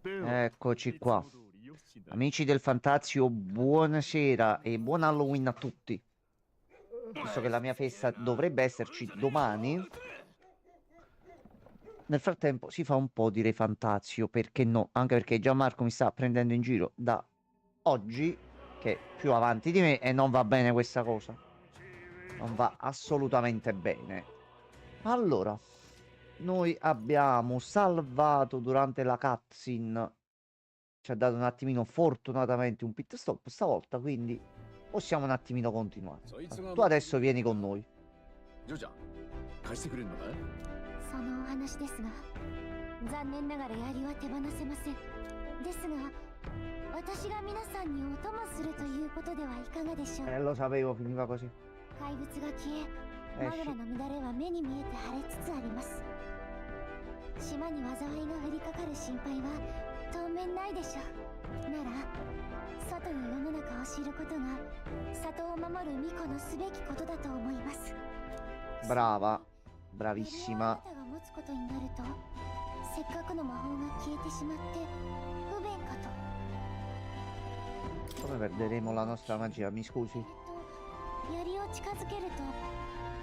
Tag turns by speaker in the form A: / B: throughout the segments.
A: Eccoci qua. Amici del Fantazio, buonasera e buon Halloween a tutti. Visto che la mia festa dovrebbe esserci domani, nel frattempo si fa un po' di Re Fantazio, perché no? Anche perché Gianmarco mi sta prendendo in giro da oggi, che è più avanti di me, e non va bene questa cosa. Non va assolutamente bene. Allora, noi abbiamo salvato durante la cutscene. Ci ha dato un attimino fortunatamente un pit stop stavolta, quindi possiamo un attimino continuare. Tu adesso vieni con noi.
B: ジョーちゃん貸してくれるのかい？
C: そのお話ですが、残念ながら槍は手放せません。ですが、私が皆さんにお供するということではいかがでしょう。
A: Lo sapevo, finiva così.
C: 怪物が消え、マグラの乱れは目に見えて晴れつつあります。島に災いが降りかかる心配は当面ないでしょう。なら、外の世の中を知ることが里を守る巫女のすべきことだと思います。
A: Brava, bravissima.
C: あなたが持つことになると、せっかくの魔法が消えてしまって不便かと。
A: Come perderemo la nostra magia, mi scusi?
C: 槍を近づけると、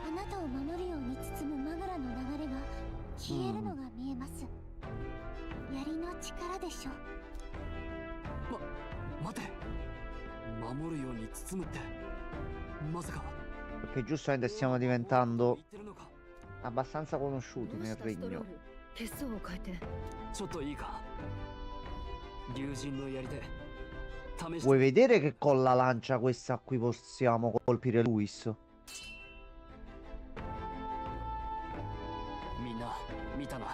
C: あなたを守るように包むマグラの流れが消えるのが見えます。槍の力でしょう。
B: 待て、守るように包むってまさか。
A: Perché giustamente stiamo diventando abbastanza conosciuti nel regno.
B: ちょっといいか。竜神の槍で試して。
A: Vuoi vedere che con la lancia questa qui possiamo colpire Luis?
B: みんな見たな。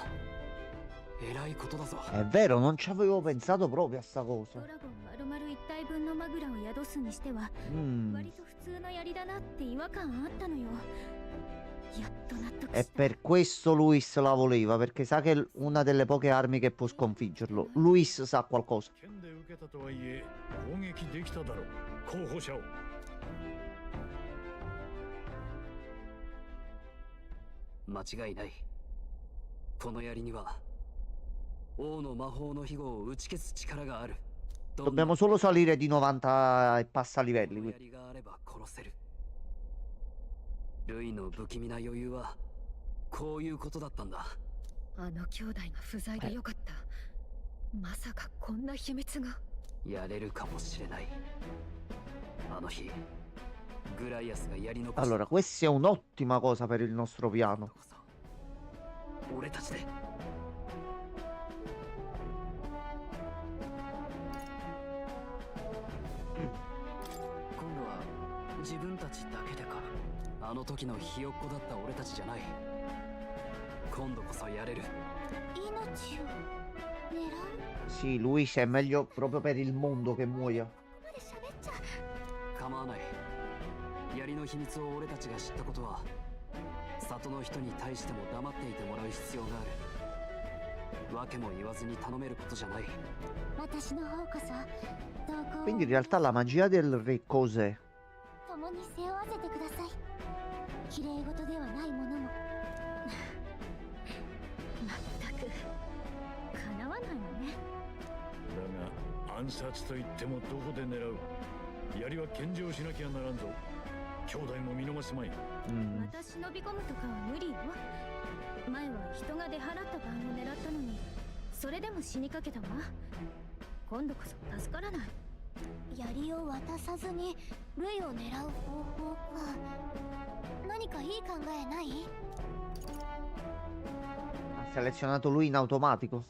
B: えらいことだぞ。
A: È vero, non ci avevo pensato proprio a sta cosa.
C: ドラゴン丸々一体分のマグラを宿すにしては、割と普通の槍だなって違和感あったのよ。やっと納得
A: E
C: した。
A: per questo Luis la voleva, perché sa che è una delle poche armi che può sconfiggerlo. Luis sa qualcosa.
D: 剣で受けたとはいえ攻撃できただろう。候補者を。
B: 間違いない。この槍には王の魔法の庇護を打ち消す力がある。
A: Dobbiamo solo salire di 90 e passa livelli.
B: 槍があれば殺せる。ルイの不気味な余裕はこういうことだったんだ。
E: あの兄弟が不在でよかった。まさかこんな秘密が。
B: やれるかもしれない。あの日グライアスがやり残
A: Allora, questa è un'ottima cosa per il nostro piano.
B: 俺たちで。 今度は自分たちだけでか。あの時のひよっこだった俺たちじゃない。今度こそやれる。
C: 命を狙う。
A: Sì, Luis è meglio proprio per il mondo che muoia.
C: ここまで喋っちゃ。
B: 構わない。槍の秘密を俺たちが知ったことは里の人に対しても黙っていてもらう必要がある。訳も言わずに頼めることじゃない。
C: 私の方こそどうこう
A: Quindi in realtà la magia del re cos'è?
C: 共に背負わせてください。綺麗事ではないものも。まったく叶わないわね。
D: だが暗殺といってもどこで狙う。槍は献上しなきゃならんぞ。兄弟も見逃すまい。
C: また忍び込むとかは無理よ。前は人が出払った番を狙ったのに、それでも死にかけたわ。今度こそ助からない。槍を渡さずにルイを狙う方法か。何かいい考えない？
A: Ha selezionato lui in automatico.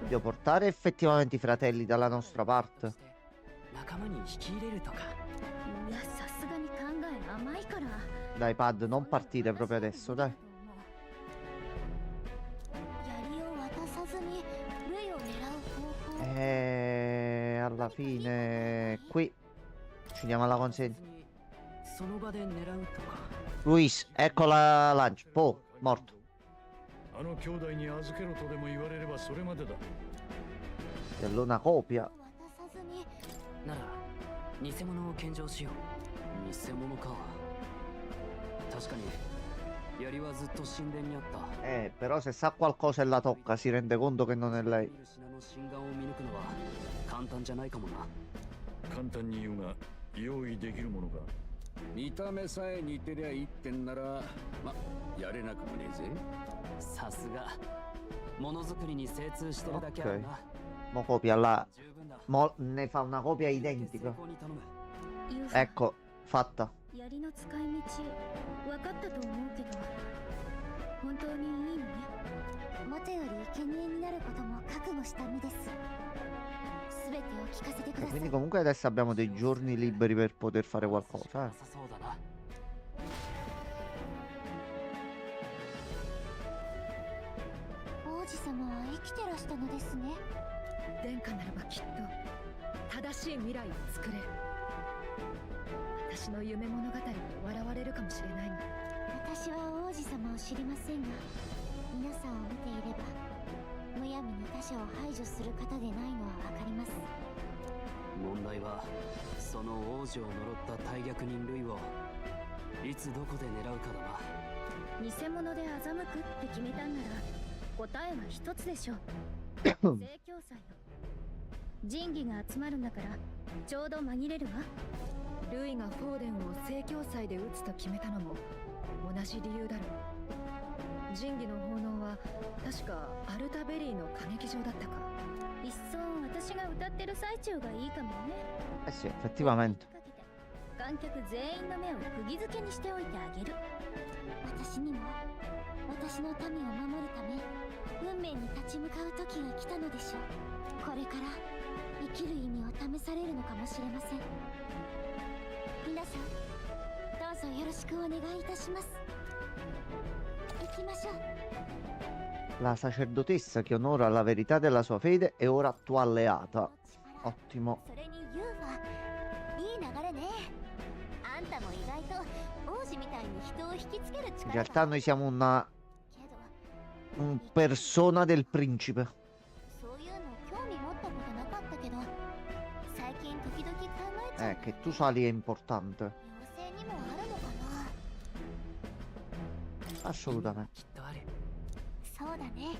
A: Devo portare effettivamente i fratelli dalla nostra parte.
B: 仲間に引き入れるとか。
C: いや、さすがに考え甘いから。
A: Dai, Pad, non partire proprio adesso, dai.
C: 槍を渡さずにルイを狙う方法。
A: Alla fine qui ci diamo alla consegna.
B: その場で狙うとか。
A: Luis, ecco la lancia. Oh, morto.
D: あの兄弟に預けろとでも言われればそれまでだ。
A: E allora una copia.
C: 渡さずに。
B: なら偽物を献上しよう。偽物か。確かに槍はずっと神殿にあった。
A: Però se sa qualcosa e la tocca si rende conto che non è lei.
B: 品の真贋を見抜くのは簡単じゃないかもな。
D: 簡単に言うが用意できるものか。
F: 見た目さえ似てりゃいいってんならまやれなくもねえぜ。
B: さすがものづくりに精通してるだけあるな。
A: Mo copia la...
B: 十分だ。
A: Mo ne fa una copia
B: 成
A: identica.
B: 功に頼む。
C: ユーフ
A: Ecco, fatta.
C: 槍の使い道分かったと思うけど本当にいいのね。元より生贄になることも覚悟した身です。すべてを聞かせてください。
A: Quindi comunque adesso abbiamo dei giorni liberi per poter fare qualcosa.
B: なさそうだな。
C: 王子様は生きてらしたのですね。
E: 殿下ならばきっと正しい未来を作れる。私の夢物語に笑われるかもしれないが、
C: 私は王子様を知りませんが、皆さんを見ていればむやみに他者を排除する方でないのはわかります。
B: 問題はその王子を呪った大逆人類をいつどこで狙うかだな。
C: 偽物で欺くって決めたんなら答えは一つでしょう。聖教祭の神器が集まるんだからちょうど紛れるわ。
E: ルイがフォーデンを聖教祭で撃つと決めたのも同じ理由だろう。神器の奉納は確かアルタベリーの歌劇場だったか。
C: いっそ私が歌ってる最中がいいかもね。
A: Eh sì, effettivamente.
C: 観客全員の目を釘付けにしておいてあげる。私にも私の民を守るため運命に立ち向かう時が来たのでしょう。これから生きる意味を試されるのかもしれません。皆さんどうぞよろしくお願いいたします。行きましょう。
A: La sacerdotessa che onora la verità della sua fede è ora tua alleata. Ottimo.
C: それにユーファいい流れね。あんたも意外と王子みたいに人を引きつける
A: In
C: 力が
A: realtà noi siamo una
C: けど
A: persona del principe.
C: そういうの興味持ったことなかったけど最近時々考えちゃう。
A: Che tu sali è importante.
C: 妖精にもあるのかな。
A: Assolutamente.
B: きっとある。
C: そうだね。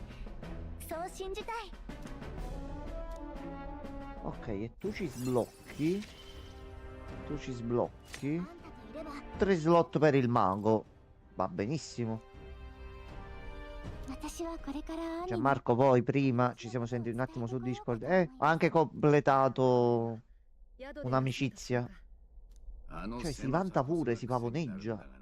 C: そう信じたい。
A: Ok, e tu ci sblocchi. Tu ci sblocchi.
C: あんたといれば
A: 3 slot per il mago. Va benissimo.
C: 私はこれから兄に
A: Gianmarco, poi prima ci siamo sentiti un attimo su Discord. Ho anche completato
E: 宿で
A: un'amicizia.
F: あの
A: Cioè, si vanta pure, si pavoneggia.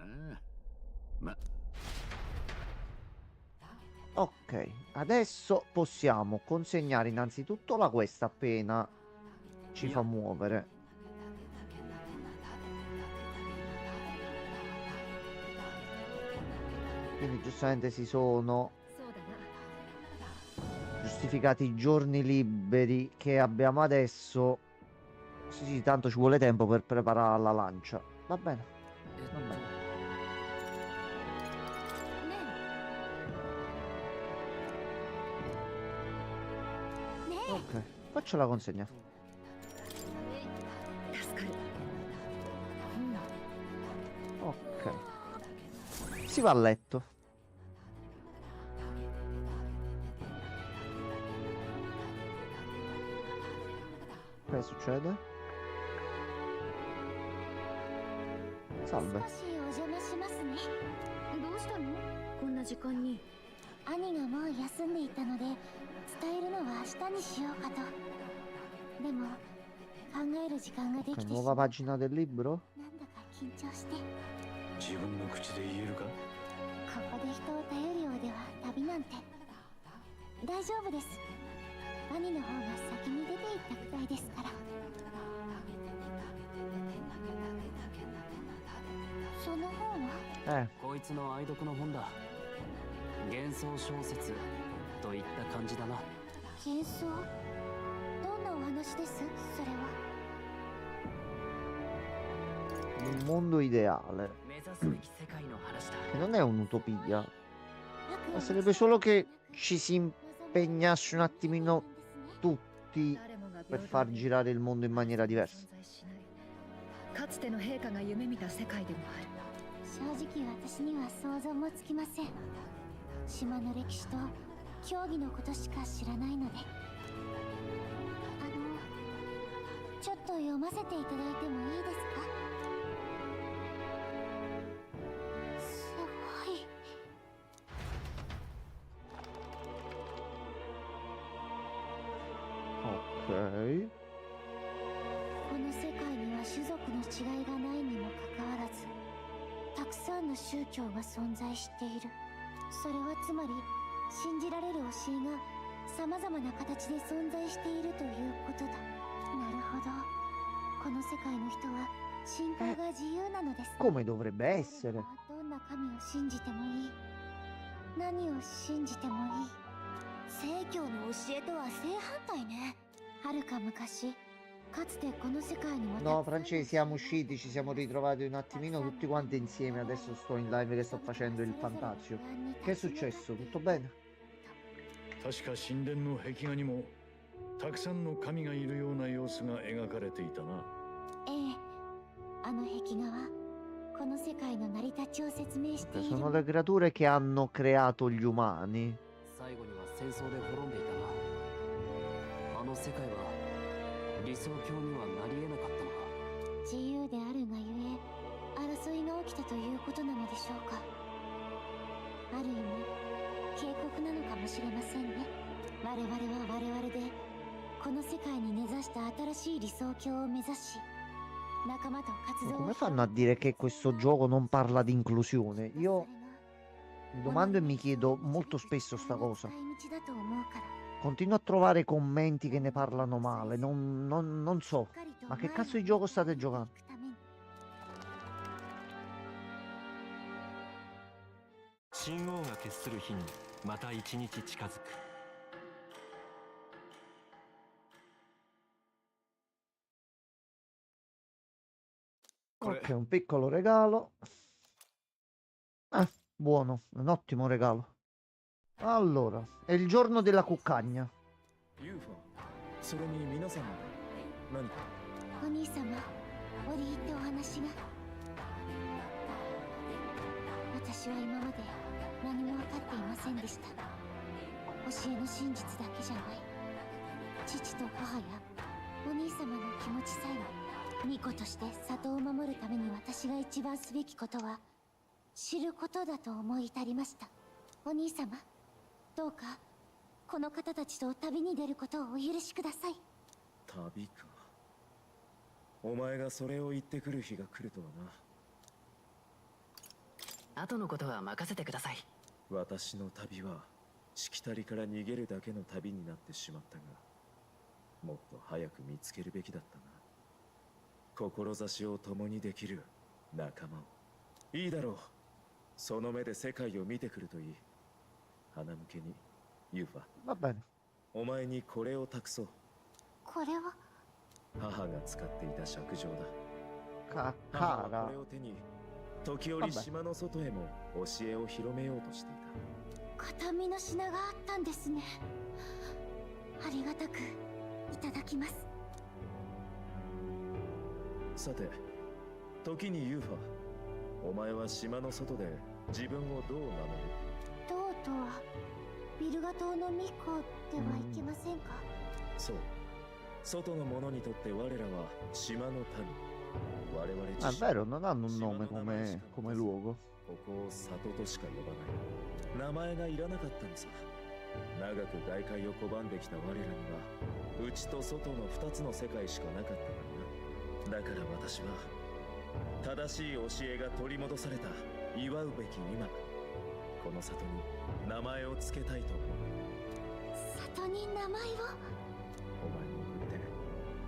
A: Ok, adesso possiamo consegnare innanzitutto la quest appena ci fa muovere. Quindi giustamente si sono
E: そうだな。
A: giustificati i giorni liberi che abbiamo adesso. Sì, sì, tanto ci vuole tempo per preparare la lancia. Va bene, va bene.
C: ねえ。ね
A: Ok, faccio la consegna.
E: 助かる。
A: Ok. Si va a letto. Che succede?
C: え。
A: Salve.
C: 少しお邪魔しますね。どうしたの？こんな時間に。兄がもう休んでいたので伝えるのは明日にしようかと。でも考える時間がで
A: Ok,
C: きてし
A: nuova
C: まう。
A: pagina del libro.
C: なんだか緊張して。
D: 自分の口で言えるか。
C: ここで人を頼るようでは旅なんて。大丈夫です。兄の方が先に出て行ったくらいですから。その本は？
B: こいつの愛読の本だ。幻想小説といった感じだな。
C: 幻想？どんなお話です？それは。
A: Un mondo ideale.
B: 目指すべき世界の話だ。
A: Che non è un'utopia.
C: 悪を
A: Ma sarebbe solo che ci si impegnasse un attimino tutti
E: 誰もが
A: per
E: 平
A: far
E: 等で
A: girare il mondo in maniera diversa.
E: 存在しない。かつての陛下が夢見た世界でもある。
C: 正直私には想像もつきません。島の歴史と競技のことしか知らないので。ちょっと読ませていただいてもいいですか？すごい。
A: Ok.
C: この世界には種族の違いがないにもかかわらず、たくさんの宗教が存在している。それはつまり、信じられる教えが様々な形で存在しているということだ。なるほど。この世界の人は信仰が自由なのですね。
A: Come dovrebbe essere.
C: どんな神を信じてもいい。何を信じてもいい。正教の教えとは正反対ね。はるか昔、かつてこの世界にも
A: No, Francesco, siamo usciti, ci siamo ritrovati un attimino tutti quanti insieme. Adesso sto in live che sto facendo il Fantazio. Che è successo? Tutto bene?
D: 確か神殿の壁画にもたくさんの神がいるような様子が描かれていたな。
C: ええ、あの壁画はこの世界の成り立ちを説明している。
A: Sono le creature che hanno creato gli umani.
B: 最後には戦争で滅んでいたが、あの世界は理想郷にはなり得なかったのか。
C: 自由であるがゆえ争いが起きたということなのでしょうか。ある意味警告なのかもしれませんね。我々は我々でこの世界に根ざした新しい理想郷を目指し、仲間と活
A: Ma
C: 動を
A: come fanno a dire che questo gioco non parla di inclusione? Io mi domando e mi chiedo molto spesso sta cosa. Continuo a trovare commenti che ne parlano male. Non so. Ma che cazzo di gioco state giocando?
G: 神王が決する日にまた一日近づく。
A: Ok, un piccolo regalo. Ah, buono, un ottimo regalo. Allora, è il giorno della cuccagna.
F: ユーファそれに皆さん何か。
C: お兄様、折り入ってお話が。私は今まで何も分かっていませんでした。教えの真実だけじゃない。父と母やお兄様の気持ちさえも、巫女として里を守るために私が一番すべきことは知ることだと思い至りました。お兄様、どうかこの方たちと旅に出ることをお許しください。
F: 旅か。お前がそれを言ってくる日が来るとはな。
H: 後のことは任せてください。
F: 私の旅はしきたりから逃げるだけの旅になってしまったが、もっと早く見つけるべきだったな。志を共にできる仲間を。いいだろう。その目で世界を見てくるといい。鼻向けにユーファ。
A: Va bene.
F: お前にこれを託そう。
C: これは
F: 母が使っていた尺状だ。
A: Cara.
F: 母はこれを手に時折島の外へも教えを広めようとしていた。
C: 形見の品があったんですね。ありがたくいただきます。
F: さて、時にユーファ、お前は島の外で自分をどう名乗る？
C: どうとはビルガ島の巫女ではいけませんか？
F: そう。外の者にとって我らは島の民。我々
A: Ah,
F: 自
A: è
F: 身
A: vero, non hanno un nome come luogo.
F: ここを里としか呼ばない。名前がいらなかったのさ。長く外界を拒んできた我らには内と外の2つの世界しかなかったからな。だから私は正しい教えが取り戻された祝うべき今、この里に名前を付けたいと思う。
C: 里に名前を。
F: お前に送って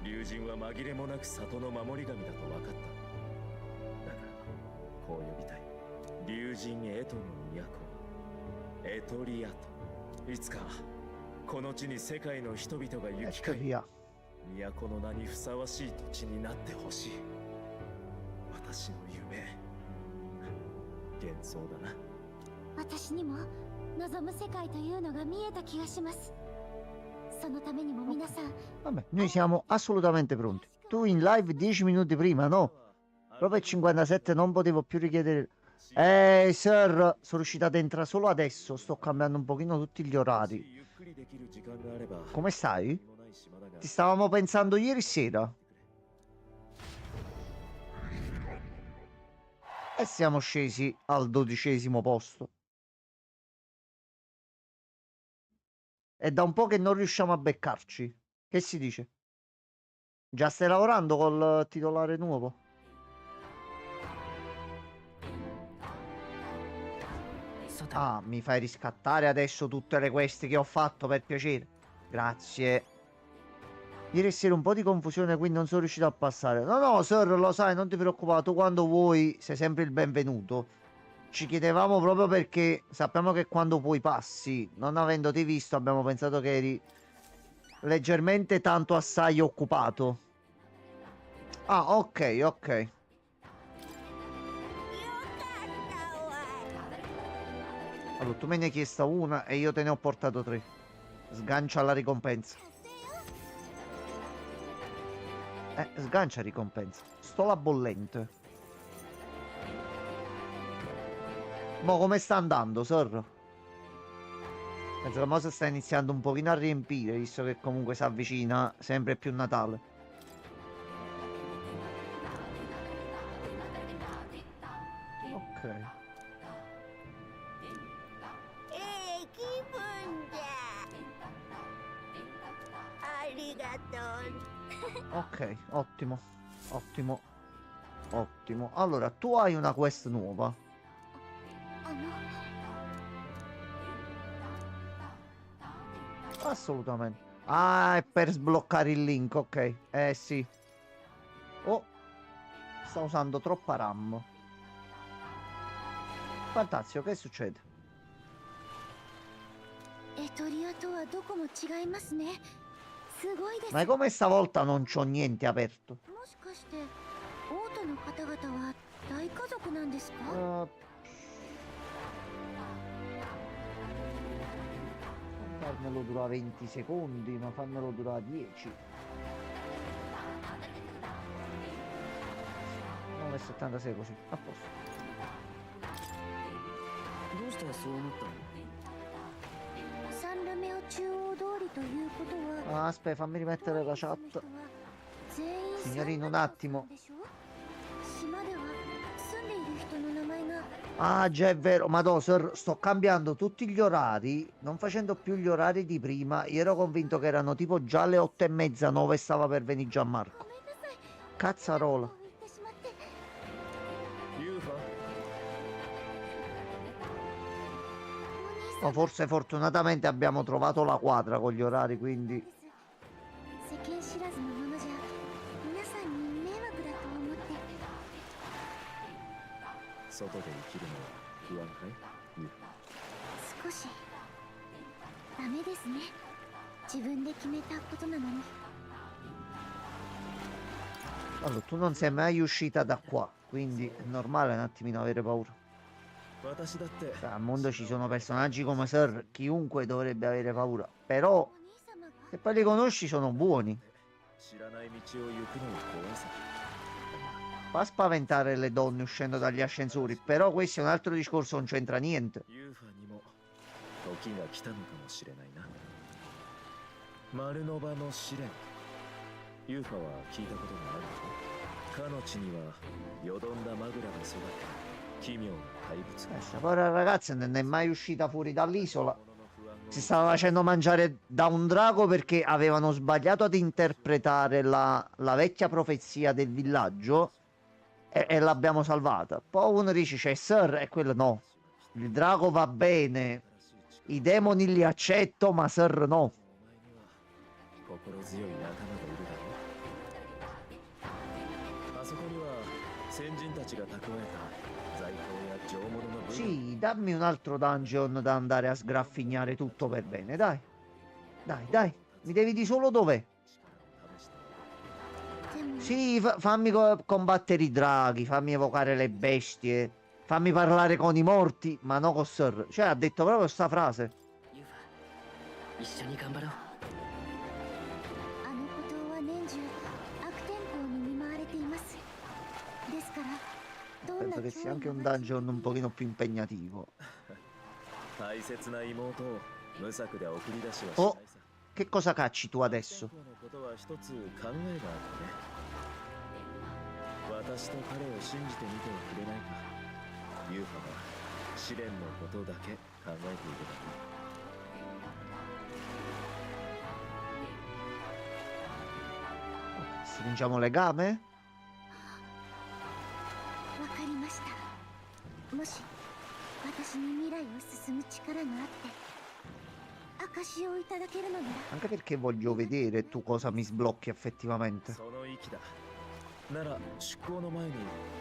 F: 龍神は紛れもなく里の守り神だと分かった。だからこう呼びたい。龍神エトの都、エトリアト。いつかこの地に世界の人々が行き
A: Ecco
F: 交い、
A: via.
F: 都の名にふさわしい土地になってほしい。私の夢、幻想だな。
C: 私にも望む世界というのが見えた気がします。そのためにも皆さん、
A: Vabbè, noi siamo assolutamente pronti. Tu in live 10 minuti prima, no? Proprio 57 non potevo più richiedere Sir, sono riuscito ad entrare solo adesso. Sto cambiando un pochino tutti gli orari.
F: ゆっくりできる時間があれば
A: Come stai?
F: 何もない島だが
A: Ti stavamo pensando ieri sera. E siamo scesi al 12° posto. È da un po' che non riusciamo a beccarci. Che si dice? Già stai lavorando col titolare nuovo? Ah, mi fai riscattare adesso tutte le quest che ho fatto, per piacere. Grazie. Ieri sera un po' di confusione, quindi non sono riuscito a passare. No, no, sir, lo sai, non ti preoccupare. Tu quando vuoi sei sempre il benvenuto. Ci chiedevamo proprio perché sappiamo che quando puoi passi. Non avendoti visto, abbiamo pensato che eri leggermente tanto assai occupato. Ah, ok, ok. Allora, tu me ne hai chiesta una e io te ne ho portato 3. Sgancia la ricompensa. Sgancia ricompensa. Sto la bollente. Mo' come sta andando, sir? Penso che mo' si sta iniziando un pochino a riempire, visto che comunque si avvicina sempre più Natale. Ok.
C: 気分じゃありがとう
A: Ok, ottimo. Ottimo. Ottimo. Allora, tu hai una quest nuova.
C: あの
A: Assolutamente. Ah, è per sbloccare il link, ok. Sì. Oh, sta usando troppa RAM. Fantastico, che succede?
C: エトリアとはどこも違いますねすごいです
A: Ma come stavolta non c'ho niente aperto?
C: もしかしてオートの方々は大家族なんですか
A: Farmelo durare 20 secondi, ma fammelo durare 10. 9,76 così, a posto.
B: どうしてそう思ったの？
C: サンルメオ中央通りということは
A: Ah, aspetta, fammi rimettere la chat.
C: 全員
A: Signorino, un attimo.
C: でしょ島では住んでいる人の名前が
A: Ah, già è vero, Madò, sir, sto cambiando tutti gli orari, non facendo più gli orari di prima. Io ero convinto che erano tipo già le 8:30, 9 e stava per venire Gianmarco.
C: ごめんなさい
A: Cazzarola.
C: 言ってしまって
F: ユーファ
C: お兄
A: Ma forse fortunatamente abbiamo trovato la quadra con gli orari, quindi...
C: 世間知らずのままじゃ皆さんに迷惑だと思って
F: 外で生きるのは不安かいユーファ
C: 少しダメですね自分で決めたことなのに
A: Allora, tu non sei mai uscita da qua, quindi è normale un attimino avere paura.
F: 私だって
A: Al mondo ci sono personaggi come Sir, chiunque dovrebbe avere paura. Però,
C: お兄様が
A: se poi li conosci, sono buoni.
F: 知らない道を行くのが怖さ
A: Fa spaventare le donne uscendo dagli ascensori, però questo è un altro discorso, non c'entra niente.
F: ユーファにも時が来たのかもしれないなマルノバの試練ユーファは聞いたことがあるかの地にはよどんだマグラが育った奇妙な怪物が
A: Questa povera ragazza non è mai uscita fuori dall'isola. Si stava facendo mangiare da un drago perché avevano sbagliato ad interpretare la vecchia profezia del villaggio e l'abbiamo salvata. Poi uno dice c'è Sir e quello no. Il drago va bene, i demoni li accetto, ma Sir no.
F: 心強い仲間がいるだろうあそこには先人たちが蓄えた財宝や上物の武具
A: Sì, dammi un altro dungeon da andare a sgraffignare tutto per bene, dai. Dai, dai, mi devi dire solo dov'è.
C: でも
A: Sì, fammi combattere i draghi, fammi evocare le bestie, fammi parlare con i morti, ma no con Sir. Cioè, ha detto proprio sta frase.
B: ユーファ一緒に頑張ろう。
C: あの孤島は年中悪天候に見舞われていますですから島
A: penso che sia anche un dungeon un pochino più impegnativo.
F: 大切な妹を無策で送り出しはし
A: Oh,
F: ないさ。
A: che cosa cacci tu adesso?
F: のことは一つ考えがあってね。私と彼を信じてみてはくれないか。ユーファは試練のことだけ考えているだけ。
A: Stringiamo legame?
C: わかりました。もし私に未来を進む力があって証をいただけるのなら
A: Anche perché voglio vedere tu cosa mi sblocchi effettivamente.
F: その息だ。なら出航の前に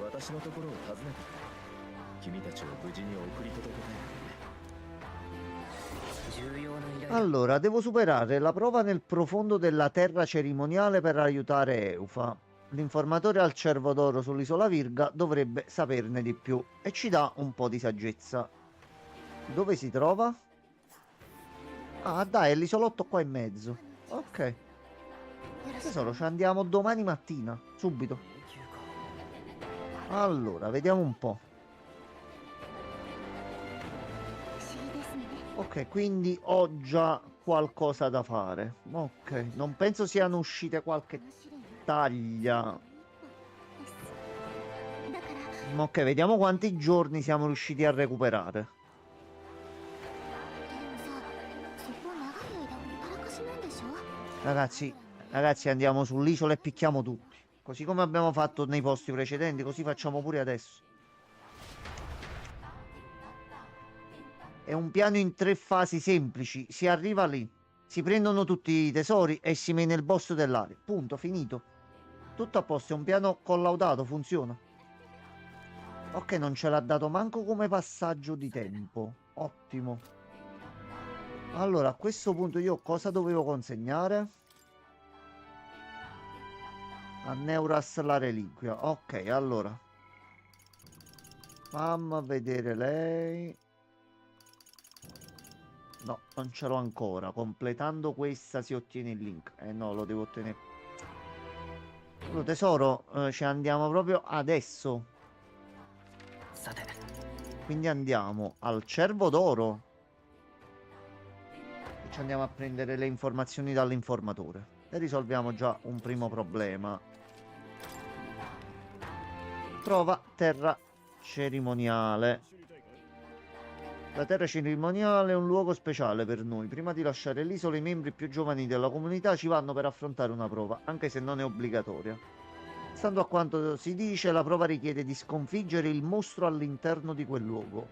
F: 私のところを訪ねてくれ。君たちを無事に送り届けたいからね。
H: 重要な依頼だ。
A: Allora, devo superare la prova nel profondo della terra cerimoniale per aiutare Eufa. L'informatore al cervo d'oro sull'isola Virga dovrebbe saperne di più e ci dà un po' di saggezza. Dove si trova? Ah, dai, è l'isolotto qua in mezzo. Ok.
C: よろしく
A: Tesoro, ci andiamo domani mattina, subito. Allora, vediamo un po'.
C: 不思議ですね。
A: Ok, quindi ho già qualcosa da fare. Ok, non penso siano uscite qualche
C: この試練は
A: taglia.
C: です。だから
A: Ok, vediamo quanti giorni siamo riusciti a recuperare.
C: でもさ、そこ長い間ほったらかしなんでしょ？
A: Ragazzi, andiamo sull'isola e picchiamo tutti. Così come abbiamo fatto nei posti precedenti, così facciamo pure adesso. È un piano in 3 fasi semplici. Si arriva lì, si prendono tutti i tesori e si mena il boss dell'area. Punto, finito. Tutto a posto, è un piano collaudato, funziona. Ok, non ce l'ha dato manco come passaggio di tempo. Ottimo. Allora, a questo punto io cosa dovevo consegnare? A Neuras la reliquia. Ok, allora. Fammi vedere lei. No, non ce l'ho ancora. Completando questa si ottiene il link. Eh no, lo devo ottenere. Allora, tesoro, ci andiamo proprio adesso.
H: さて、
A: Quindi andiamo al cervo d'oro. E ci andiamo a prendere le informazioni dall'informatore. E risolviamo già un primo problema. Prova terra cerimoniale. La terra cerimoniale è un luogo speciale per noi. Prima di lasciare l'isola, i membri più giovani della comunità ci vanno per affrontare una prova, anche se non è obbligatoria. Stando a quanto si dice, la prova richiede di sconfiggere il mostro all'interno di quel luogo.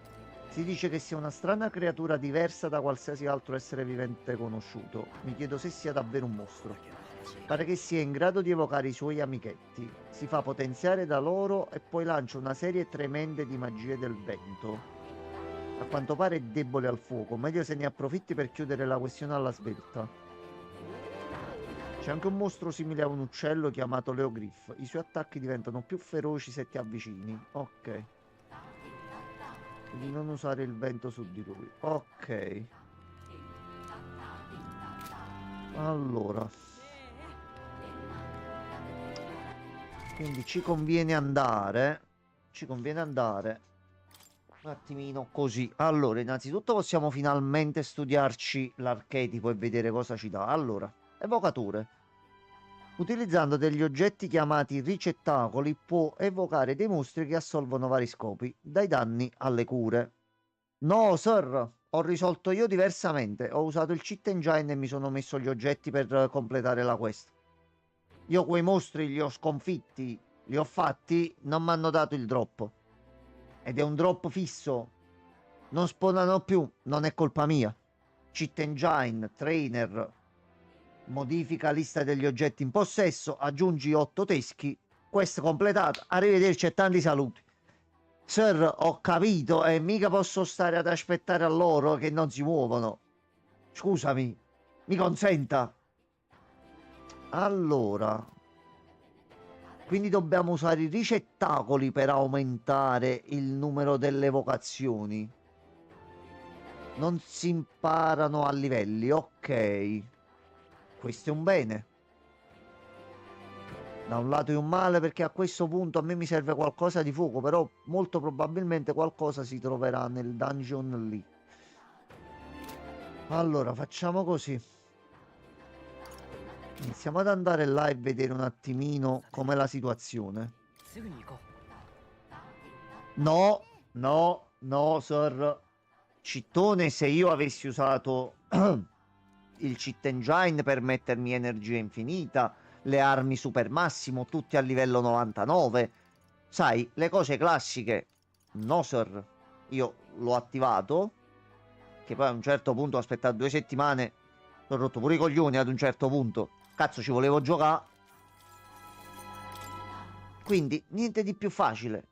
A: Si dice che sia una strana creatura diversa da qualsiasi altro essere vivente conosciuto. Mi chiedo se sia davvero un mostro. Pare che sia in grado di evocare i suoi amichetti. Si fa potenziare da loro e poi lancia una serie tremende di magie del vento. A quanto pare è debole al fuoco, meglio se ne approfitti per chiudere la questione alla svelta. C'è anche un mostro simile a un uccello chiamato Leogriff. I suoi attacchi diventano più feroci se ti avvicini. Ok. Quindi non usare il vento su di lui. Ok. Allora. Quindi ci conviene andare. Ci conviene andare. Un attimino così. Allora, innanzitutto possiamo finalmente studiarci l'archetipo e vedere cosa ci dà. Allora, evocatore. Utilizzando degli oggetti chiamati ricettacoli può evocare dei mostri che assolvono vari scopi, dai danni alle cure. No, sir, ho risolto io diversamente. Ho usato il cheat engine e mi sono messo gli oggetti per completare la quest. Io quei mostri li ho sconfitti, li ho fatti, non mi hanno dato il drop. Ed è un drop fisso. Non spawnano più, non è colpa mia. Cheat engine, trainer, modifica lista degli oggetti in possesso, aggiungi 8 teschi, quest completata, arrivederci e tanti saluti. Sir, ho capito e mica posso stare ad aspettare a loro che non si muovono. Scusami, mi consenta. Allora, quindi dobbiamo usare i ricettacoli per aumentare il numero delle evocazioni. Non si imparano a livelli, ok. Questo è un bene. Da un lato è un male perché a questo punto a me mi serve qualcosa di fuoco, però molto probabilmente qualcosa si troverà nel dungeon lì. Allora, facciamo così. Iniziamo ad andare là e vedere un attimino com'è la situazione.
H: すぐに行こ
A: No, no, no, sir. Cittone, se io avessi usato il cheat engine per mettermi energia infinita, le armi super massimo, tutti a livello 99, sai, le cose classiche. No, sir. Io l'ho attivato, che poi a un certo punto ho aspettato 2 settimane, ho rotto pure i coglioni ad un certo punto. Cazzo, ci volevo giocare. Quindi, niente di più facile.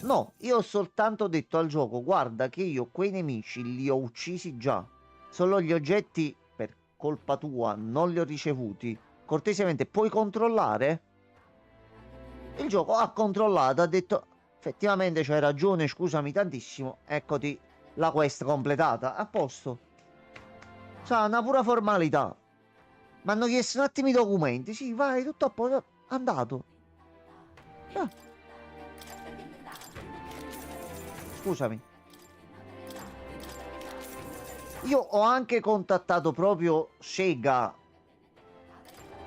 A: No, io ho soltanto detto al gioco, guarda che io quei nemici li ho uccisi già. Solo gli oggetti, per colpa tua, non li ho ricevuti. Cortesemente, puoi controllare? Il gioco ha controllato, ha detto, effettivamente c'hai ragione, scusami tantissimo, eccoti la quest completata, a posto. Sa, una pura formalità. Mi hanno chiesto un attimo i documenti, sì, vai, tutto a posto, andato. Ah. Scusami. Io ho anche contattato proprio Sega.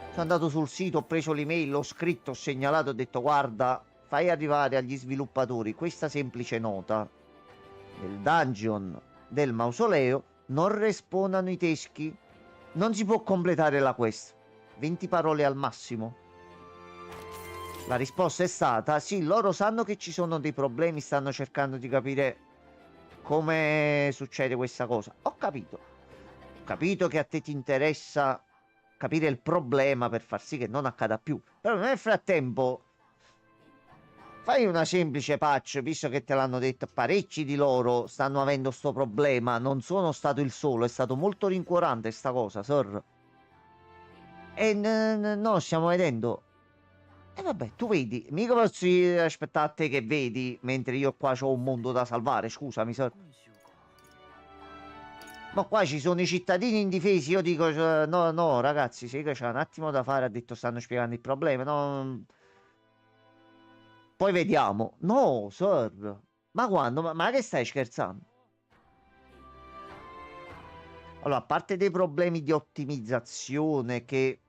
A: Sono andato sul sito, ho preso l'email, ho scritto, ho segnalato, ho detto guarda, fai arrivare agli sviluppatori questa semplice nota. Nel dungeon del mausoleo non respawnano i teschi. Non si può completare la quest. 20 parole al massimo. La risposta è stata: sì, loro sanno che ci sono dei problemi, stanno cercando di capire come succede questa cosa. Ho capito. Ho capito che a te ti interessa capire il problema per far sì che non accada più. Però nel frattempo fai una semplice patch, visto che te l'hanno detto parecchi di loro stanno avendo sto problema. Non sono stato il solo, è stato molto rincuorante sta cosa, sir. E no, stiamo vedendo. E vabbè, tu vedi, mica posso aspettare a te che vedi, mentre io qua ho un mondo da salvare, scusami, sir.
H: うにしようか
A: Ma qua ci sono i cittadini indifesi, io dico, no, no, ragazzi, sì che c'è un attimo da fare, ha detto stanno spiegando il problema, no. Poi vediamo. No, sir. Ma quando? Ma che stai scherzando? Allora, a parte dei problemi di ottimizzazione che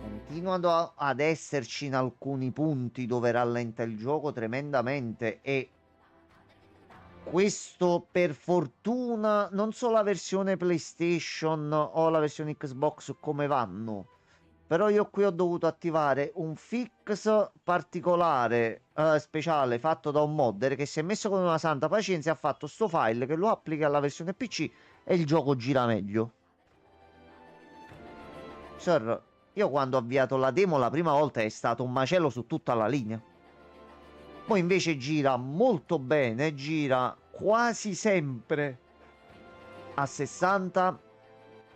A: continuano ad esserci in alcuni punti dove rallenta il gioco tremendamente e questo per fortuna non so la versione PlayStation o la versione Xbox come vanno, però io qui ho dovuto attivare un fix particolare speciale fatto da un modder che si è messo con una santa pazienza e ha fatto sto file che lo applica alla versione PC e il gioco gira meglio. Sir, io quando ho avviato la demo la prima volta è stato un macello su tutta la linea. Poi invece gira molto bene, gira quasi sempre a 60.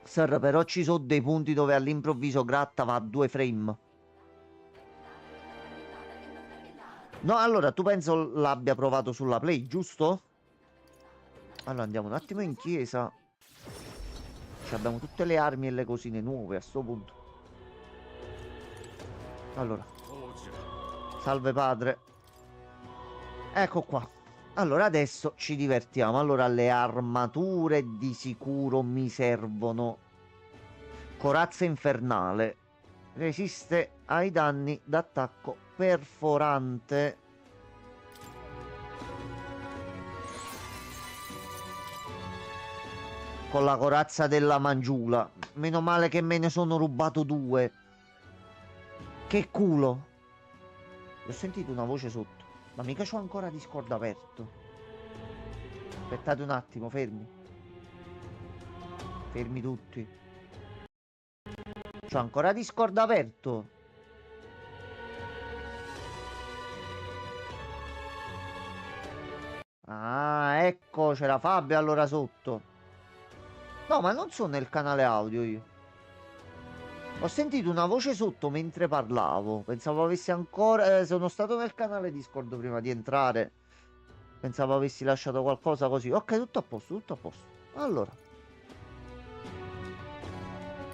A: Sir, però ci sono dei punti dove all'improvviso gratta va a 2 frame. No, allora tu penso l'abbia provato sulla Play, giusto? Allora andiamo un attimo in chiesa. Ci abbiamo tutte le armi e le cosine nuove a sto punto. Allora, salve padre. Ecco qua. Allora adesso ci divertiamo. Allora le armature di sicuro mi servono. Corazza infernale. Resiste ai danni d'attacco perforante. Con la corazza della mangiula. Meno male che me ne sono rubato 2. Che culo. Ho sentito una voce sotto. Ma mica c'ho ancora Discord aperto. Aspettate un attimo, fermi. Fermi tutti. C'ho ancora Discord aperto. Ah, ecco, c'era Fabio allora sotto. No, ma non sono nel canale audio io. Ho sentito una voce sotto mentre parlavo. Pensavo avessi ancora... sono stato nel canale Discord prima di entrare. Pensavo avessi lasciato qualcosa così. Ok, tutto a posto, tutto a posto. Allora.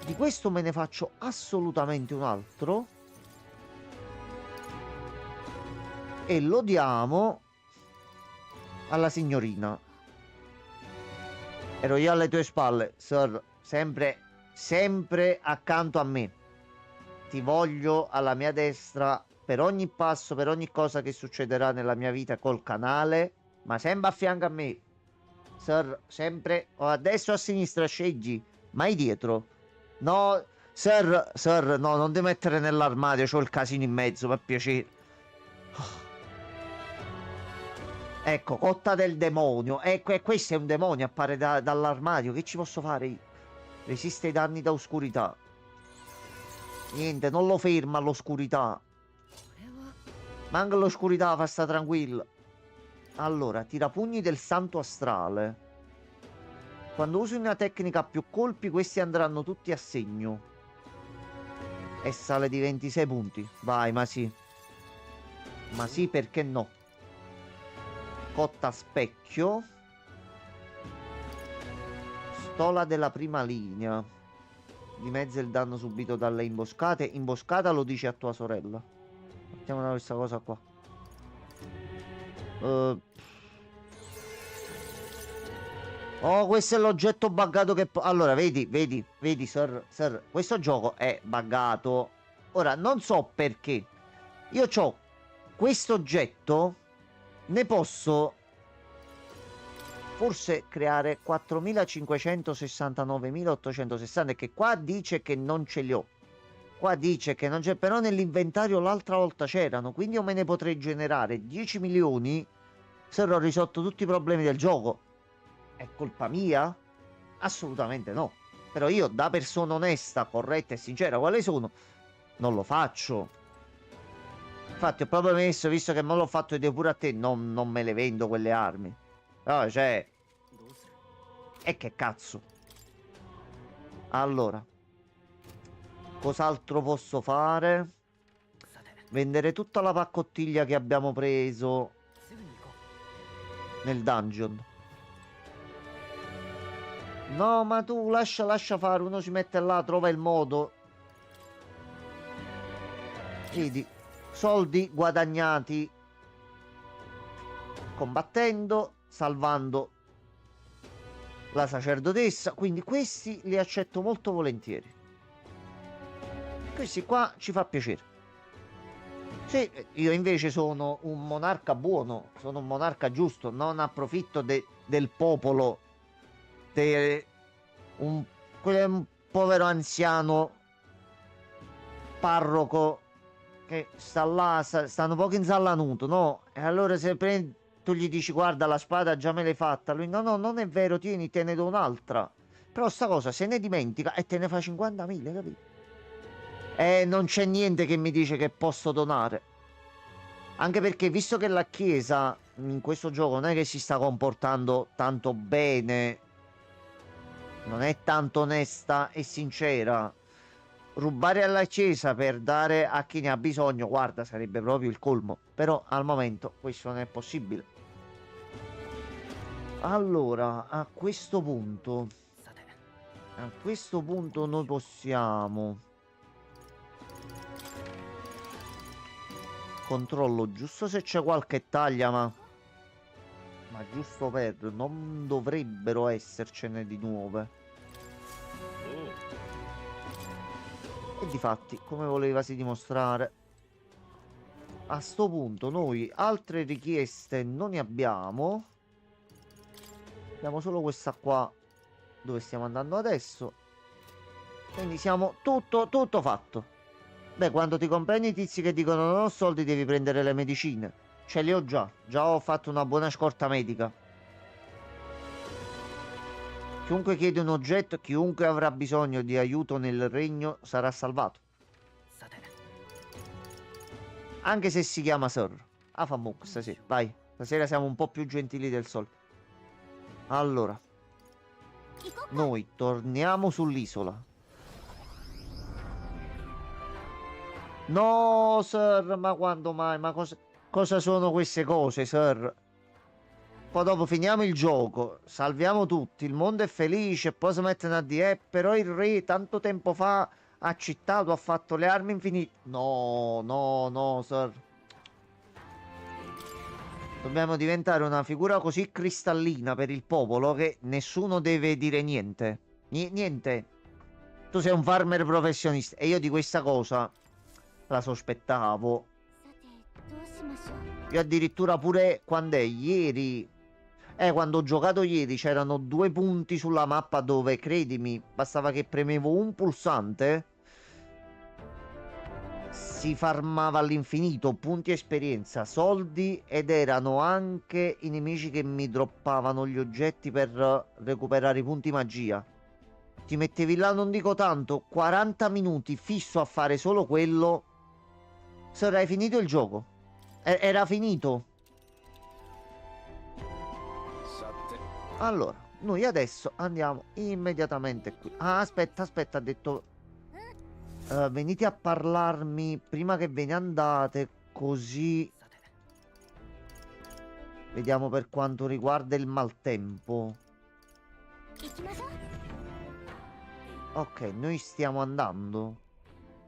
A: Di questo me ne faccio assolutamente un altro. E lo diamo alla signorina. Ero io alle tue spalle, Sir. Sempre accanto a me. Ti voglio alla mia destra per ogni passo, per ogni cosa che succederà nella mia vita col canale, ma sempre a fianco a me. Sir, sempre o a destra o a sinistra, scegli, mai dietro. No, Sir, no, non ti mettere nell'armadio, c'ho il casino in mezzo, per piacere. Ecco, cotta del demonio. Ecco, e questo è un demonio, appare dall'armadio. Che ci posso fare io? Resiste ai danni da oscurità. Niente, non lo ferma l'oscurità. Ma anche l'oscurità fa sta tranquilla. Allora, tirapugni del santo astrale. Quando usi una tecnica a più colpi, questi andranno tutti a segno. E sale di 26 punti. Vai, ma sì. Ma sì, perché no? Cotta specchio. Stola della prima linea. Dimezza il danno subito dalle imboscate. Imboscata lo dici a tua sorella. Mettiamo questa cosa qua. Oh, questo è l'oggetto buggato che... Allora, vedi, sir. Questo gioco è buggato. Ora, non so perché. Io ho questo oggetto. Ne posso forse creare 4569.860, che qua dice che non ce li ho. Qua dice che non c'è, però nell'inventario l'altra volta c'erano, quindi io me ne potrei generare 10 milioni se ho risolto tutti i problemi del gioco. È colpa mia? Assolutamente no. Però io, da persona onesta, corretta e sincera quale sono, non lo faccio. Infatti ho proprio messo, visto che me l'ho fatto vedere pure a te, non me le vendo quelle armi. No, cioè... E che cazzo. Allora. Cos'altro posso fare? Vendere tutta la paccottiglia che abbiamo preso nel dungeon. No, ma tu lascia fare. Uno si mette là, trova il modo. Vedi. Soldi guadagnati combattendo, salvando la sacerdotessa. Quindi questi li accetto molto volentieri. Questi qua ci fa piacere. Sì, io invece sono un monarca buono, sono un monarca giusto, non approfitto del popolo, un povero anziano parroco che sta là, stanno poco insallanuto, no? E allora se tu gli dici guarda la spada già me l'hai fatta, lui no, non è vero, tieni, te ne do un'altra. Però sta cosa se ne dimentica e te ne fa 50.000, capito? E non c'è niente che mi dice che posso donare. Anche perché visto che la chiesa in questo gioco non è che si sta comportando tanto bene, non è tanto onesta e sincera, rubare alla chiesa per dare a chi ne ha bisogno, guarda, sarebbe proprio il colmo. Però al momento questo non è possibile. Allora, a questo punto noi possiamo... Controllo giusto se c'è qualche taglia, ma giusto per... Non dovrebbero essercene di nuove. E difatti, come volevasi dimostrare, a sto punto noi altre richieste non ne abbiamo. Abbiamo solo questa qua dove stiamo andando adesso. Quindi siamo tutto fatto. Beh, quando ti compreni i tizi che dicono non ho soldi devi prendere le medicine. Ce le ho già. Già ho fatto una buona scorta medica. Chiunque chiede un oggetto, chiunque avrà bisogno di aiuto nel regno sarà salvato. Anche se si chiama Sir. Ah, fa muc stasera, vai. Stasera siamo un po' più gentili del solito. Allora. Noi torniamo sull'isola. No, Sir, ma quando mai? Ma cosa sono queste cose, Sir? poi dopo finiamo il gioco, salviamo tutti, il mondo è felice, poi si mettono a dire, però il re tanto tempo fa ha citato, ha fatto le armi infinite. No, no, no, sir. Dobbiamo diventare una figura così cristallina per il popolo che nessuno deve dire niente. Niente. Tu sei un farmer professionista e io di questa cosa la sospettavo.
C: さてどうしましょう。
A: Io addirittura pure quando è ieri, quando ho giocato ieri c'erano 2 punti sulla mappa dove, credimi, bastava che premevo un pulsante, si farmava all'infinito, punti esperienza, soldi ed erano anche i nemici che mi droppavano gli oggetti per recuperare i punti magia. Ti mettevi là, non dico tanto, 40 minuti fisso a fare solo quello, sarai finito il gioco. Era finito. Allora, noi adesso andiamo immediatamente qui. Ah, aspetta, ha detto venite a parlarmi prima che ve ne andate, così vediamo per quanto riguarda il maltempo.
C: 行きましょう。
A: Ok, noi stiamo andando.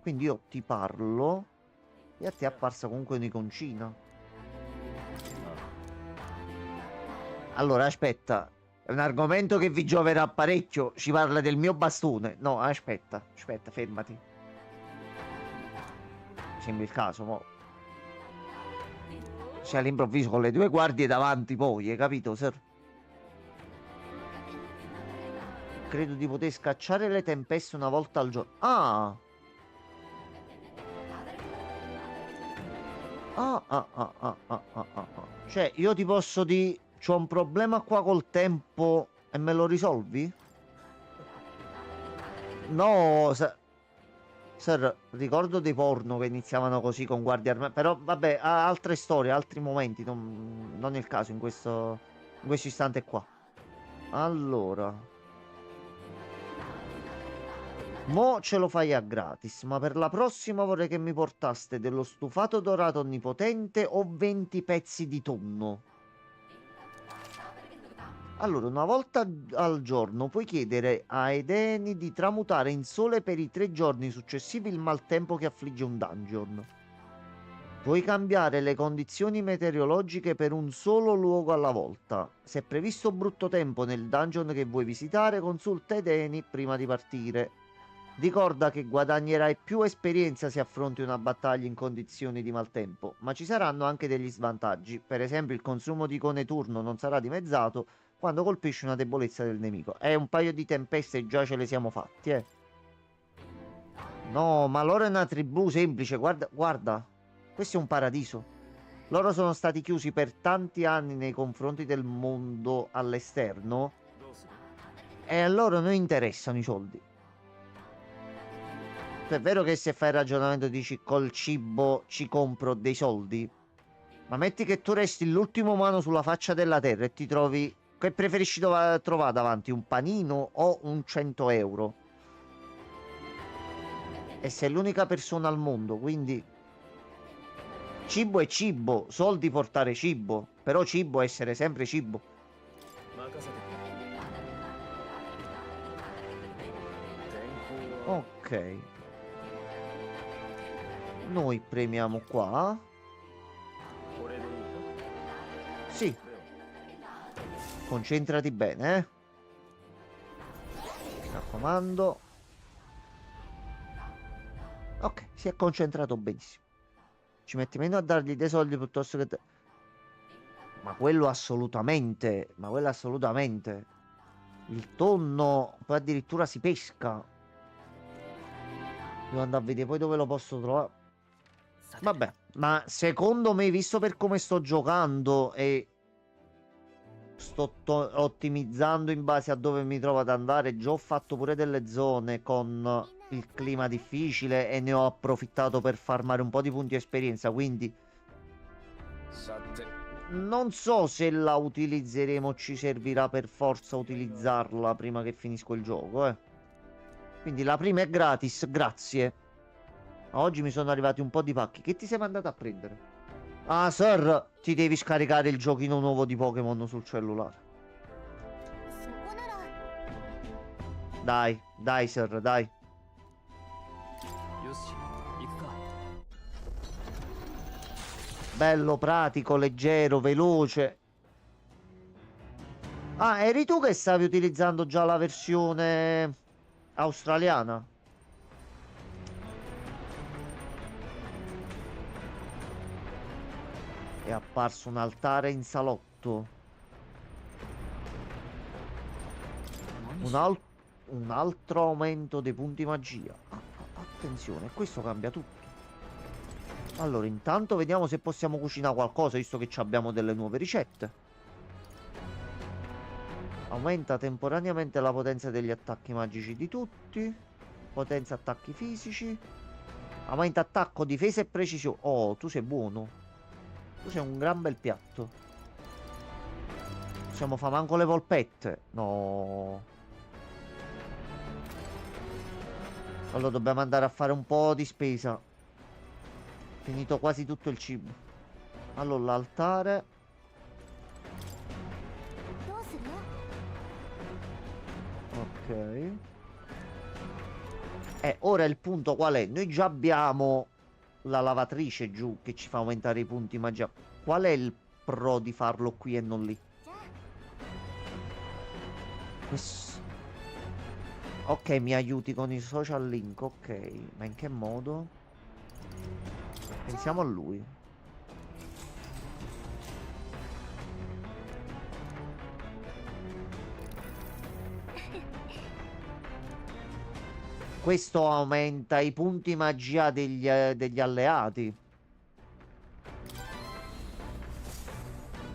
A: Quindi io ti parlo e a te è apparsa comunque un'iconcina. Allora, aspetta. È un argomento che vi gioverà parecchio. Ci parla del mio bastone. No, aspetta, fermati. Sembra il caso, mo. Sei all'improvviso con le 2 guardie davanti poi, hai capito, sir? Credo di poter scacciare le tempeste una volta al giorno. Ah! Cioè, io ti posso dire, c'ho un problema qua col tempo e me lo risolvi? No, sir, ricordo dei porno che iniziavano così con guardie armate. Però, vabbè, ha altre storie, altri momenti. Non è il caso in questo istante qua. Allora. Mo ce lo fai a gratis, ma per la prossima vorrei che mi portaste dello stufato dorato onnipotente o 20 pezzi di tonno. Allora, una volta al giorno puoi chiedere a Edeni di tramutare in sole per i 3 giorni successivi il maltempo che affligge un dungeon. Puoi cambiare le condizioni meteorologiche per un solo luogo alla volta. Se è previsto brutto tempo nel dungeon che vuoi visitare, consulta Edeni prima di partire. Ricorda che guadagnerai più esperienza se affronti una battaglia in condizioni di maltempo, ma ci saranno anche degli svantaggi. Per esempio, il consumo di icone turno non sarà dimezzato quando colpisci una debolezza del nemico. Un paio di tempeste già ce le siamo fatti, eh. No, ma loro è una tribù semplice, guarda. Questo è un paradiso. Loro sono stati chiusi per tanti anni nei confronti del mondo all'esterno e a loro non interessano i soldi. È vero che se fai il ragionamento dici col cibo ci compro dei soldi, ma metti che tu resti l'ultimo umano sulla faccia della terra e ti trovi, che preferisci trovare davanti, un panino o un 100 euro? E sei l'unica persona al mondo, quindi cibo è cibo, soldi portare cibo, però cibo è essere sempre cibo. Ok. Noi premiamo qua. Sì. Concentrati bene, eh. Mi raccomando. Ok, si è concentrato benissimo. Ci metti meno a dargli dei soldi piuttosto che... Ma quello assolutamente. Ma quello assolutamente. Il tonno poi addirittura si pesca. Devo andare a vedere poi dove lo posso trovare. Vabbè, ma secondo me, visto per come sto giocando e sto ottimizzando in base a dove mi trovo ad andare, già ho fatto pure delle zone con il clima difficile e ne ho approfittato per farmare un po' di punti esperienza, quindi non so se la utilizzeremo, ci servirà per forza utilizzarla prima che finisco il gioco, eh. Quindi la prima è gratis, grazie. Oggi mi sono arrivati un po' di pacchi. Che ti sei mandato a prendere? Ah, Sir, ti devi scaricare il giochino nuovo di Pokémon sul cellulare.
C: そこなら
A: Dai, dai, Sir, dai.
B: よし行くか。
A: Bello, pratico, leggero, veloce. Ah, eri tu che stavi utilizzando già la versione australiana? È apparso un altare in salotto. Un altro aumento dei punti magia. Attenzione, questo cambia tutto. Allora, intanto vediamo se possiamo cucinare qualcosa, visto che ci abbiamo delle nuove ricette. Aumenta temporaneamente la potenza degli attacchi magici di tutti. Potenza attacchi fisici. Aumenta attacco, difesa e precisione. Oh, tu sei buono. Tu sei un gran bel piatto. Possiamo fare manco le polpette. No. Allora dobbiamo andare a fare un po' di spesa. Finito quasi tutto il cibo. Allora l'altare.
C: どうする？
A: Ok. Ora il punto qual è? Noi già abbiamo la lavatrice giù che ci fa aumentare i punti magia. Qual è il pro di farlo qui e non lì?
C: じゃあ
A: Ok, mi aiuti con i social link. Ok, ma in che modo? Pensiamo a lui. Questo aumenta i punti magia degli alleati.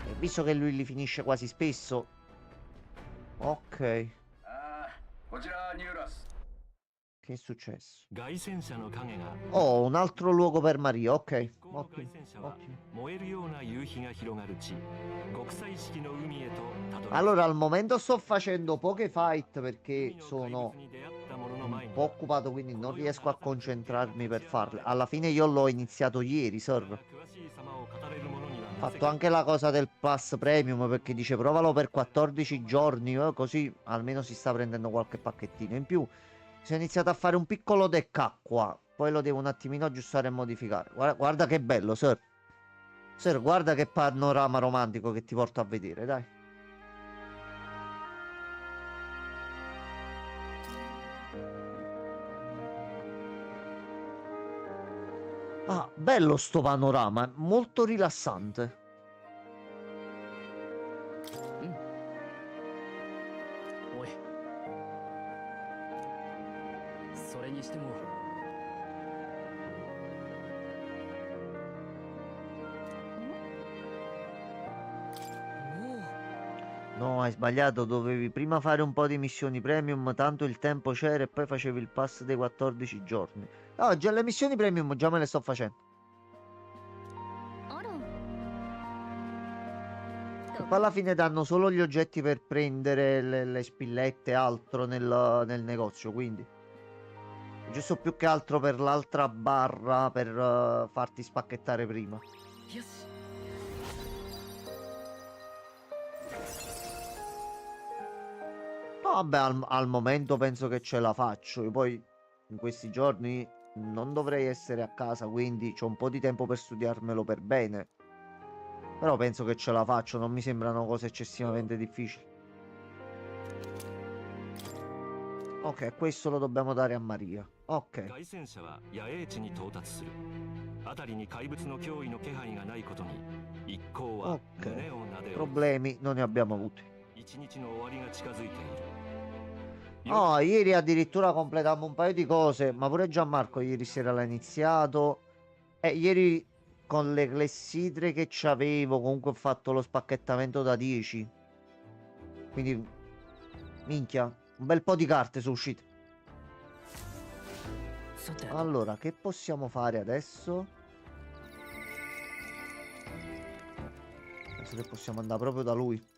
A: E visto che lui li finisce quasi spesso. Ok. Che è successo?
G: 凱旋者の影が
A: Oh, un altro luogo per Maria. Ok.
G: この凱
A: Ottimo.
G: 旋者は
A: Ottimo.
G: 燃えるような夕日が広がる地国際式の海へとたどり着く
A: Allora, al momento sto facendo poche fight
G: 海
A: perché
G: の怪
A: sono
G: 物に出会った者の前
A: un
G: に
A: po' occupato, quindi non riesco a concentrarmi per farle. Alla fine io l'ho iniziato ieri, sir.
G: 詳しい様を語れる者には
A: Ho
G: なぜ
A: fatto
G: か
A: anche la cosa del Plus Premium perché dice provalo per 14 giorni, così almeno si sta prendendo qualche pacchettino in più. Si è iniziato a fare un piccolo deck acqua, poi lo devo un attimino aggiustare e modificare. Guarda, guarda che bello, sir. Sir, guarda che panorama romantico che ti porto a vedere, dai. Ah, bello sto panorama, molto rilassante.
B: おいそれにしても
A: No, hai sbagliato, dovevi prima fare un po' di missioni premium, tanto il tempo c'era e poi facevi il pass dei 14 giorni. No, già le missioni premium già me le sto facendo.
C: あら
A: E poi alla fine danno solo gli oggetti per prendere le spillette e altro nel negozio, quindi giusto più che altro per l'altra barra per farti spacchettare prima.
B: よし
A: No, vabbè, al momento penso che ce la faccio. Io poi in questi giorni non dovrei essere a casa, quindi c'ho un po' di tempo per studiarmelo per bene. Però penso che ce la faccio, non mi sembrano cose eccessivamente difficili. Ok, questo lo dobbiamo dare a Maria. Ok.
G: 凱旋者は野営地に到達する辺りに怪物の脅威の気配がないことに一行は
A: Ok.
G: 胸をなでおる
A: Problemi non ne abbiamo avuti.
G: 一日の終わりが近づいている
A: Oh, ieri addirittura completammo un paio di cose, ma pure Gianmarco ieri sera l'ha iniziato. Ieri con le clessidre che c'avevo comunque ho fatto lo spacchettamento da 10. Quindi, minchia, un bel po' di carte sono uscite.
H: さて
A: Allora, che possiamo fare adesso? Penso che possiamo andare proprio da lui.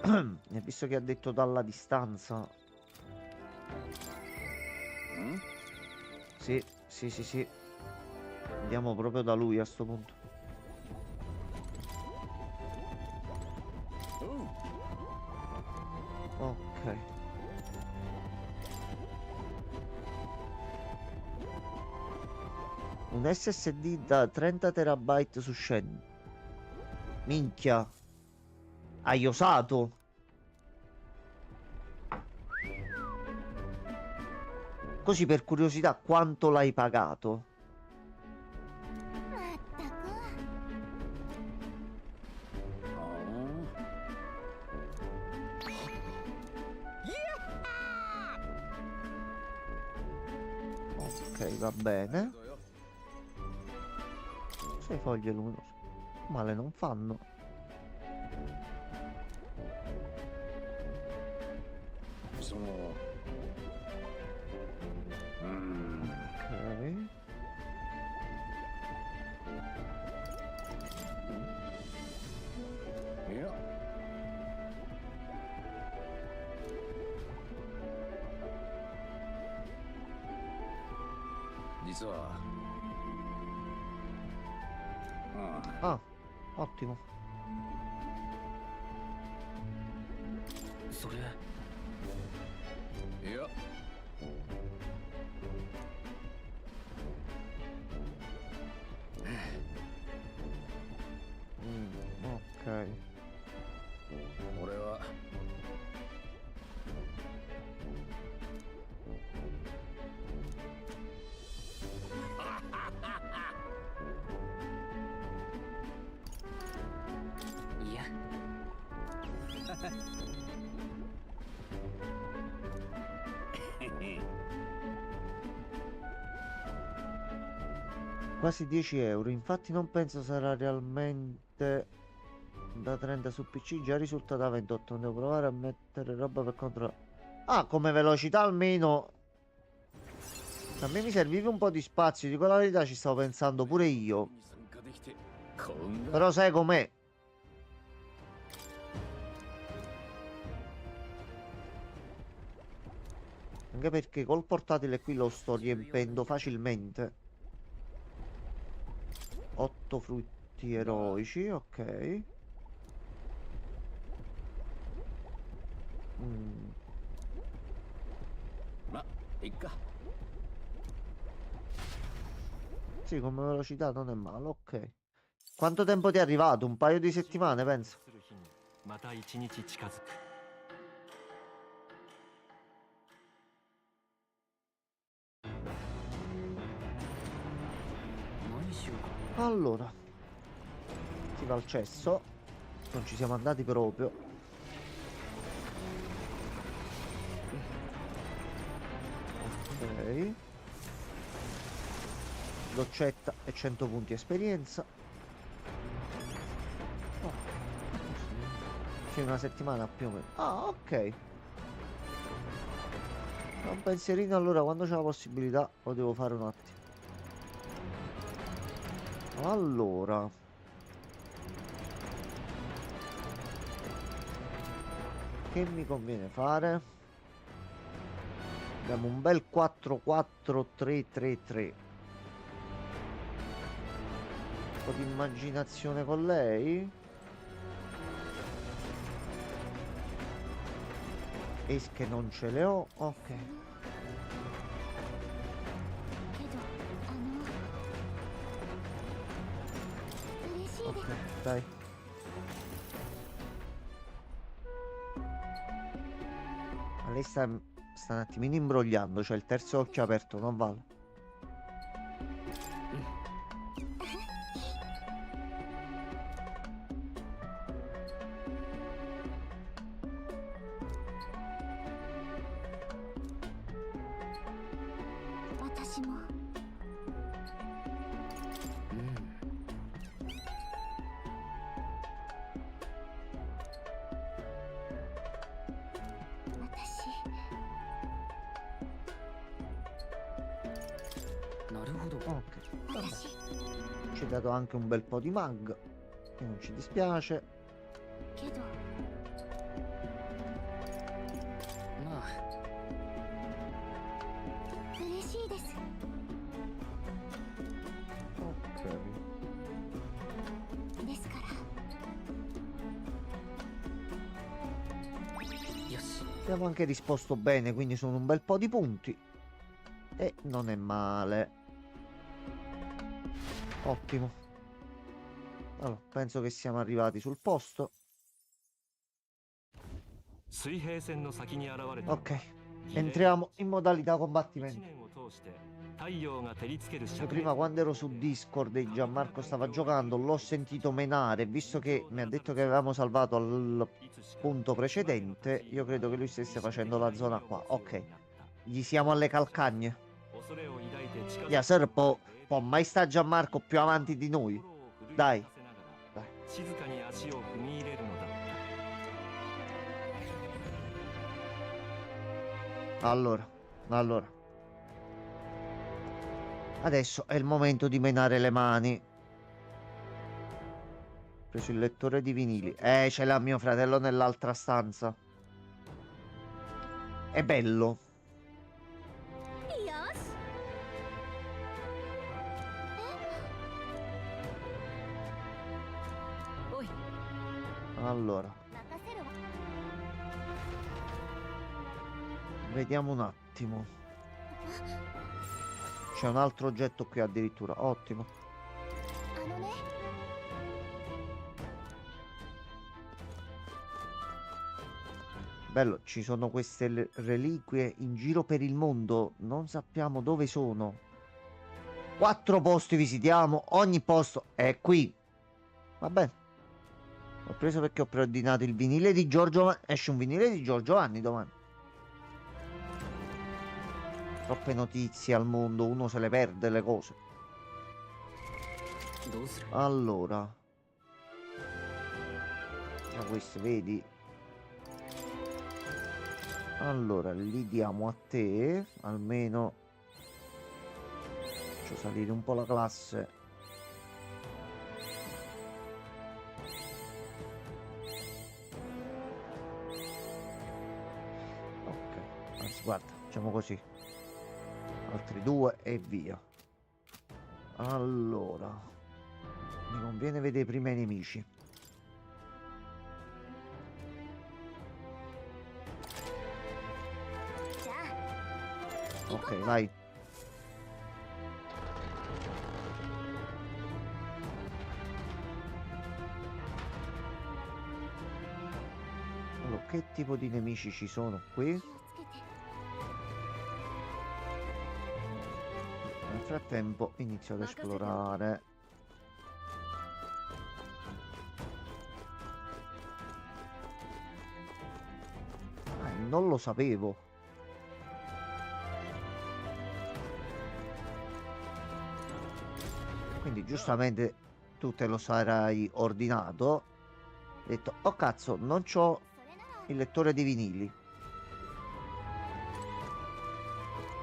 A: E visto che ha detto dalla distanza, Sì, sì, sì, sì. Andiamo proprio da lui a sto punto. Ok. Un SSD da 30 terabyte su Shen. Minchia. Hai osato? Così per curiosità, quanto l'hai pagato?
C: まったく
A: Ok, va bene. 6 foglie luminose. Male non fanno. Ok. Ah, ottimo.
H: それ
D: いや
A: Ok.
D: 俺は
H: いや
A: Quasi 10 euro. Infatti non penso sarà realmente da 30 su PC. Già risulta da 28. Devo provare a mettere roba per controllare. Ah, come velocità almeno. A me mi serviva un po' di spazio. Dico la verità, ci stavo pensando pure io.
D: 参加できてこんな
A: Però sai com'è? Anche perché col portatile qui lo sto riempendo facilmente. 8 frutti eroici, ok. Mm,
D: まいっか
A: sì, come velocità non è male, ok. Quanto tempo ti è arrivato? Un paio di settimane, penso.
G: する日にまた一日近づく。
H: 何しようか
A: Allora, si va al cesso. Non ci siamo andati proprio. Ok. Doccetta e 100 punti esperienza. Oh. Sì, una settimana più o meno. Ah, ok. Un pensierino allora, quando c'è la possibilità, lo devo fare un attimo. Allora, che mi conviene fare? Abbiamo un bel 4-4-3-3-3. Un po' di immaginazione con lei. Ace che non ce le ho, ok.
C: けど嬉しい
A: Ok,
C: です
A: dai. Ma lei sta un attimino imbrogliando, cioè il terzo occhio aperto, non vale. Ok, vabbè. Ci ha dato anche un bel po' di mag, che non ci dispiace.
C: けど
H: まあ
C: 嬉しいです
A: Abbiamo anche risposto bene, quindi sono un bel po' di punti. E non è male. Ottimo. Allora, penso che siamo arrivati sul posto. Ok, entriamo in modalità combattimento. Io prima quando ero su Discord e Gianmarco stava giocando l'ho sentito menare, visto che mi ha detto che avevamo salvato al punto precedente, io credo che lui stesse facendo la zona qua. Ok, gli siamo alle calcagne. Yaser può mai sta Gianmarco più avanti di noi? Dai. Allora. Adesso è il momento di menare le mani. Ho preso il lettore di vinili. Ce l'ha mio fratello nell'altra stanza. È bello. Allora. Vediamo un attimo. C'è un altro oggetto qui addirittura. Ottimo. Bello, ci sono queste reliquie in giro per il mondo. Non sappiamo dove sono. 4 posti visitiamo. Ogni posto è qui. Va bene. L'ho preso perché ho preordinato il vinile di Giorgio. Esce un vinile di Giorgio Vanni domani. Troppe notizie al mondo, uno se le perde le cose. Allora. Già questo, vedi? Allora, li diamo a te. Almeno faccio salire un po' la classe. Ok, anzi guarda, facciamo così. Altri 2 e via. Allora, mi conviene vedere prima i nemici. Ok, vai. Allora, che tipo di nemici ci sono qui? Nel frattempo inizio ad esplorare. Non lo sapevo. Quindi giustamente tu te lo sarai ordinato. Ho detto, oh cazzo, non c'ho il lettore di vinili.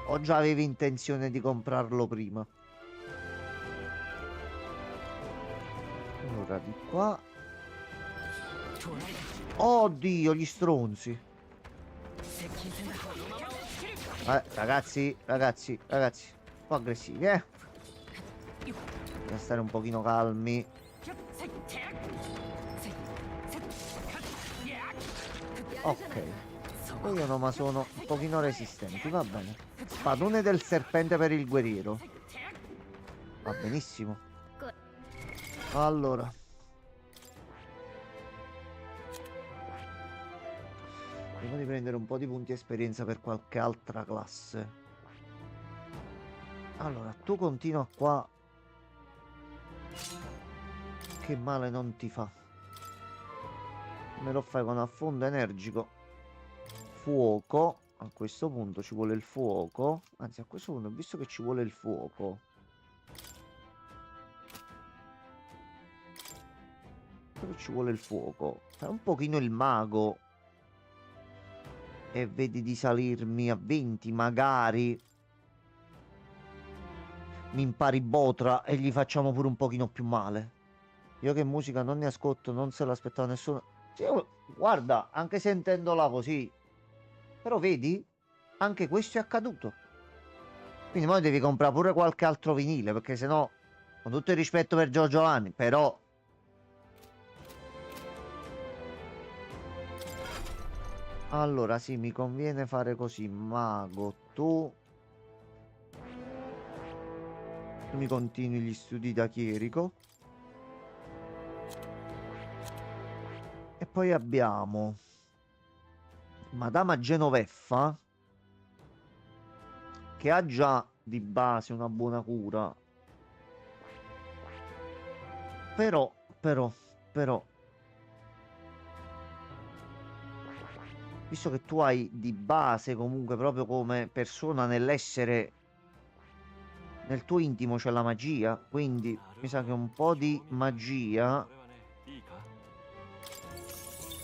A: O già avevi intenzione di comprarlo prima? Allora, di qua. Oddio, gli stronzi. Ragazzi, un po' aggressivi, Bisogna stare un pochino calmi. Ok. Io no, ma sono un pochino resistenti, va bene. Spadone del serpente per il guerriero. Va benissimo. Allora. Prima di prendere un po' di punti esperienza per qualche altra classe. Allora, tu continua qua. Che male non ti fa. Me lo fai con affondo energico. Fuoco. A questo punto ci vuole il fuoco. Anzi, a questo punto, visto che ci vuole il fuoco, ci vuole il fuoco, fai un pochino il mago e vedi di salirmi a 20 magari. Mi impari Botra e gli facciamo pure un pochino più male. Io che musica non ne ascolto, non se l'aspettava nessuno. Guarda, anche sentendola così. Però vedi, anche questo è accaduto. Quindi ora devi comprare pure qualche altro vinile, perché sennò, con tutto il rispetto per Giorgio Vanni, però... Allora, sì, mi conviene fare così. Mago, tu mi continui gli studi da chierico. E poi abbiamo Madama Genoveffa, che ha già di base una buona cura. Però, visto che tu hai di base comunque proprio come persona nell'essere, nel tuo intimo c'è la magia, quindi mi sa che un po' di magia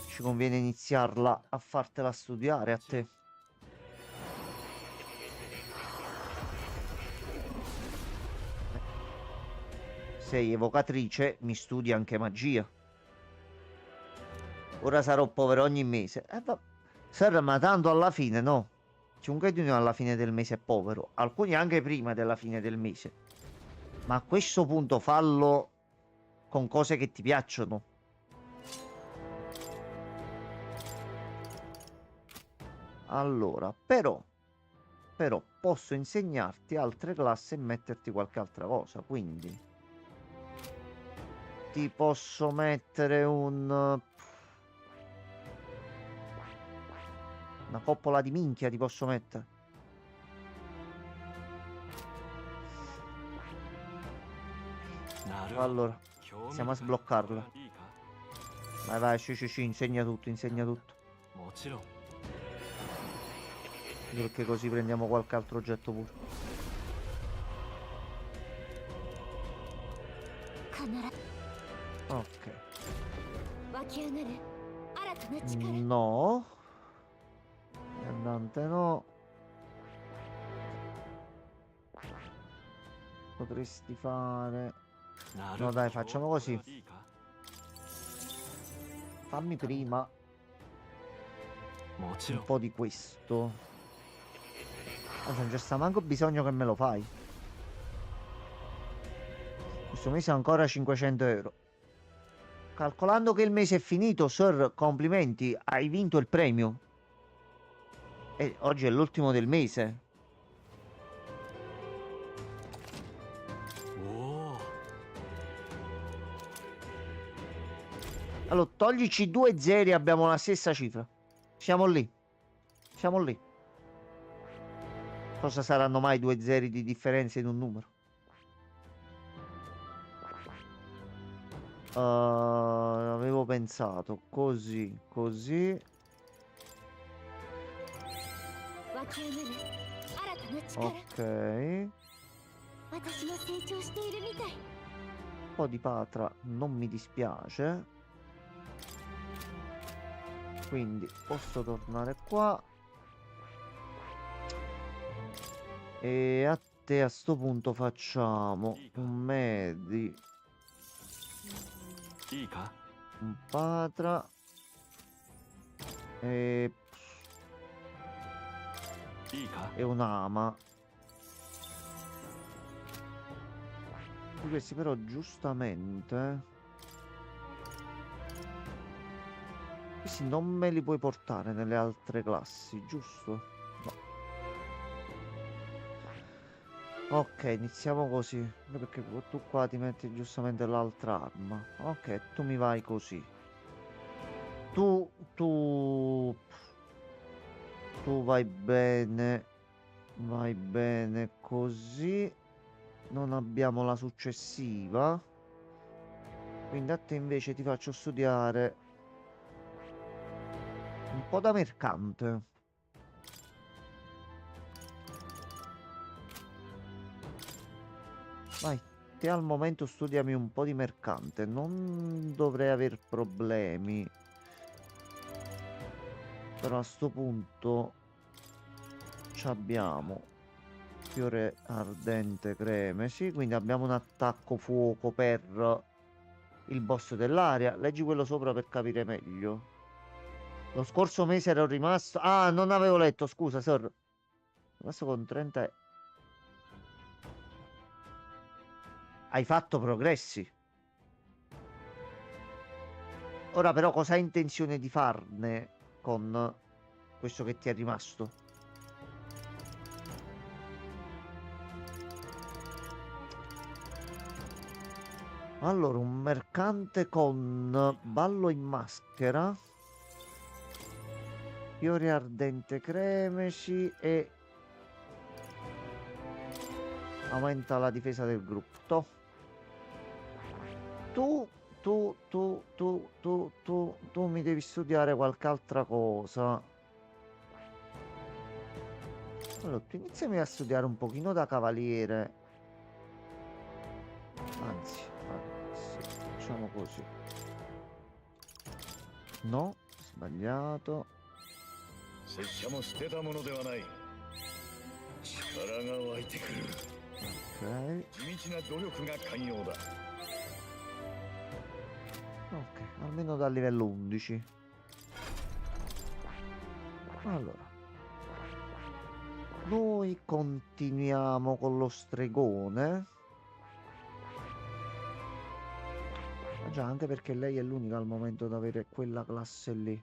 A: ci conviene iniziarla a fartela studiare a te. Sei evocatrice, mi studi anche magia. Ora sarò povero ogni mese. Sir, ma tanto alla fine no. Chiunque di noi alla fine del mese è povero. Alcuni anche prima della fine del mese. Ma a questo punto fallo con cose che ti piacciono. Allora, però posso insegnarti altre classi e metterti qualche altra cosa. Quindi ti posso mettere una coppola di minchia ti posso mettere. Allora, iniziamo a sbloccarla. Vai, vai, ci, insegna tutto, insegna tutto. Perché così prendiamo qualche altro oggetto pure. Ok. No. Andante no. Potresti fare... No dai, facciamo così. Fammi prima un po' di questo. Anzi, non c'è sta manco bisogno che me lo fai. Questo mese ancora 500 euro. Calcolando che il mese è finito, Sir, complimenti, hai vinto il premio. E oggi è l'ultimo del mese. Allora, toglici 2 zeri, abbiamo la stessa cifra. Siamo lì. Siamo lì. Cosa saranno mai 2 zeri di differenza in un numero? Avevo pensato così, così. Ok. Un po' di patra non mi dispiace. Quindi posso tornare qua. E a te a sto punto facciamo un medi, un patra e un'ama. Di questi però giustamente questi non me li puoi portare nelle altre classi, giusto? No. Ok, iniziamo così. Perché tu qua ti metti giustamente l'altra arma. Ok, tu mi vai così. Tu vai bene. Vai bene così. Non abbiamo la successiva. Quindi a te invece ti faccio studiare un po' da mercante. Vai, te al momento studiami un po' di mercante. Non dovrei aver problemi. Però a sto punto ci abbiamo fiore ardente cremesi. Quindi abbiamo un attacco fuoco per il boss dell'area. Leggi quello sopra per capire meglio. Lo scorso mese ero rimasto... Ah, non avevo letto, scusa, sir. Rimasto con 30... Hai fatto progressi. Ora però cosa hai intenzione di farne con questo che ti è rimasto. Allora, un mercante con ballo in maschera, fiore ardente cremesi e aumenta la difesa del gruppo. Tu mi devi studiare qualche altra cosa. Allora, tu iniziami a studiare un pochino da cavaliere. Anzi, sì, facciamo così. No, sbagliato.
D: 拙者も捨てたものではない。力が湧いてくる。
A: Ok,
D: 地道な努力が寛容だ。
A: ok, almeno dal livello 11. Allora, noi continuiamo con lo stregone. Ah già, anche perché lei è l'unica al momento ad avere quella classe lì.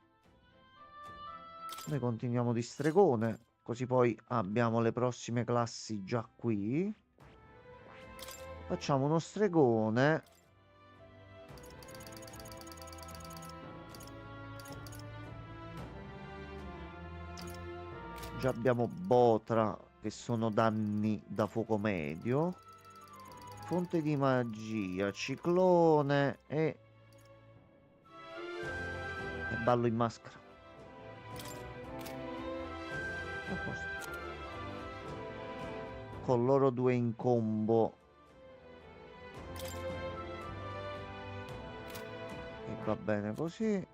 A: Noi continuiamo di stregone, così poi abbiamo le prossime classi già qui. Facciamo uno stregone. Già abbiamo Botra, che sono danni da fuoco medio. Fonte di magia, ciclone e ballo in maschera. A posto. Con loro due in combo. E va bene così.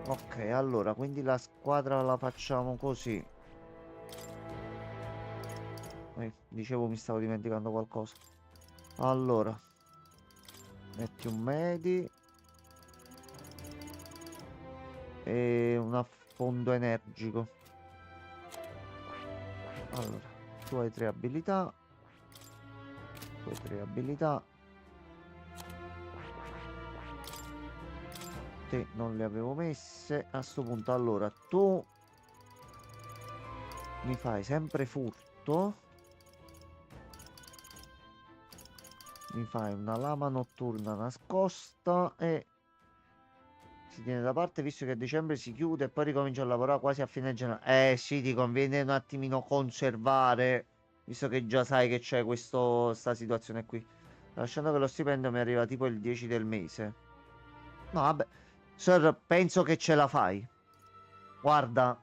A: Ok, allora, quindi la squadra la facciamo così. Dicevo, mi stavo dimenticando qualcosa. Allora, metti un medi e un affondo energico. Allora, tu hai 3 abilità. Tu hai 3 abilità. Te non le avevo messe. A sto punto, allora, tu mi fai sempre furto. Mi fai una lama notturna nascosta e si tiene da parte visto che a dicembre si chiude e poi ricomincia a lavorare quasi a fine gennaio. Sì, ti conviene un attimino conservare, visto che già sai che c'è sta situazione qui. Lasciando che lo stipendio mi arriva tipo il 10 del mese. No, vabbè. Sir, penso che ce la fai. Guarda,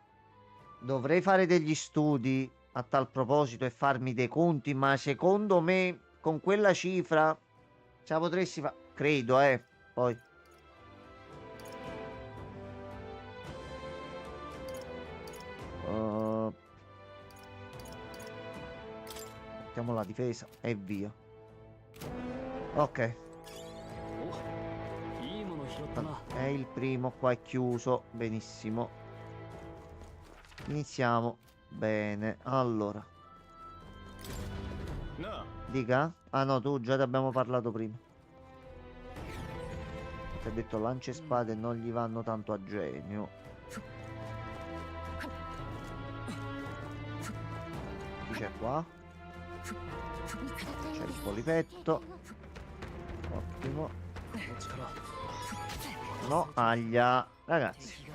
A: dovrei fare degli studi a tal proposito e farmi dei conti, ma secondo me con quella cifra ce la potresti fare. Credo, poi. Mettiamo la difesa e via. Ok. È il primo, qua è chiuso. Benissimo. Iniziamo. Bene, allora. Dica? Ah no, tu già ti abbiamo parlato prima. Ti ha detto lance spade non gli vanno tanto a genio. Chi c'è qua? C'è il polipetto. Ottimo. No, aglia. Ragazzi.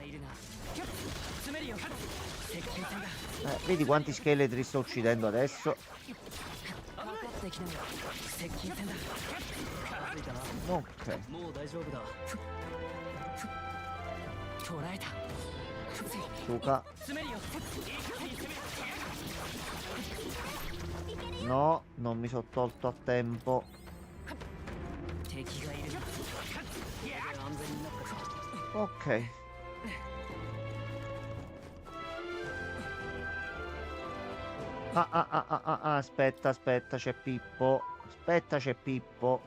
A: Vedi quanti scheletri sto uccidendo adesso? Ok. Suka. No, non mi sono tolto a tempo. Ok. Aspetta, c'è Pippo. Aspetta, c'è Pippo.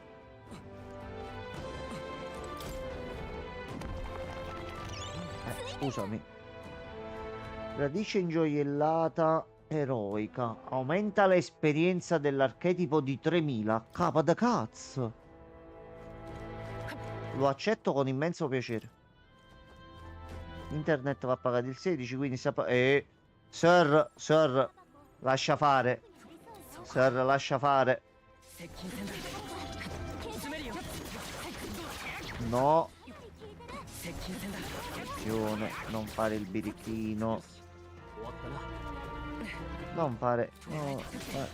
A: Scusami. Radice ingioiellata eroica. Aumenta l'esperienza dell'archetipo di 3000. Capa da cazzo. Lo accetto con immenso piacere. Internet va pagato il 16, quindi Sir, lascia fare. Sir, lascia fare.
H: 接近戦だ詰めるよ
A: No,
H: 接近戦だ
A: attenzione, non fare il birichino.
B: 終わったな
A: Non fare...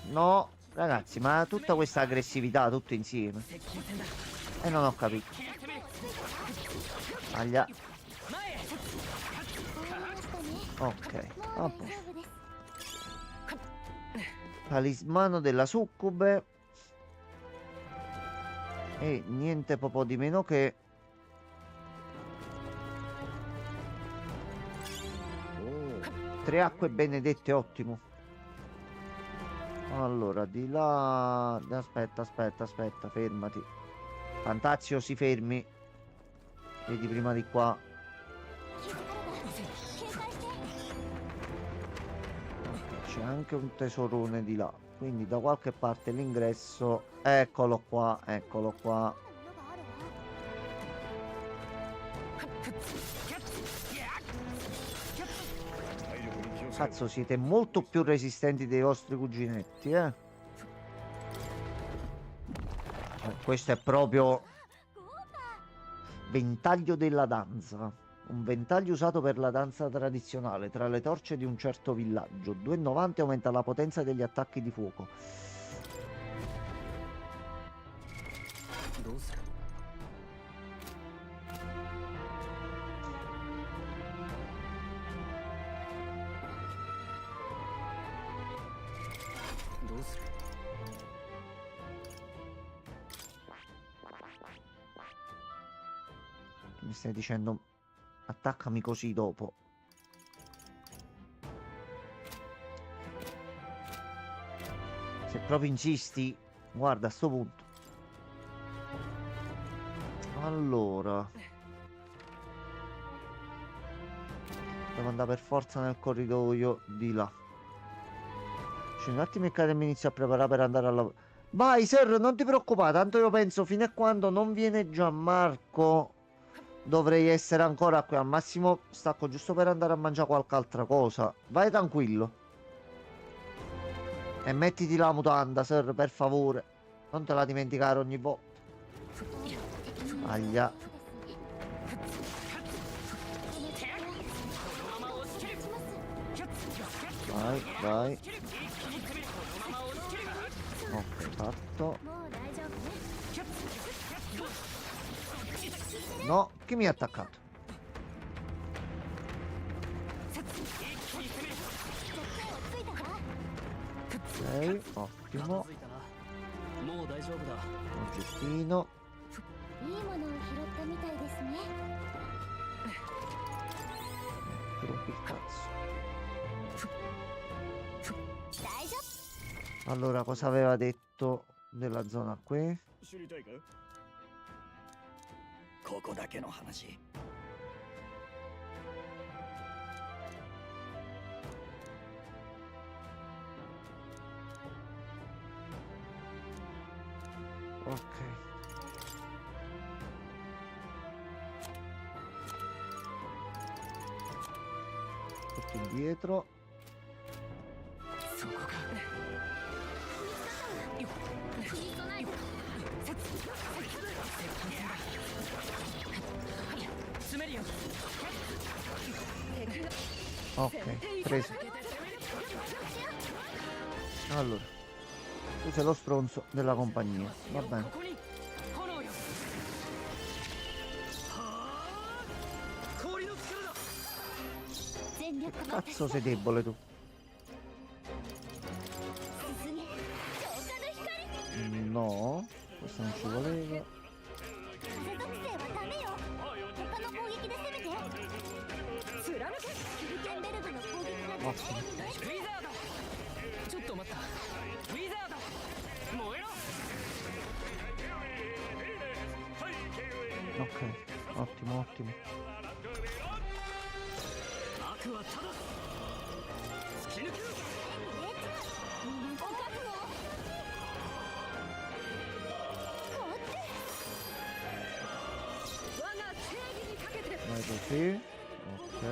A: No, ragazzi, ma tutta questa aggressività tutto insieme.
H: 接近戦だ
A: E non ho capito. Aglia.
H: 前へ
A: Ok,
C: もう
A: a
C: 大
A: posto.
C: 丈夫です
A: Talismano della succube. E niente po' di meno che... 3 acque benedette, ottimo. Allora, di là... Aspetta, fermati. Fantazio, si fermi. Vedi prima di qua.
C: 警戒して
A: C'è anche un tesorone di là. Quindi da qualche parte l'ingresso... Eccolo qua, eccolo qua.
D: 体力に気をつけろ
A: Cazzo, siete molto più resistenti dei vostri cuginetti, eh? Questo è proprio... Ventaglio della danza. Un ventaglio usato per la danza tradizionale tra le torce di un certo villaggio. 2,90 aumenta la potenza degli attacchi di fuoco.
B: どうする どうする
A: Mi stai dicendo attaccami così dopo. Se proprio insisti, guarda a sto punto. Allora, devo andare per forza nel corridoio di là. C'è un attimo che mi inizio a preparare per andare al lavoro. Vai, Sir, non ti preoccupare, tanto io penso fino a quando non viene Gianmarco dovrei essere ancora qui. Al massimo stacco giusto per andare a mangiare qualche altra cosa. Vai tranquillo. E mettiti la mutanda, Sir, per favore. Non te la dimenticare ogni volta. Aglia. Vai, vai. Ok, fatto.
C: もう大丈夫ね
A: No, chi mi ha attaccato? Ok,
B: 片
A: ottimo.
B: 付いたなもう大丈夫だ
A: Oggettino.
C: いいものを拾ったみたいですね
A: Ti rompi il cazzo.
C: 大丈夫
A: Allora, cosa aveva detto della zona qui?
D: 知りたいか
H: ここだけの話
A: Ok. Tutto indietro.
H: そこか詰めるよ
A: Ok, preso. Allora, tu sei lo stronzo della compagnia. Va bene.
H: ここに炎よはあ氷の力だ
C: 全力の
A: Cazzo sei debole tu.
C: 進め強化の光
A: No, questo non ci voleva.
C: 風属性はダメよ他の攻撃で攻めて貫けキルケンベルグの攻撃が
A: Ottimo.
H: ウィザードちょっと待ったウィザード燃えろ
A: Ok, ottimo, ottimo.
B: 悪はただ突き抜けろ
E: 我が正義にかけて
A: Vai così. Ok.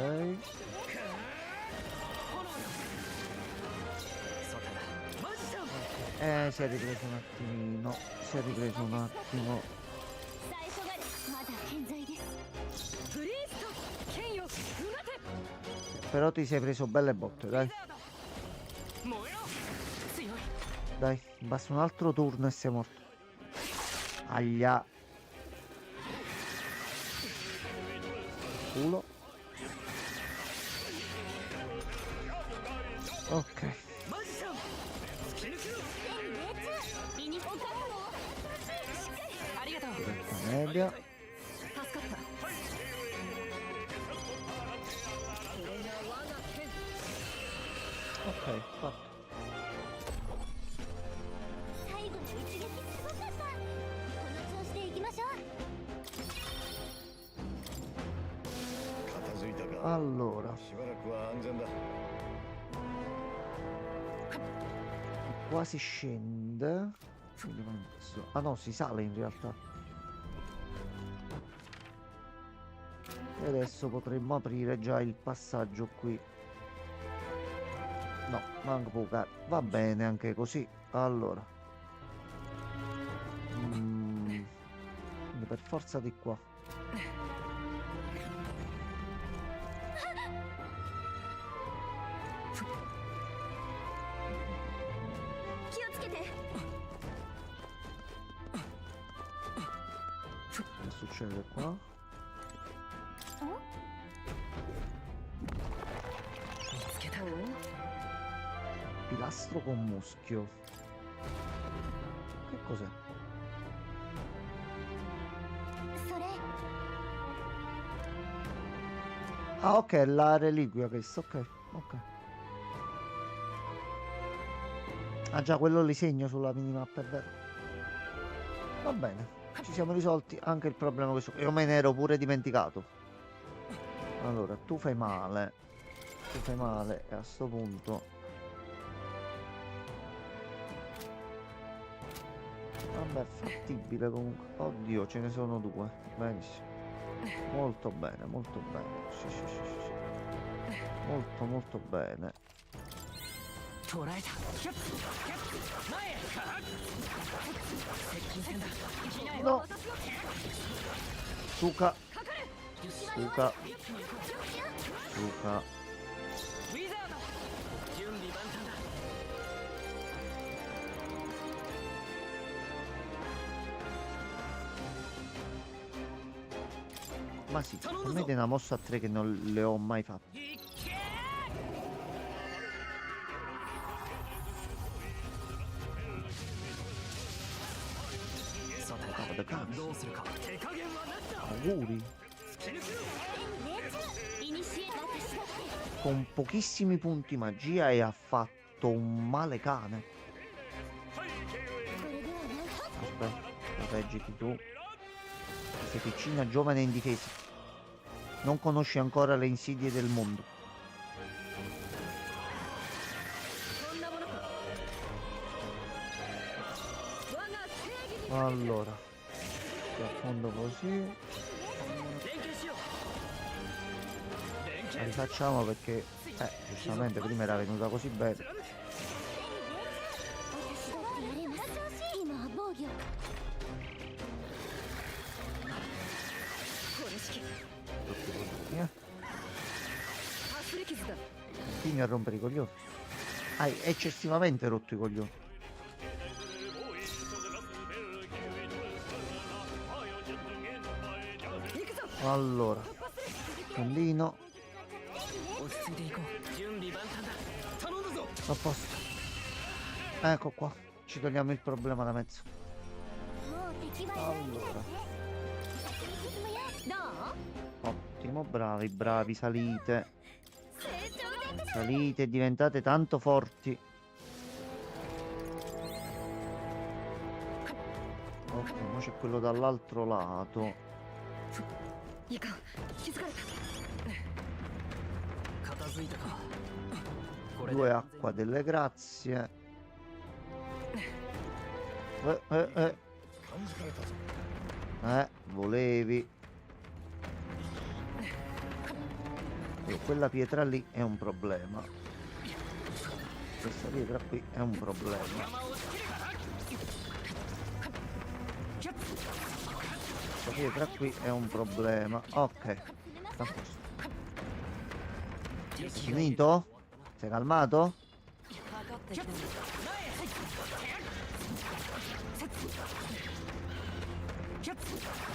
A: Si è ripreso un attimino. Si è ripreso un attimo.
C: 最初がまだ健在です。
E: プリースト剣ようなて
A: Però ti sei preso belle botte, dai.
H: 燃えろ強い
A: Dai, basta un altro turno e sei morto. Aglia. Culo. Ok.
H: マジシャン突き抜けろ
C: ユニフォーム確保しっかり
H: ありがとう
A: Diretta media.
E: 助かったこれが我が剣
A: Ok, fatto.
C: 最後の一撃すごかったこの調子でいきましょう
D: 片付いたか
A: Allora,
D: しばらくは安全だ
A: qua si scende. Quindi adesso... Ah no, si sale in realtà. E adesso potremmo aprire già il passaggio qui. No, manco poca. Va bene anche così. Allora. Quindi per forza di qua.
C: 気をつけて
A: Che succede qua?
E: 見つけた
A: Pilastro con muschio. Che cos'è?
C: それ
A: Ah, ok, la reliquia questa, ok, ok. Ah già, quello li segno sulla minimappa, è vero. Va bene, ci siamo risolti anche il problema questo. Io me ne ero pure dimenticato. Allora, tu fai male. Tu fai male e a sto punto... Vabbè, è fattibile comunque. Oddio, ce ne sono due. Benissimo. Molto bene, molto bene. Sì, sì, sì, sì, sì. Molto, molto bene.
H: 捕らえたキャップキャップ前へ接近戦だ行きなよ
A: No! Suka! Suka! Suka!
H: ウィザード準備万端だ
A: Ma sì, a me è una mossa a 3 che non le ho mai fatte.
H: いっけ
B: さて
A: Guarda, cazzo.
B: どうするか
H: 手加減はなしだ
A: Auguri!
H: 突き抜けろ
C: イニシエ私だ
A: Con pochissimi punti magia e ha fatto un male cane.
C: これではない
A: Aspetta, proteggiti tu. Sei piccina, giovane e indifesa. Non conosci ancora le insidie del mondo.
E: こんなものか我が正義に
A: Allora, ti affondo così.
H: 連携しよう連
A: La
H: 携
A: rifacciamo perché, giustamente prima era venuta così bene.
C: 私だってやれます今は防御
E: これ式
A: Via.
E: かすり傷だ
A: Continui a rompere i coglioni. Hai eccessivamente rotto i coglioni. Allora, Condino,
H: 落ち着いていこう準備万端だ頼んだぞ
A: a posto. Ecco qua, ci togliamo il problema da mezzo.
C: もう敵はやられない
A: Allora,
C: どう
A: ottimo, bravi, bravi, salite.
C: 成長で
A: Salite, diventate tanto forti. Ok, ma c'è quello dall'altro lato.
E: いかん気づかれた
B: 片付いたかこれで
A: Due acqua delle grazie. Eh.
D: 感づかれたぞ
A: Volevi. Quella pietra lì è un problema. Questa pietra qui è un problema. Questa pietra qui è un problema. Ok. Sta a posto. Finito? Sei calmato?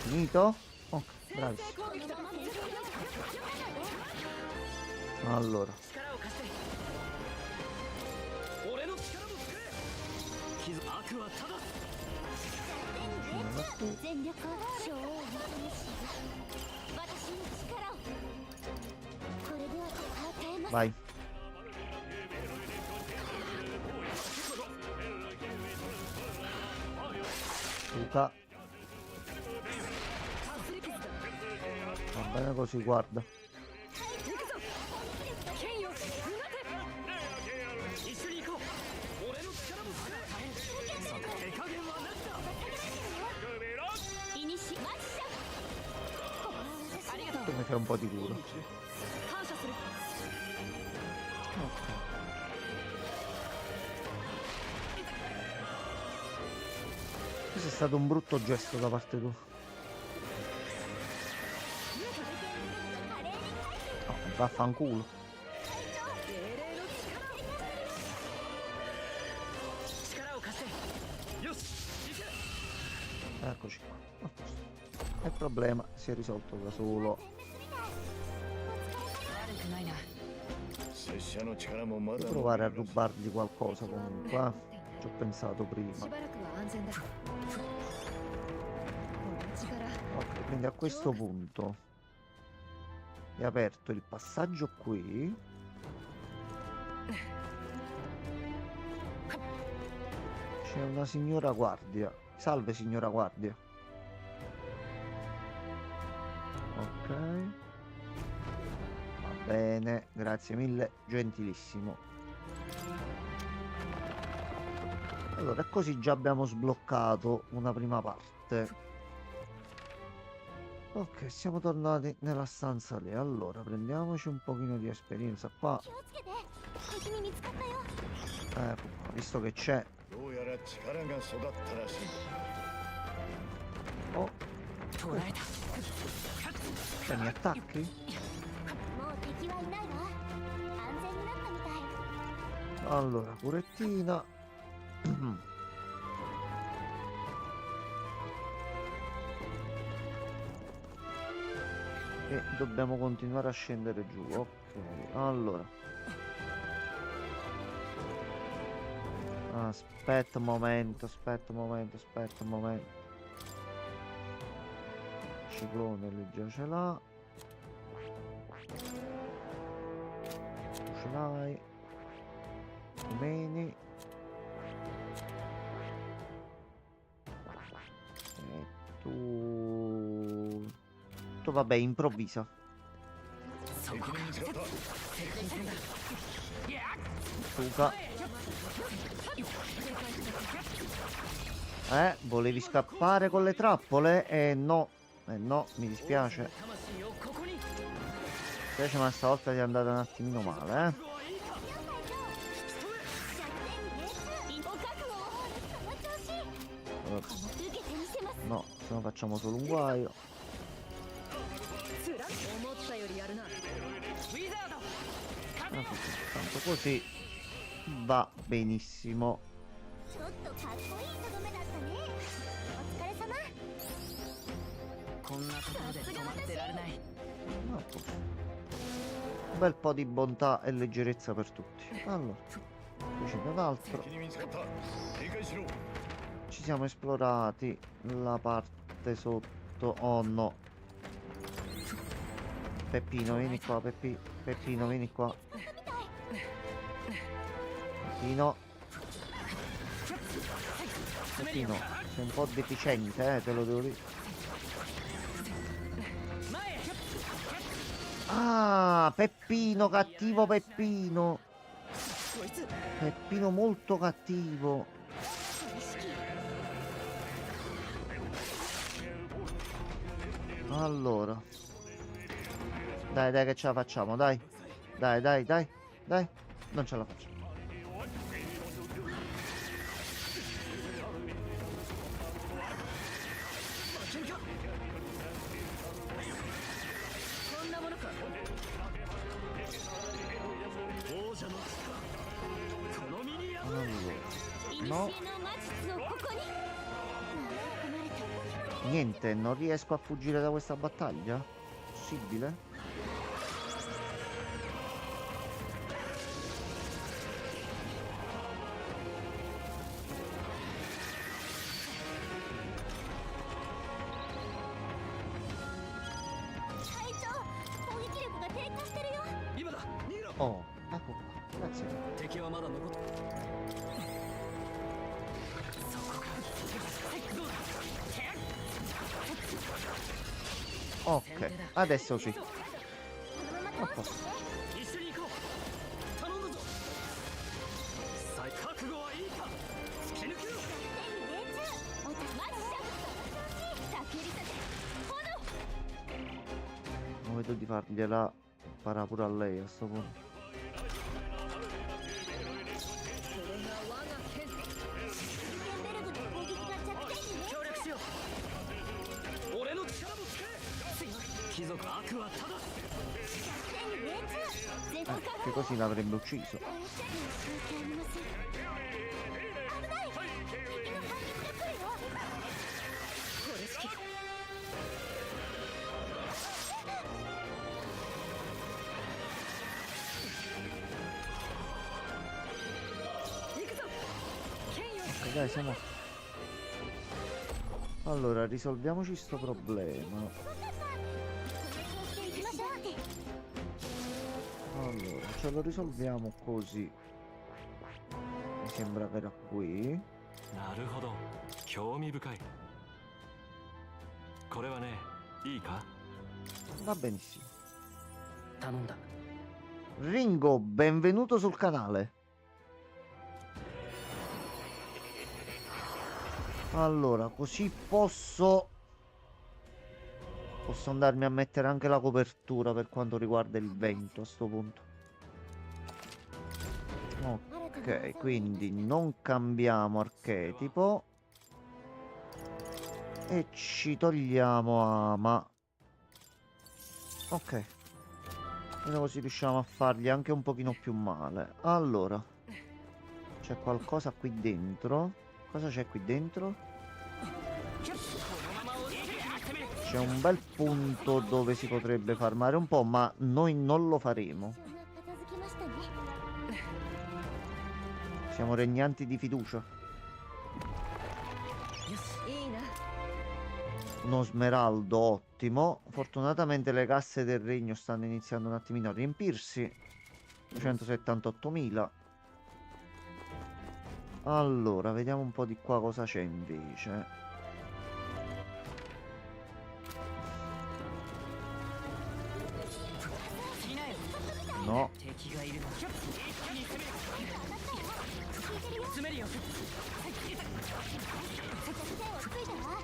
A: Finito? Ok, bravissimo. Allora,
B: 俺の力もくれ傷悪はただ
C: 全力を将王の魂私に力をこれでは与えます
A: vai. Luca. Va bene così, guarda.
B: 剣よ放て一緒に行こう俺の力もくれさて手加減は何だ
C: イニシマッシャありがとう
A: Tu mi fai un po' di culo.
C: 感謝する
A: Questo è stato un brutto gesto da parte tua. No, vaffanculo.
B: 力を貸してよし行け
A: Eccoci qua. A posto. Il problema si è risolto da solo.
H: 悪くないな。
D: 拙者の力もまだ
A: Devo provare a rubargli qualcosa comunque. Ci ho pensato prima.
E: しばらくは安全だ。この力
A: Ok, quindi a questo punto è aperto il passaggio qui. C'è una signora guardia. Salve signora guardia. Ok. Va bene, grazie mille, gentilissimo. Allora, così già abbiamo sbloccato una prima parte. Ok, siamo tornati nella stanza lì. Allora, prendiamoci un pochino di esperienza qua.
C: 気をつけて敵に見つかったよ
A: Visto che c'è.
D: どうやら力が育ったらしい
A: Oh,
H: 捕らえた。
A: cioè, mi attacchi?
C: もう敵はいないわ安全になったみたい
A: Allora, curettina. E dobbiamo continuare a scendere giù. Ok, allora. Aspetta un momento, aspetta un momento, aspetta un momento. Ciclone lui già ce l'ha. Tu ce l'hai. Meni. E tu vabbè, improvvisa.
D: 敵に見つかった
A: Luca. Volevi scappare con le trappole? No. No, mi dispiace.
B: 魂をここに
A: Mi dispiace, ma stavolta ti è andata un attimino male,
C: 弱点に熱お覚悟その調子 受けてみせます
A: No, se no facciamo solo un guaio.
E: 思ったよりやるな。
B: ウィザード
A: Tanto così va benissimo.
C: ちょっとかっこいいとどめだったねお疲れ様
H: こんなところで止まってられない。
A: A posto. Un bel po' di bontà e leggerezza per tutti. Allora, qui c'è un altro.
D: 敵に見つかった警戒しろ
A: Ci siamo esplorati la parte sotto. Oh no. Peppino, vieni qua, Peppino, vieni qua. Peppino. Peppino, sei un po' deficiente, te lo devo dire. Ah, Peppino, cattivo Peppino. Peppino molto cattivo. Allora. Dai, dai, che ce la facciamo, dai. Dai, dai, dai, dai. Non ce la facciamo.
H: こんなものか王者の力この身に宿れ
A: Allora, no,
C: 古の魔術をここに含まれた
A: niente, non riesco a fuggire da questa battaglia? Possibile? Oh, ecco qua, grazie.
B: 敵はまだ残ってそこかどうだ
A: Ok, adesso sì.
C: このまま
A: A
C: 倒
A: posto.
C: して
B: 一緒に行こう頼むぞ再覚悟はいいか突き抜けろ
C: 手に連中おたまっしゃ叫びたて炎
A: Non vedo di fargliela parare pure a lei a sto punto.
C: ベルグの攻撃が弱点にね
B: 協力しよう俺の力も使え強い貴族悪はただ
C: 手に連中絶対
A: Che così l'avrebbe ucciso.
C: 申し訳ありません危ない敵の反撃が来るよ
H: これしき
A: Ok, dai, siamo. Allora, risolviamoci sto problema.
C: 行きましょう
A: Allora, ce lo risolviamo così. Mi sembra che era qui.
G: なるほど興味深いこれはねいいか
A: Va benissimo.
B: 頼んだ
A: Ringo, benvenuto sul canale. Allora, così posso andarmi a mettere anche la copertura per quanto riguarda il vento a sto punto. Ok, quindi non cambiamo archetipo e ci togliamo Ama. Ok, quindi così riusciamo a fargli anche un pochino più male. Allora, c'è qualcosa qui dentro. Cosa c'è qui dentro? C'è un bel punto dove si potrebbe farmare un po', ma noi non lo faremo.
C: 片付きましたね
A: Siamo regnanti di fiducia.
E: いいな
A: Uno smeraldo, ottimo. Fortunatamente le casse del regno stanno iniziando un attimino a riempirsi. 278.000. Allora, vediamo un po' di qua cosa c'è invece. No.
B: 敵がいるな一気に攻める詰めるよ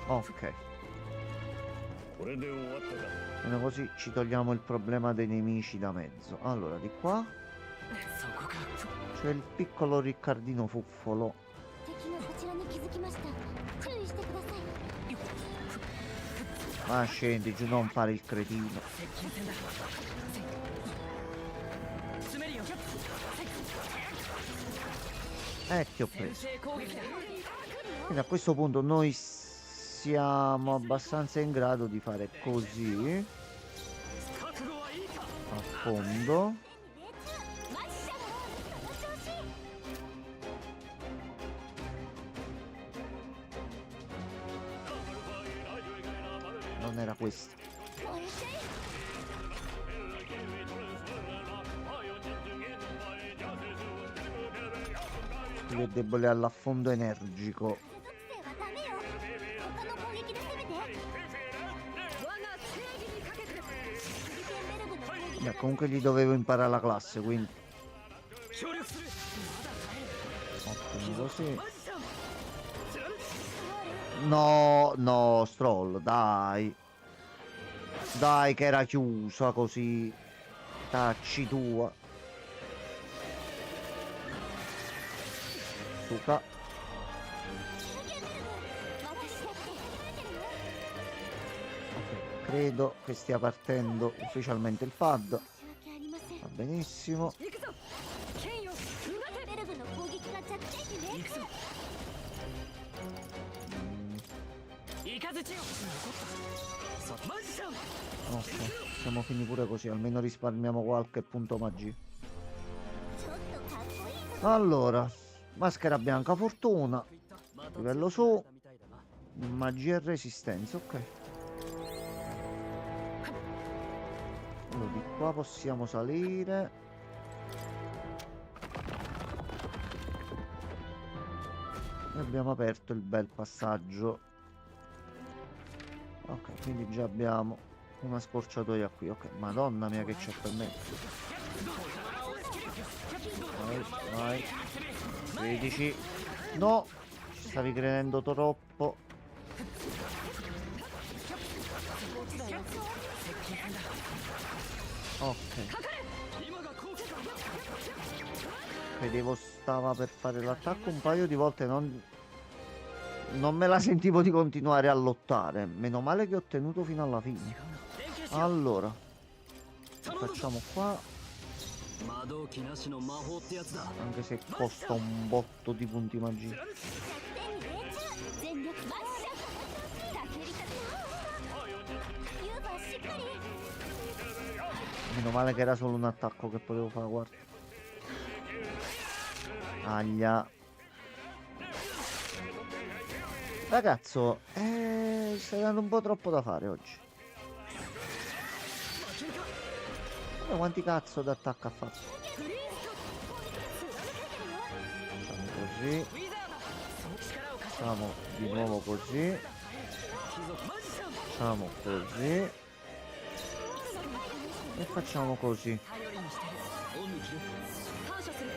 A: Ok.
D: これで終わったか
A: Bene, così ci togliamo il problema dei nemici da mezzo. Allora, di qua
B: そこか
A: c'è il piccolo Riccardino Fuffolo.
C: 敵がこちらに気づきました注意してください
A: Ma scendi giù, non fare il cretino.
B: 接近戦だ詰めるよ
A: Ti ho
B: 先
A: preso.
B: 制攻撃だ
A: Quindi a questo punto noi siamo abbastanza in grado di fare così
B: 覚悟はいいか
A: a fondo.
C: マジシャのこの調子
A: Non era questo.
C: 燃えて
A: Lui è debole all'affondo energico.
C: 風属性はダメよ他の攻撃で攻めて
E: 我が正義にかけて
C: シュリケンベルグの攻撃
A: Beh, comunque gli dovevo imparare la classe, quindi
B: 協力するまだ耐える
A: ottimo così.
B: マジシャン貫く
A: No, no, Stroll, dai. Dai che era chiusa così. Tacci tua. Suka. Ok, credo che stia partendo ufficialmente il pad.
C: 申し訳ありません
A: Va benissimo.
E: 行くぞ剣よう
C: ベルグの攻撃が弱点でね
E: 行くぞイカズチよマジシャン
A: Ok, siamo finiti pure così, almeno risparmiamo qualche punto magia.
C: ちょっとかっこいいぞ
A: Allora, maschera bianca fortuna, livello su, magia e resistenza, ok. Allora, di qua possiamo salire. E abbiamo aperto il bel passaggio. Ok, quindi già abbiamo una scorciatoia qui. Ok, madonna mia che c'è per me. Vai, vai. 13. No, ci stavi credendo troppo. Ok. Vedevo stava per fare l'attacco un paio di volte, non me la sentivo di continuare a lottare. Meno male che ho tenuto fino alla fine. Allora, lo facciamo qua.
B: 魔導機なしの魔法ってやつだ
A: Anche se costa un botto di punti magia.
C: 弱点に入れちゃう全力マッシャー助けりたくユーバーしっかり
A: Meno male che era solo un attacco che potevo fare, guarda. Aglia. Ragazzo, stai dando un po' troppo da fare oggi. Ma quanti cazzo d'attacco ha fatto? Facciamo così. Facciamo di nuovo così. Facciamo così. E facciamo così.
E: 感謝する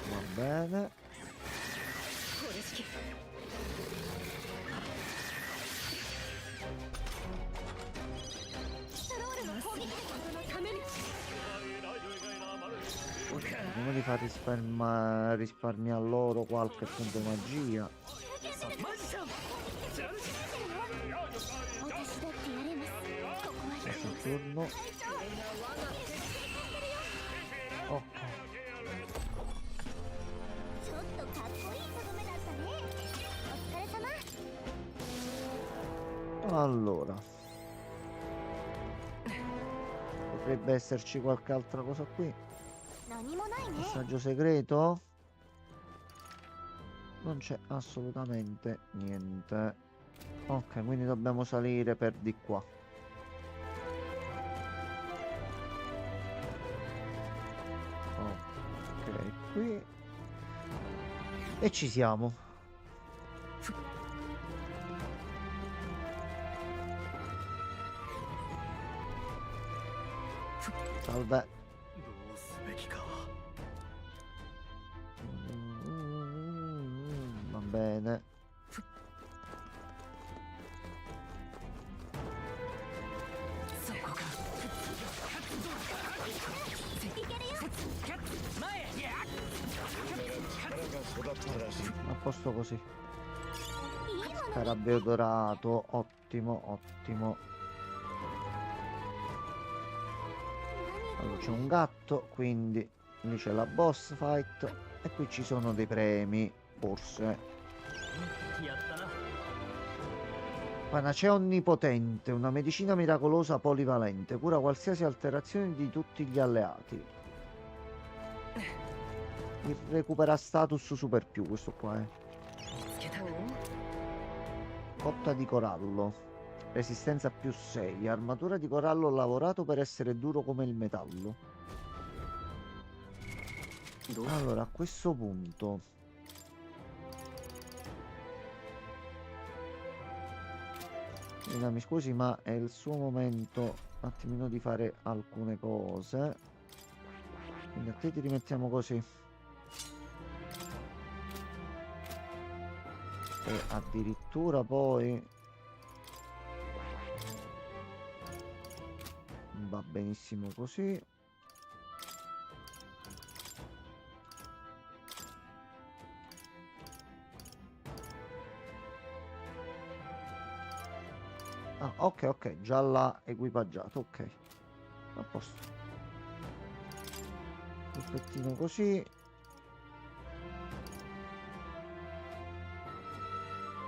A: Va bene.
E: これ式
A: Vediamo di far risparmiare loro qualche punto magia.
C: 私だってやれますここは
A: Questo turno. Ok.
C: ちょっとかっこいいとどめだったねお疲れ様
A: Allora. Potrebbe esserci qualche altra cosa qui.
C: 何もないね
A: Messaggio segreto? Non c'è assolutamente niente. Ok, quindi dobbiamo salire per di qua. Ok, qui. E ci siamo. Salve.
F: どうすべきか
A: Va bene. A posto così. Scarabeo dorato. Ottimo, ottimo. Allora, c'è un gatto, quindi lì c'è la boss fight. E qui ci sono dei premi, forse.
H: やったな
A: Panacea onnipotente, una medicina miracolosa polivalente, cura qualsiasi alterazione di tutti gli alleati. Recupera status super più, questo qua è.
E: つけた
A: Cotta di corallo. Resistenza più 6. Armatura di corallo lavorato per essere duro come il metallo. Allora, a questo punto... Mi scusi, ma è il suo momento un attimino di fare alcune cose. Quindi a te ti rimettiamo così. E addirittura poi Va benissimo così. Ah, ok, ok, già l'ha equipaggiato, ok. A posto. Un pettino così.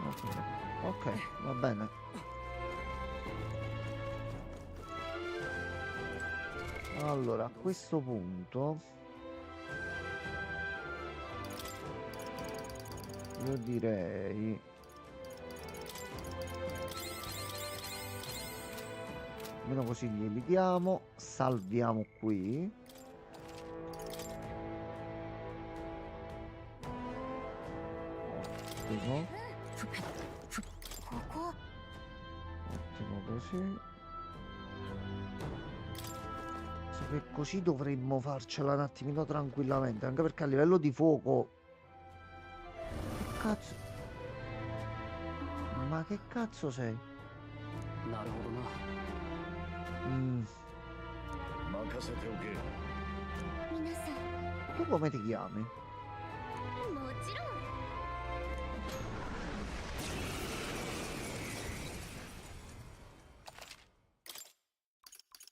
A: Ok, ok, va bene. Allora, a questo punto io direi almeno così glieli diamo, salviamo qui. Ottimo,
C: ここ
A: ottimo così. So che così dovremmo farcela un attimino tranquillamente, anche perché a livello di fuoco... Che cazzo? Ma che cazzo sei?
B: なるほどな。
A: Mm,
D: 任せておけ。
C: 皆さん
A: tu come ti chiami?
C: もちろん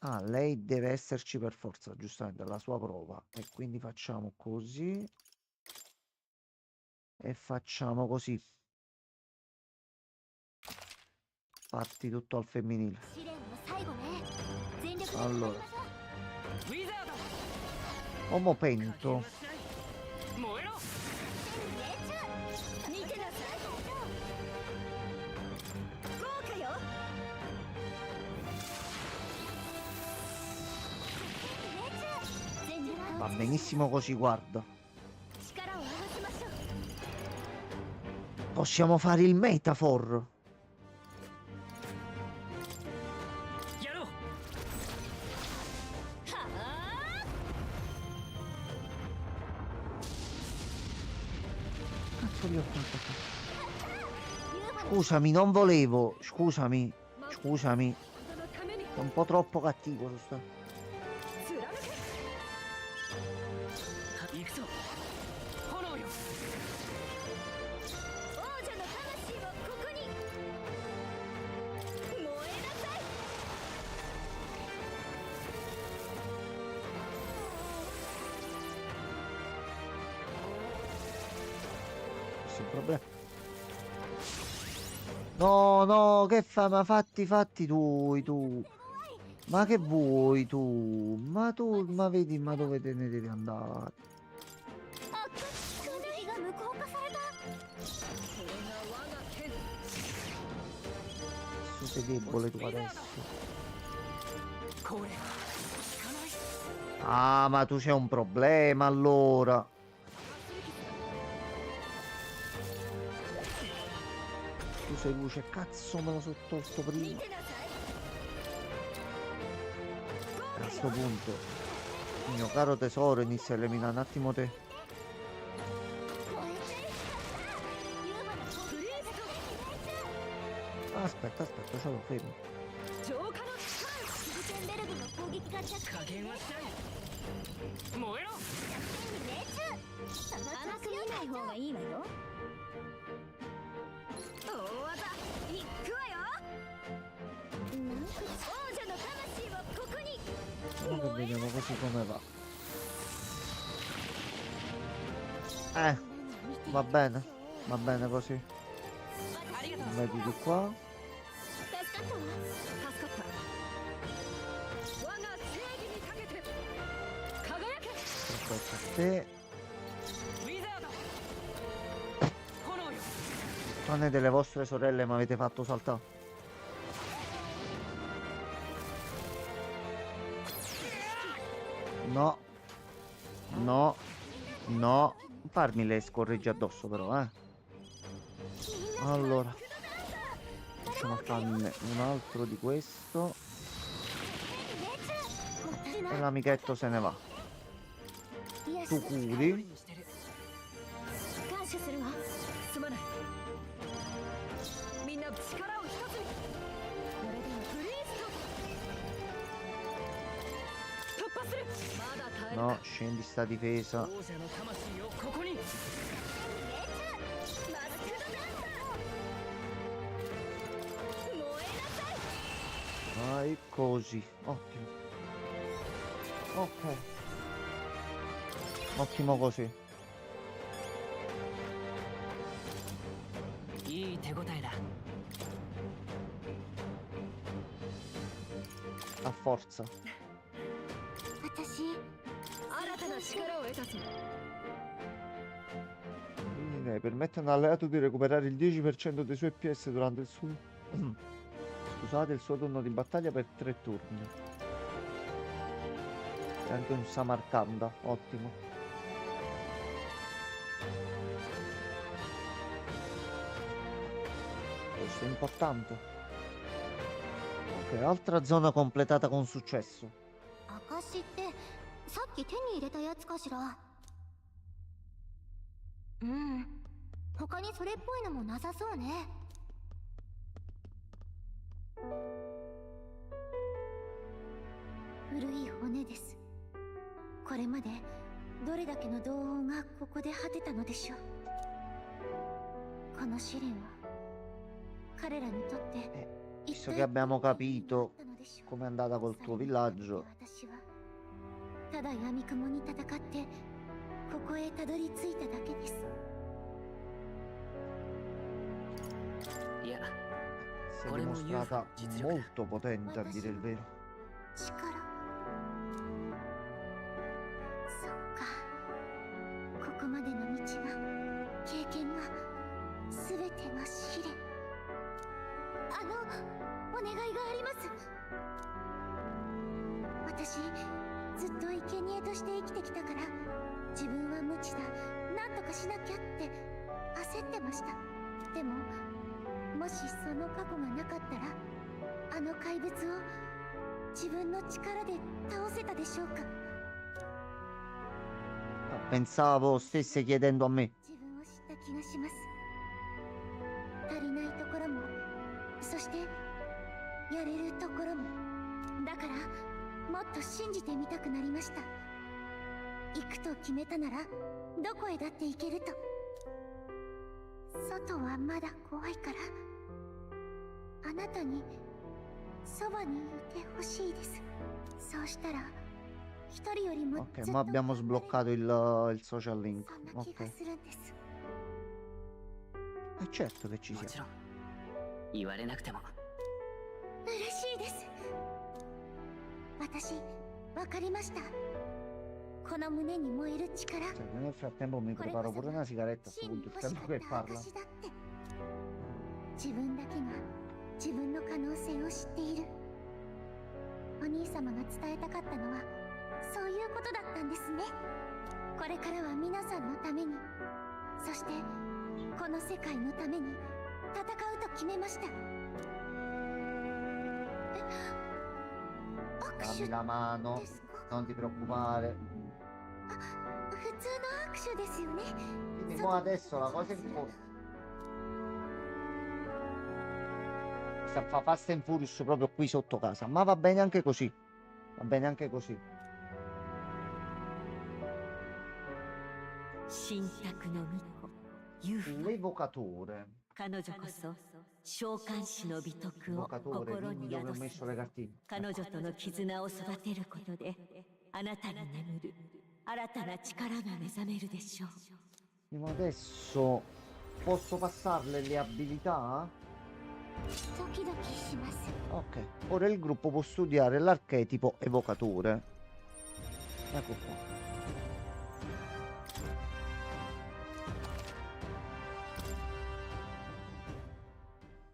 A: Ah, lei deve esserci per forza, giustamente, la sua prova. E quindi facciamo così. E facciamo così. Fatti tutto al femminile.
C: 試練の最後ね全力で
A: Allora,
H: ウィザード
A: Omo Pento.
H: 燃えろ
C: 見てなさい豪華よ 全力
A: Va benissimo così, guarda.
C: 力を合わせましょう
A: Possiamo fare il metafor.
H: やろう
A: Cazzo li ho fatto? Scusami, non volevo. Scusami. Scusami.
E: そのために
A: È un po' troppo cattivo, sono stato.
E: 貫け
H: 行くぞ炎よ
C: 王者の魂をここに燃えなさい
A: Nessun problema. No, no, che fa? Ma fatti tu. Ma che vuoi tu? Ma tu, ma vedi, ma dove te ne devi andare?
C: あ攻撃が無効化された
E: これが我が剣
A: Tu sei debole tu adesso.
H: これ効かない
A: Ah, ma tu c'è un problema allora. Tu sei luce, cazzo me lo sono tolto
C: 見
A: prima.
C: てなさい
A: A sto punto, il mio caro tesoro, inizia a eliminare un attimo te.
C: 燃えてユーマのフリース
A: Aspetta, ce l'ho fermo.
E: 浄化の力よ
C: シルテンベルグの攻撃が着
H: 加減はしない燃えろ
C: 甘く見ない方がいいわよ大技いくわよ王者の魂をここに
A: Solo che vediamo così come va. Va bene così.
E: ありがとう
A: Vedi di qua.
C: 助かったわ
E: 助かった我が正義にかけて輝け
A: Aspetta a te.
H: ウィザード炎よ
A: Pane delle vostre sorelle mi avete fatto saltare. No. No. No. Farmi le scorreggi addosso però, eh. Allora. Facciamo farne un altro di questo. E l'amichetto se ne va. Tu curi.
C: 感謝するわ
E: すまないみんな力を一つにこれではフリーストまだ耐える
A: No,
E: か
A: scendi sta difesa.
H: 王者の魂をここに
A: Vai così. Ottimo. Ok. Ottimo così.
H: いい手応えだ
A: A forza.
C: 私
E: 新たな力を得たぞ
A: Linee permettono all'alleato di recuperare il 10% dei suoi PS durante il suo... Scusate, il suo turno di battaglia per 3 turni. E anche un Samarcanda, ottimo. Questo è importante. Ok, altra zona completata con successo.
C: 証ってさっき手に入れたやつかしら。他にそれっぽいのもなさそうね。古い骨です。これまでどれだけの同胞がここで果てたのでしょう。この試練は彼らにとって
A: Visto che abbiamo capito com'è andata col tuo villaggio,
C: 私はただ闇雲に戦ってここへたどり着いただけです。
H: いや
A: si è dimostrata molto potente a dire il vero.
C: 力。そっか。ここまでの道が、経験が、すべてが試練。お願いがあります。私、ずっと生贄として生きてきたから、自分は無知だ、なんとかしなきゃって焦ってました。でも、もしその過去がなかったら、あの怪物を自分の力で倒せたでしょうか。
A: Pensavo stesse chiedendo a me.
C: 自分を知った気がします。足りないところも、そしてやれるところも。だからもっと信じてみたくなりました。行くと決めたならどこへだって行けると。外はまだ怖いから、あなたにそばにいてほしいです。そうしたら一人よりも
A: Ok, ma abbiamo sbloccato il social link.
C: そんな気
A: Ok.
C: がするんです。
A: Certo che ci
H: もち
A: siamo.
H: ろん言われなくても
C: 嬉しいです。私、わかりました。この胸に燃える力、
A: Cioè, nel frattempo mi preparo pure una sigaretta a sto
C: 真
A: punto,
C: に
A: il
C: 欲し
A: tempo
C: か
A: che
C: った
A: parla.
C: 証だって。自分だけが自分の可能性を知っている。お兄様が伝えたかったのはそういうことだったんですね。これからは皆さんのために、そしてこの世界のために戦うと決めました。握
A: Dammi
C: 手
A: la mano,
C: ですか？
A: non ti preoccupare.
C: 普通の握手ですよね。
A: Quindi mo adesso la cosa è che fa Fast and Furious proprio qui sotto casa, ma va bene anche così. Va bene anche così.
I: 神託の巫女ユーファ
A: L'evocatore.
I: 彼女こそ召喚師の美徳を
A: Evocatore,
I: 心
A: dimmi
I: に
A: dove ho
I: 宿
A: messo
I: す
A: le cartine.
I: 彼女との絆を育てることであなたに眠る新たな力が目覚めるでしょう
A: Quindi adesso posso passarle le abilità?
C: ドキドキします。
A: Ok, ora il gruppo può studiare l'archetipo evocatore. Ecco qua.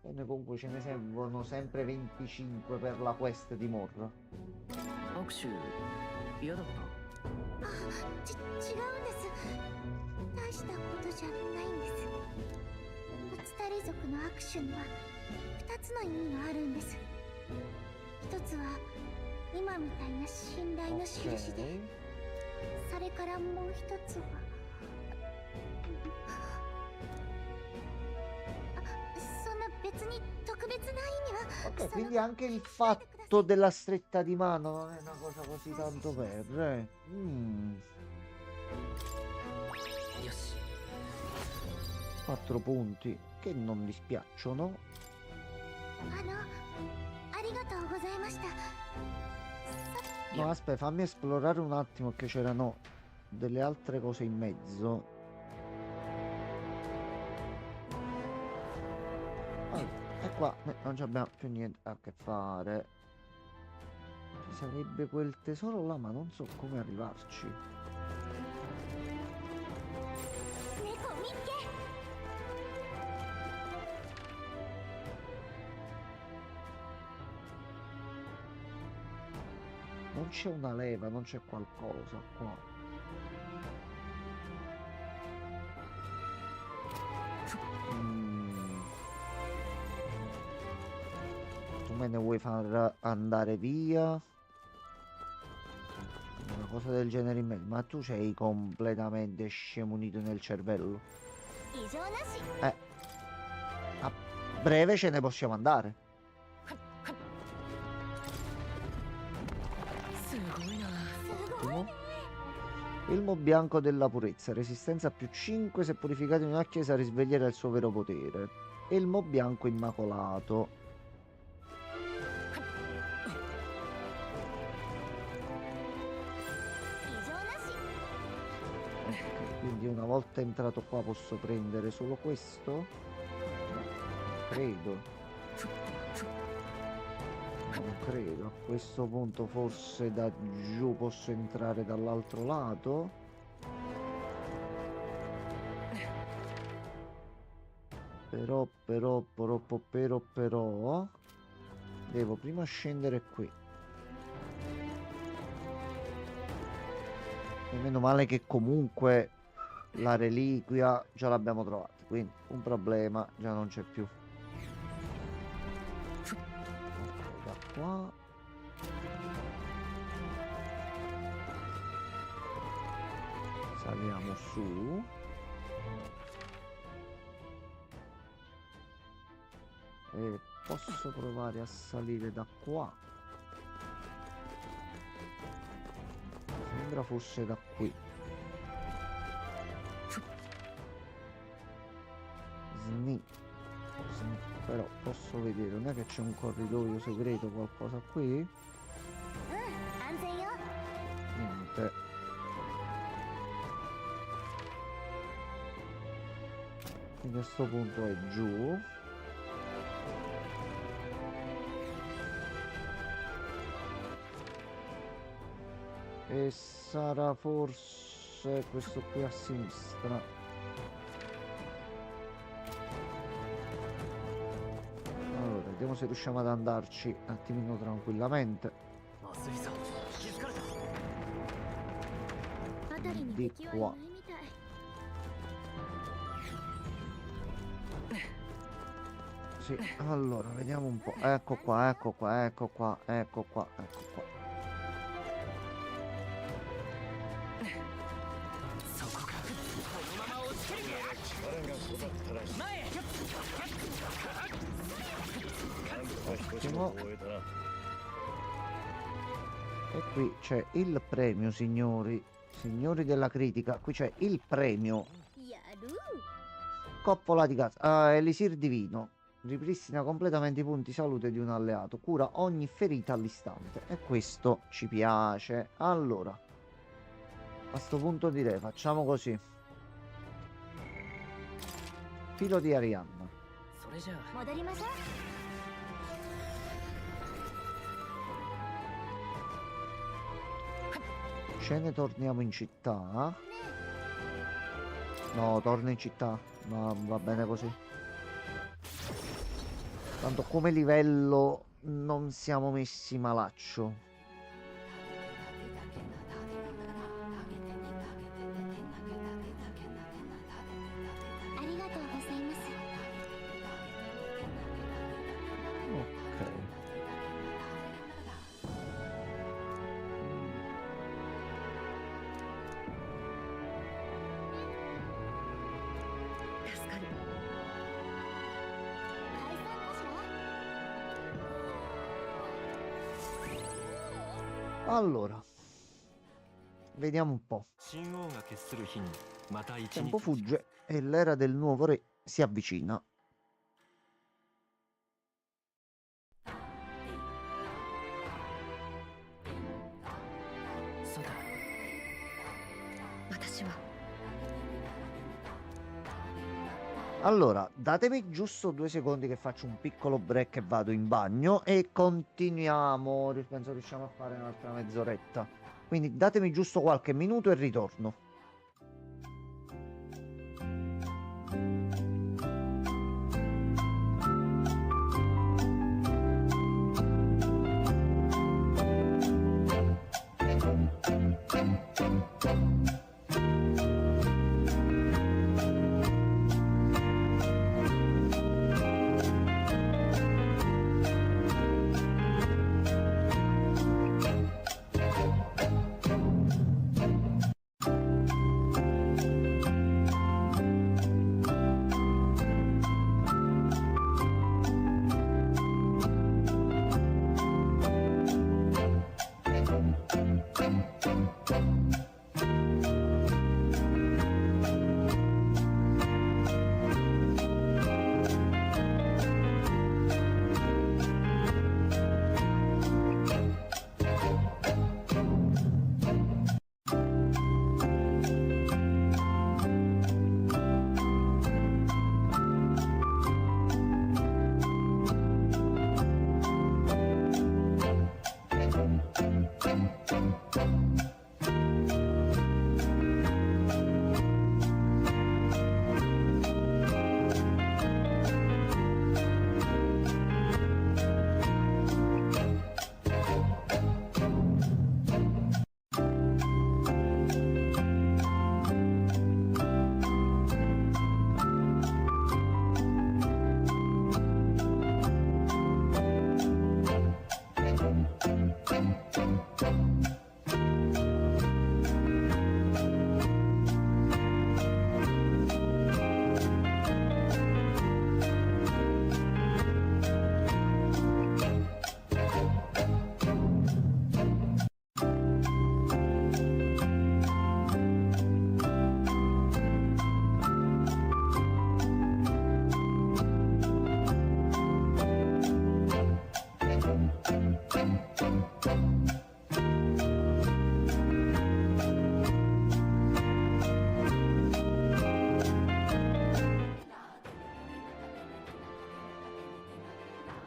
A: Bene, comunque ce ne servono sempre 25 per la quest di Morra.
H: 握手嫌だった
C: 違うんです。大したことじゃないんです。ウツタリ族の握手には2つの意味があるんです。一つは今みたいな信頼の印で、
A: Ok.
C: それからもう一つはそんな別に特別な意味は
A: Ok, quindi anche il fatto molto della stretta di mano, non è una cosa così tanto per. 4 punti che non dispiacciono.
C: ありがとうございました。
A: No, aspetta, fammi esplorare un attimo che c'erano delle altre cose in mezzo. E qua non ci abbiamo più niente a che fare. Ci sarebbe quel tesoro là, ma non so come arrivarci. Non c'è una leva, non c'è qualcosa qua. Tu me ne vuoi far andare via? Una cosa del genere in mezzo. Ma tu sei completamente scemunito nel cervello. A breve ce ne possiamo andare. Elmo bianco della purezza, resistenza più 5, se purificato in una chiesa risveglierà il suo vero potere. Elmo bianco immacolato. Ok, quindi una volta entrato qua posso prendere solo questo? No, credo. Non credo. A questo punto forse da giù posso entrare dall'altro lato. Però devo prima scendere qui. E meno male che comunque la reliquia già l'abbiamo trovata, quindi un problema già non c'è più. Qua saliamo su e posso provare a salire da qua. Sembra fosse da qui. Però posso vedere, non è che c'è un corridoio segreto, qualcosa qui? Niente. Quindi a sto punto è giù. E sarà forse questo qui a sinistra. Vediamo se riusciamo ad andarci un attimino tranquillamente. Di qua. Sì, allora vediamo un po'. Ecco qua, ecco qua, ecco qua, ecco qua, ecco qua. Ottimo. E qui c'è il premio, signori della critica. Qui c'è il premio. Coppola di casa. Elisir divino. Ripristina completamente i punti salute di un alleato. Cura ogni ferita all'istante. E questo ci piace. Allora, a sto punto direi facciamo così. Filo di Arianna. Ce ne torniamo in città. No, torno in città. Ma va bene così. Tanto come livello non siamo messi malaccio. Allora, vediamo un po'.
G: 神王が決する日にまた
A: Il
G: 一
A: tempo
G: 日
A: fugge e l'era del nuovo re si avvicina.
H: そうだ
E: 私は
A: Allora, datemi giusto 2 secondi che faccio un piccolo break e vado in bagno e continuiamo. Penso riusciamo a fare un'altra mezz'oretta. Quindi datemi giusto qualche minuto e ritorno.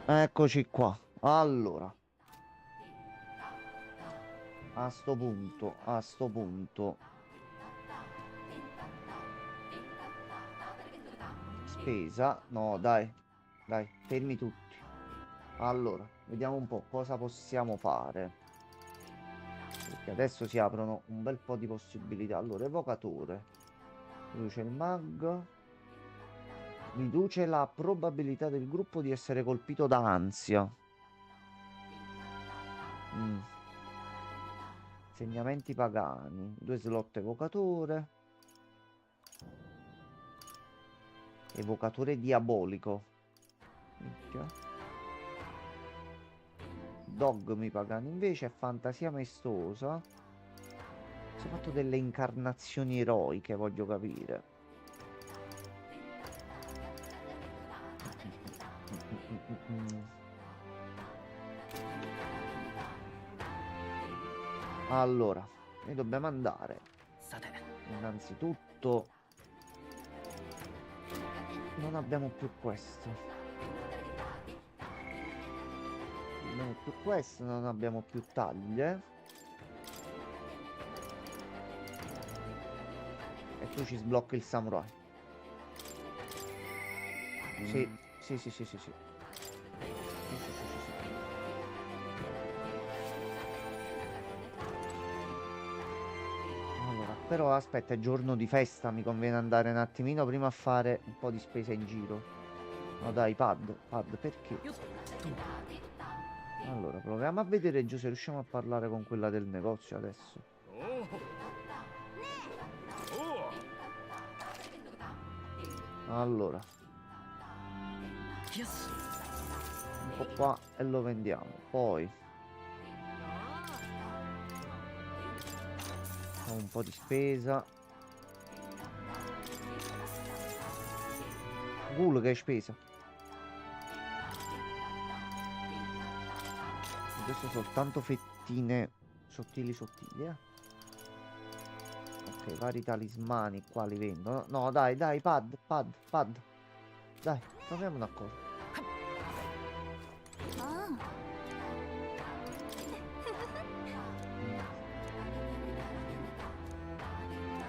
A: Eccoci qua. Allora, a sto punto, spesa. No, dai, fermi tutti. Allora, vediamo un po' cosa possiamo fare. Perché adesso si aprono un bel po' di possibilità. Allora, evocatore. Riduce il mag. Riduce la probabilità del gruppo di essere colpito da ansia. Insegnamenti pagani. 2 slot evocatore. Evocatore diabolico. Minchia. Dogmi pagani invece. Fantasia maestosa. Si è fatto delle incarnazioni eroiche, voglio capire. Allora, noi dobbiamo andare.
H: さて
A: Innanzitutto non abbiamo più questo. Non abbiamo più questo, non abbiamo più taglie. E tu ci sblocchi il samurai. Sì. Sì. Allora, però aspetta, è giorno di festa, mi conviene andare un attimino prima a fare un po' di spesa in giro. No dai, pad, perché? Allora, proviamo a vedere giù se riusciamo a parlare con quella del negozio adesso. Allora, un po' qua e lo vendiamo. Poi Facciamo un po' di spesa. Ghoul che hai spesa. Adesso soltanto fettine sottili sottili, Ok, vari talismani qua li vendono. No, dai, pad. Dai, troviamo un accordo.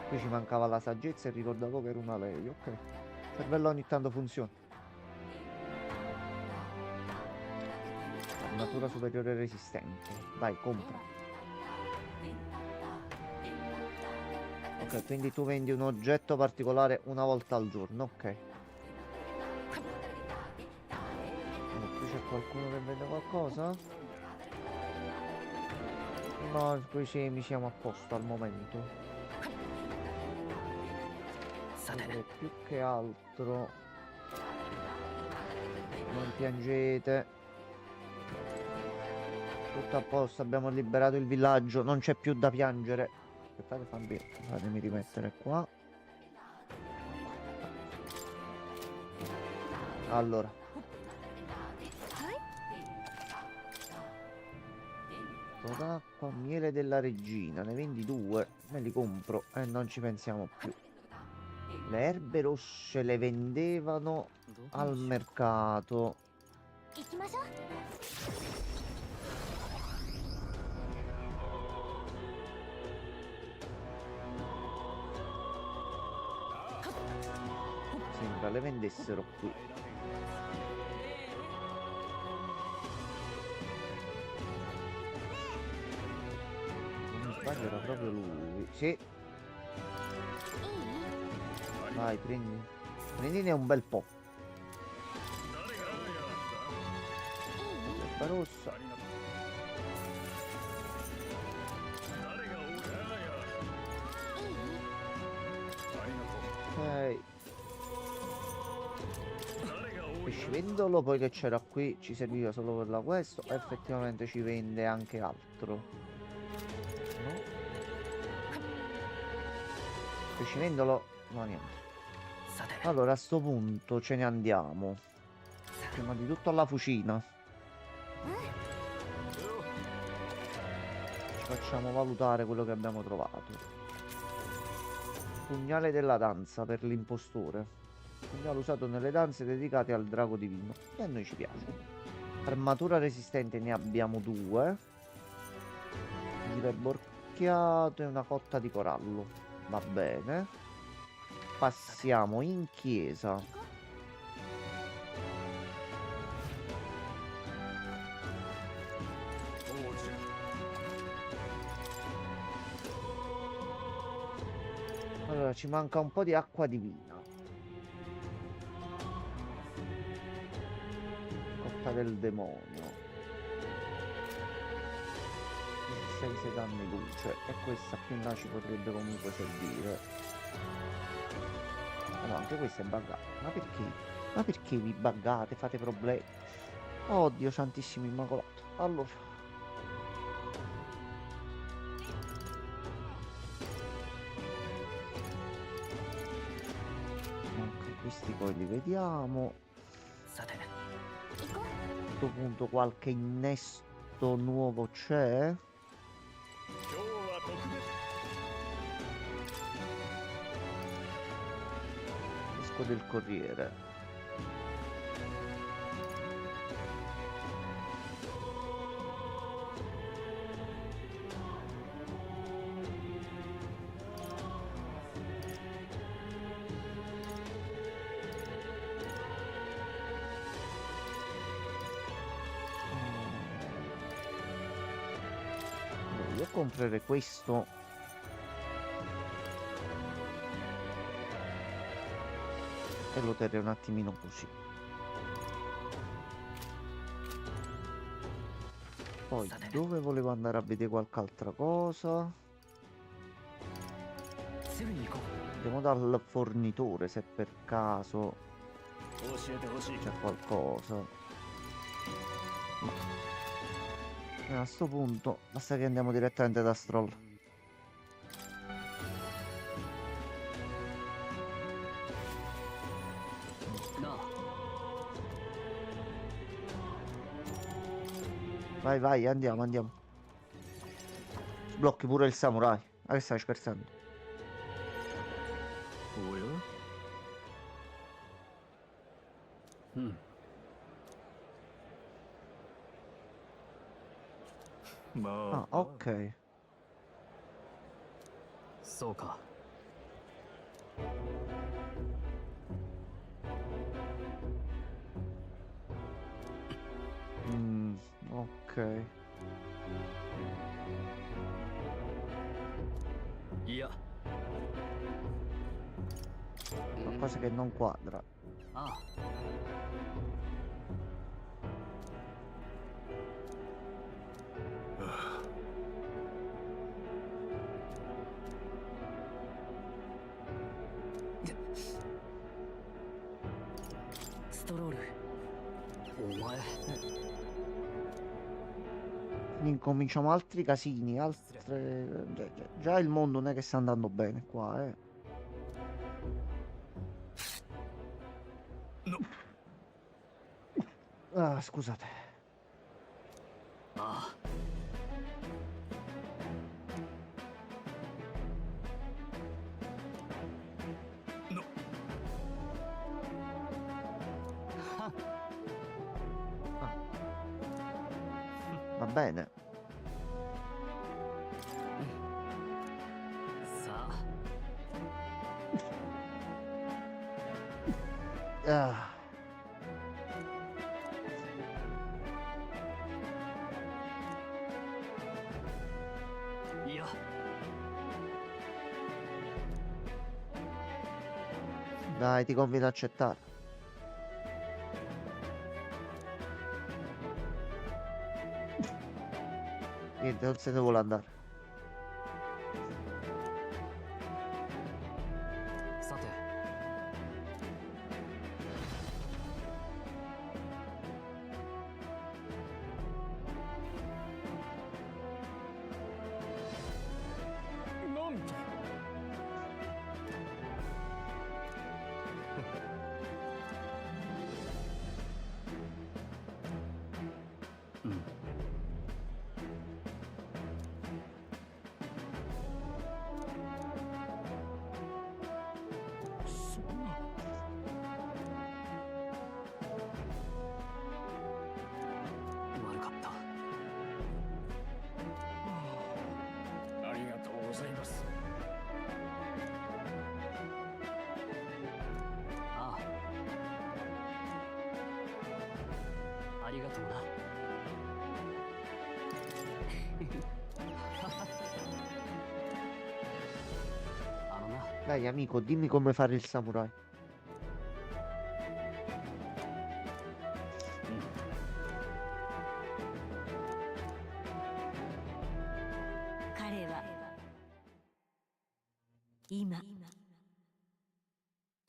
A: Qui ci mancava la saggezza e ricordavo che era una lei, ok. Il cervello ogni tanto funziona. Natura superiore resistente. Dai, compra. Ok, quindi tu vendi un oggetto particolare una volta al giorno, ok. Qui c'è qualcuno che vende qualcosa? No, qui mi siamo a posto al momento. Più che altro non piangete, tutto a posto, abbiamo liberato il villaggio, non c'è più da piangere. Aspettate, fatemi rimettere qua. Allora, d'acqua, miele della regina, ne vendi 2, me li compro e non ci pensiamo più. Le erbe rosse le vendevano al mercato. Sembra le vendessero qui. Se non sbaglio era proprio lui. Sì. Vai, prendine un bel po'. Erba rossa. Ok. Pescivendolo poi che c'era qui ci serviva solo per la questo. Effettivamente ci vende anche altro. No? Pescivendolo no, niente. Allora a sto punto ce ne andiamo. Prima di tutto alla fucina. Ci facciamo valutare quello che abbiamo trovato. Pugnale della danza per l'impostore. Pugnale usato nelle danze dedicate al drago divino. E a noi ci piace. Armatura resistente ne abbiamo 2. Giro borchiato e una cotta di corallo. Va bene. Passiamo in chiesa. Allora ci manca un po' di acqua divina. Cotta del demonio. 16 danni luce. E questa più in là ci potrebbe comunque servire. No, anche questo è buggato. Ma perché? Ma perché vi buggate? Fate problemi? Oddio santissimo immacolato. Allora. Ok, questi poi li vediamo. A questo punto qualche innesto nuovo c'è? Del corriere. Io comprerei questo. E lo terrei un attimino così. Poi dove volevo andare a vedere qualche altra cosa? Andiamo dal fornitore se per caso c'è qualcosa. Ma a sto punto basta che andiamo direttamente da Stroll. Vai, vai, andiamo, andiamo. Sblocchi pure il samurai. Ma che stai scherzando?
B: おやうん
A: Ah, ok.
B: そうか
A: Ok.
B: いや
A: Qualcosa che non quadra.
B: ああ ストロールお前
A: Incominciamo altri casini, altre... già il mondo non è che sta andando bene qua, eh. Ah, scusate.
B: ああ
A: Va bene.
B: さあ
A: Ah.
B: いや
A: Dai, ti conviene accettare. Niente, non se ne vuole andare.
B: さて
H: なんと
B: うん。
H: そんな
B: 悪かった
H: ありがとうございます
B: ああありがとうな あのな
A: Dai, amico, dimmi come fare il samurai.
I: 彼は今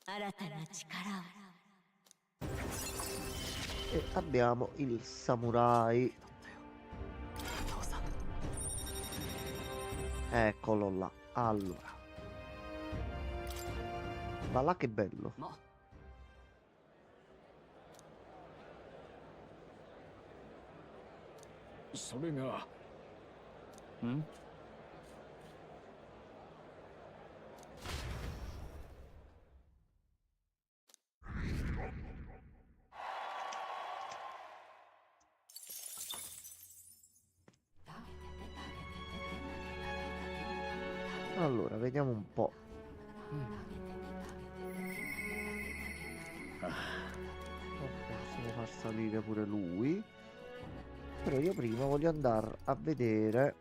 I: 新たな力を
A: E abbiamo il samurai.
B: 父さん
A: Eccolo là. Allora. Ma là che bello.
B: ま
H: それが
B: ん
A: Allora, vediamo un po'. Possiamo far salire pure lui. Però io prima voglio andare a vedere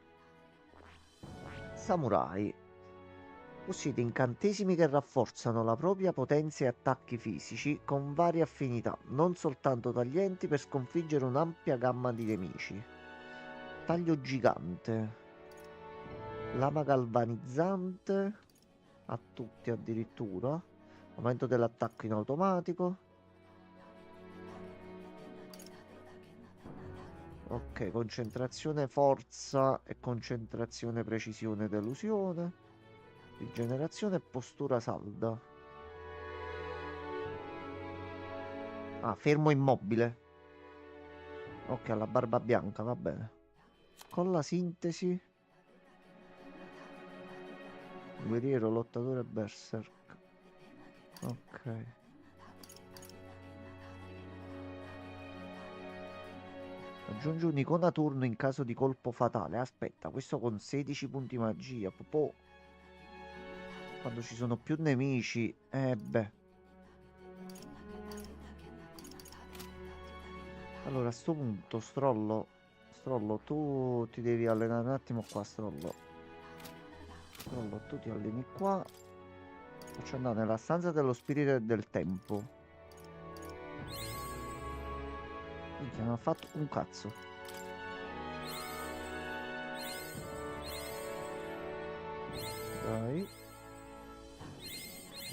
A: Samurai. Possiede incantesimi che rafforzano la propria potenza e attacchi fisici con varie affinità, non soltanto taglienti per sconfiggere un'ampia gamma di nemici. Taglio gigante. Lama galvanizzante. A tutti addirittura. Aumento dell'attacco in automatico. Ok, concentrazione, forza e concentrazione, precisione, delusione. Rigenerazione e postura salda. Ah, fermo immobile. Ok, alla barba bianca, va bene. Con la sintesi. Guerriero, lottatore, berserk. Ok. Aggiungi un'icona turno in caso di colpo fatale. Aspetta, questo con 16 punti magia. Quando ci sono più nemici. Beh. Allora, a sto punto, Strollo. Strollo, tu ti devi allenare un attimo qua, Strollo. Strollo, tu ti alleni qua. Faccio andare nella stanza dello spirito e del tempo. Minchia, non ha fatto un cazzo. Dai.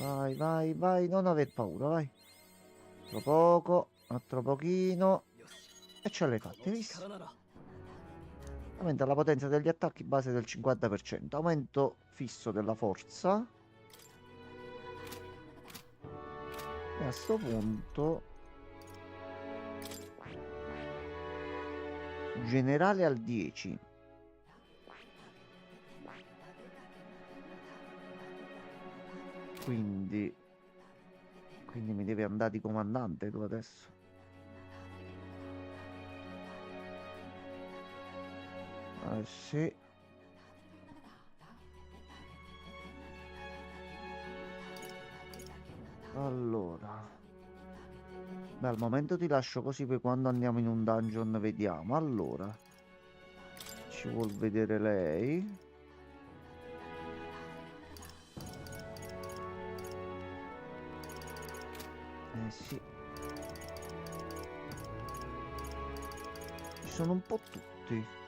A: Vai, vai, vai, non aver paura, vai. Altro poco, altro pochino. E ce l'hai fatta, hai visto? Aumenta la potenza degli attacchi base del 50%. Aumento fisso della forza. E a sto punto... Generale al 10. Quindi mi devi andare di comandante tu adesso. Sì. Allora. Beh, al momento ti lascio così, poi quando andiamo in un dungeon vediamo. Allora. Ci vuol vedere lei. Sì. Ci sono un po' tutti.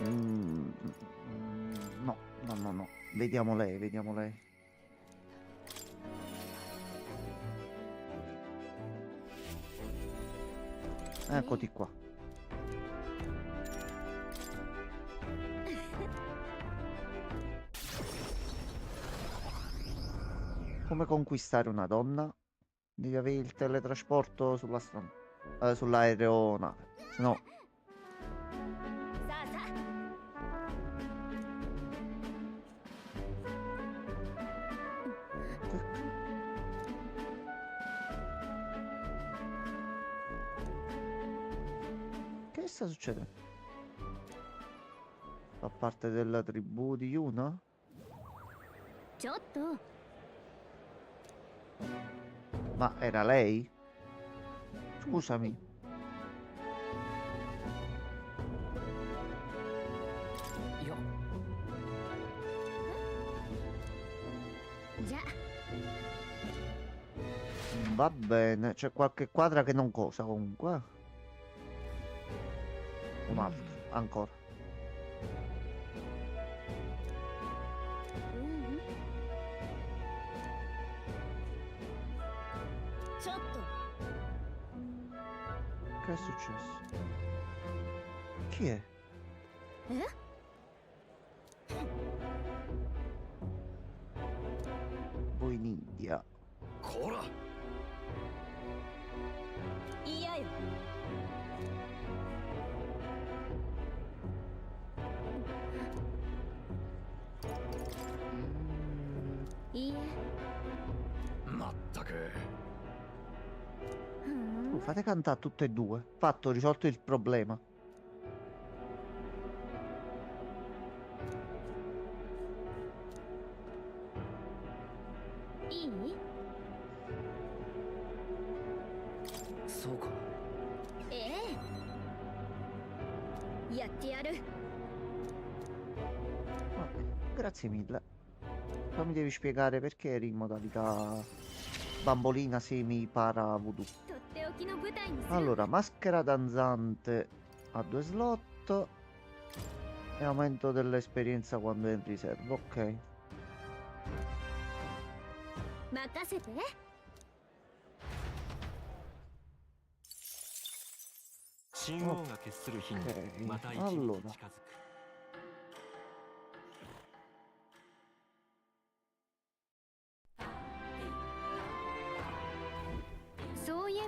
A: No, no, no, no. Vediamo lei, vediamo lei. Eccoti qua. Come conquistare una donna? Devi avere il teletrasporto sull'aeronave. Se no... Che sta succedendo? Fa parte della tribù di Yuna? Ma era lei? Scusami. Va bene, c'è qualche quadra che non cosa comunque. Un altro, ancora. Che è successo? Chi è? Voi in India. Fate cantare tutte e due. Fatto, risolto il problema. Grazie mille. Poi mi devi spiegare perché eri in modalità bambolina semi para voodoo. Allora, maschera danzante a 2 slot e aumento dell'esperienza quando è in riserva. Ok. Allora.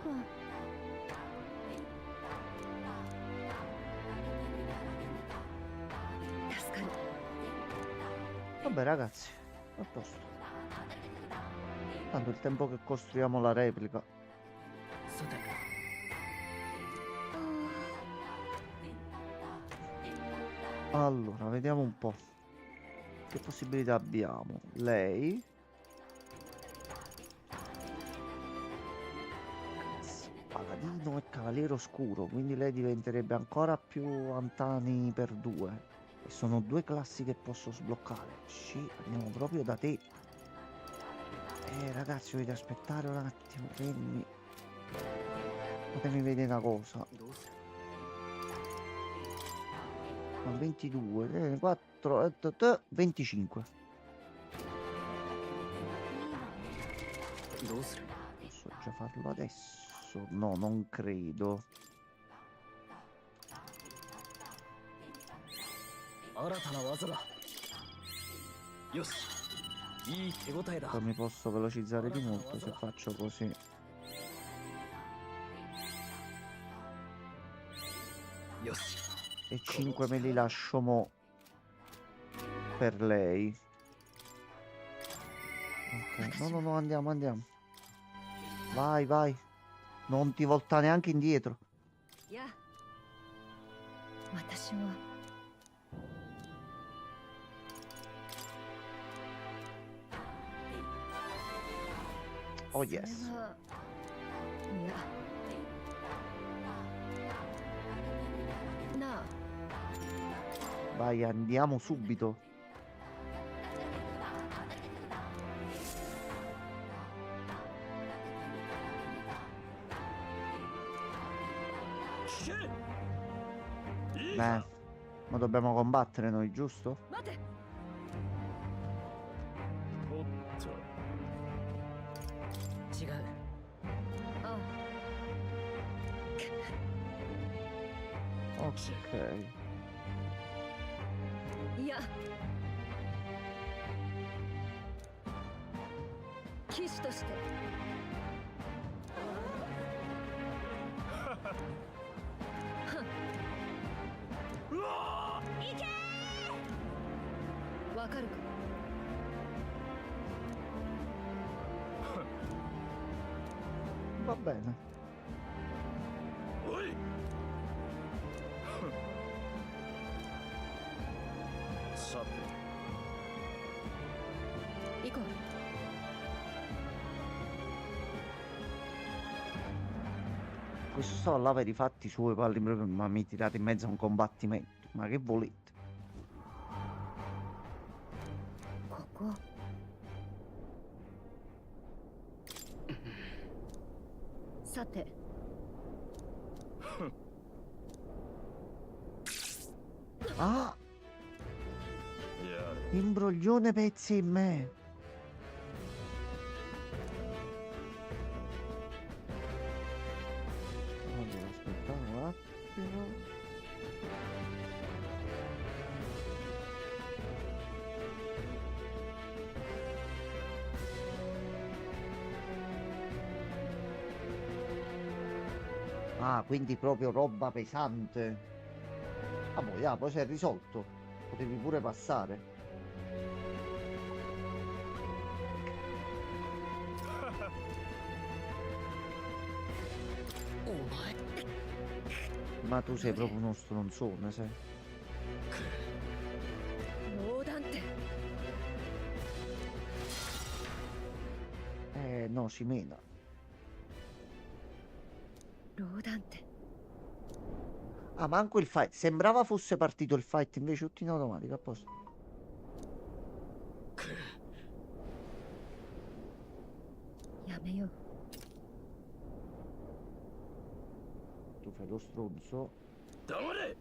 C: 分。
E: 助かる。
A: Vabbè ragazzi, a posto. Tanto il tempo che costruiamo la replica.
H: さて
A: Allora, vediamo un po'. Che possibilità abbiamo? Lei. Paladino e cavaliere oscuro, quindi lei diventerebbe ancora più Antani per 2. E sono 2 classi che posso sbloccare. Sì, andiamo proprio da te. Ragazzi, dovete aspettare un attimo. Fatemi vedere una cosa.
B: どうする
A: Ma 22, 4, 25.
B: どうする
A: Posso già farlo adesso? No, non credo.
H: 新たな技だよしいい手応えだ
A: Poi mi posso velocizzare di molto se faccio così. E 5 me li lascio mo per lei. Ok, no, andiamo. Vai. Non ti volta neanche indietro.
E: いや私は
A: Oh
E: それ
A: yes.
E: はいやなあ
A: Vai, andiamo subito. Ma dobbiamo combattere noi, giusto?
E: 待て
F: おっと
H: 違う
E: あ
A: Ok.
E: いや騎士として わかるか
A: Va bene.
F: おいさて
E: 行こう
A: Questo sto là per i fatti suoi, parli proprio, ma mi tirate in mezzo a un combattimento. Ma che volete?
E: ここ さて
A: Ah,
F: や
A: imbroglione pezzi in me. Allora, aspetta un attimo. Ah, quindi proprio roba pesante. Ah, poi si è risolto. Potevi pure passare. Ma tu sei proprio uno stronzone, sai?
E: ローダンテ
A: No, si mena.
E: ローダンテ
A: Ah, manco il fight. Sembrava fosse partito il fight, invece tutto in automatico, a posto.
E: Yameyo.
A: Tu fai lo stronzo.
F: 黙れ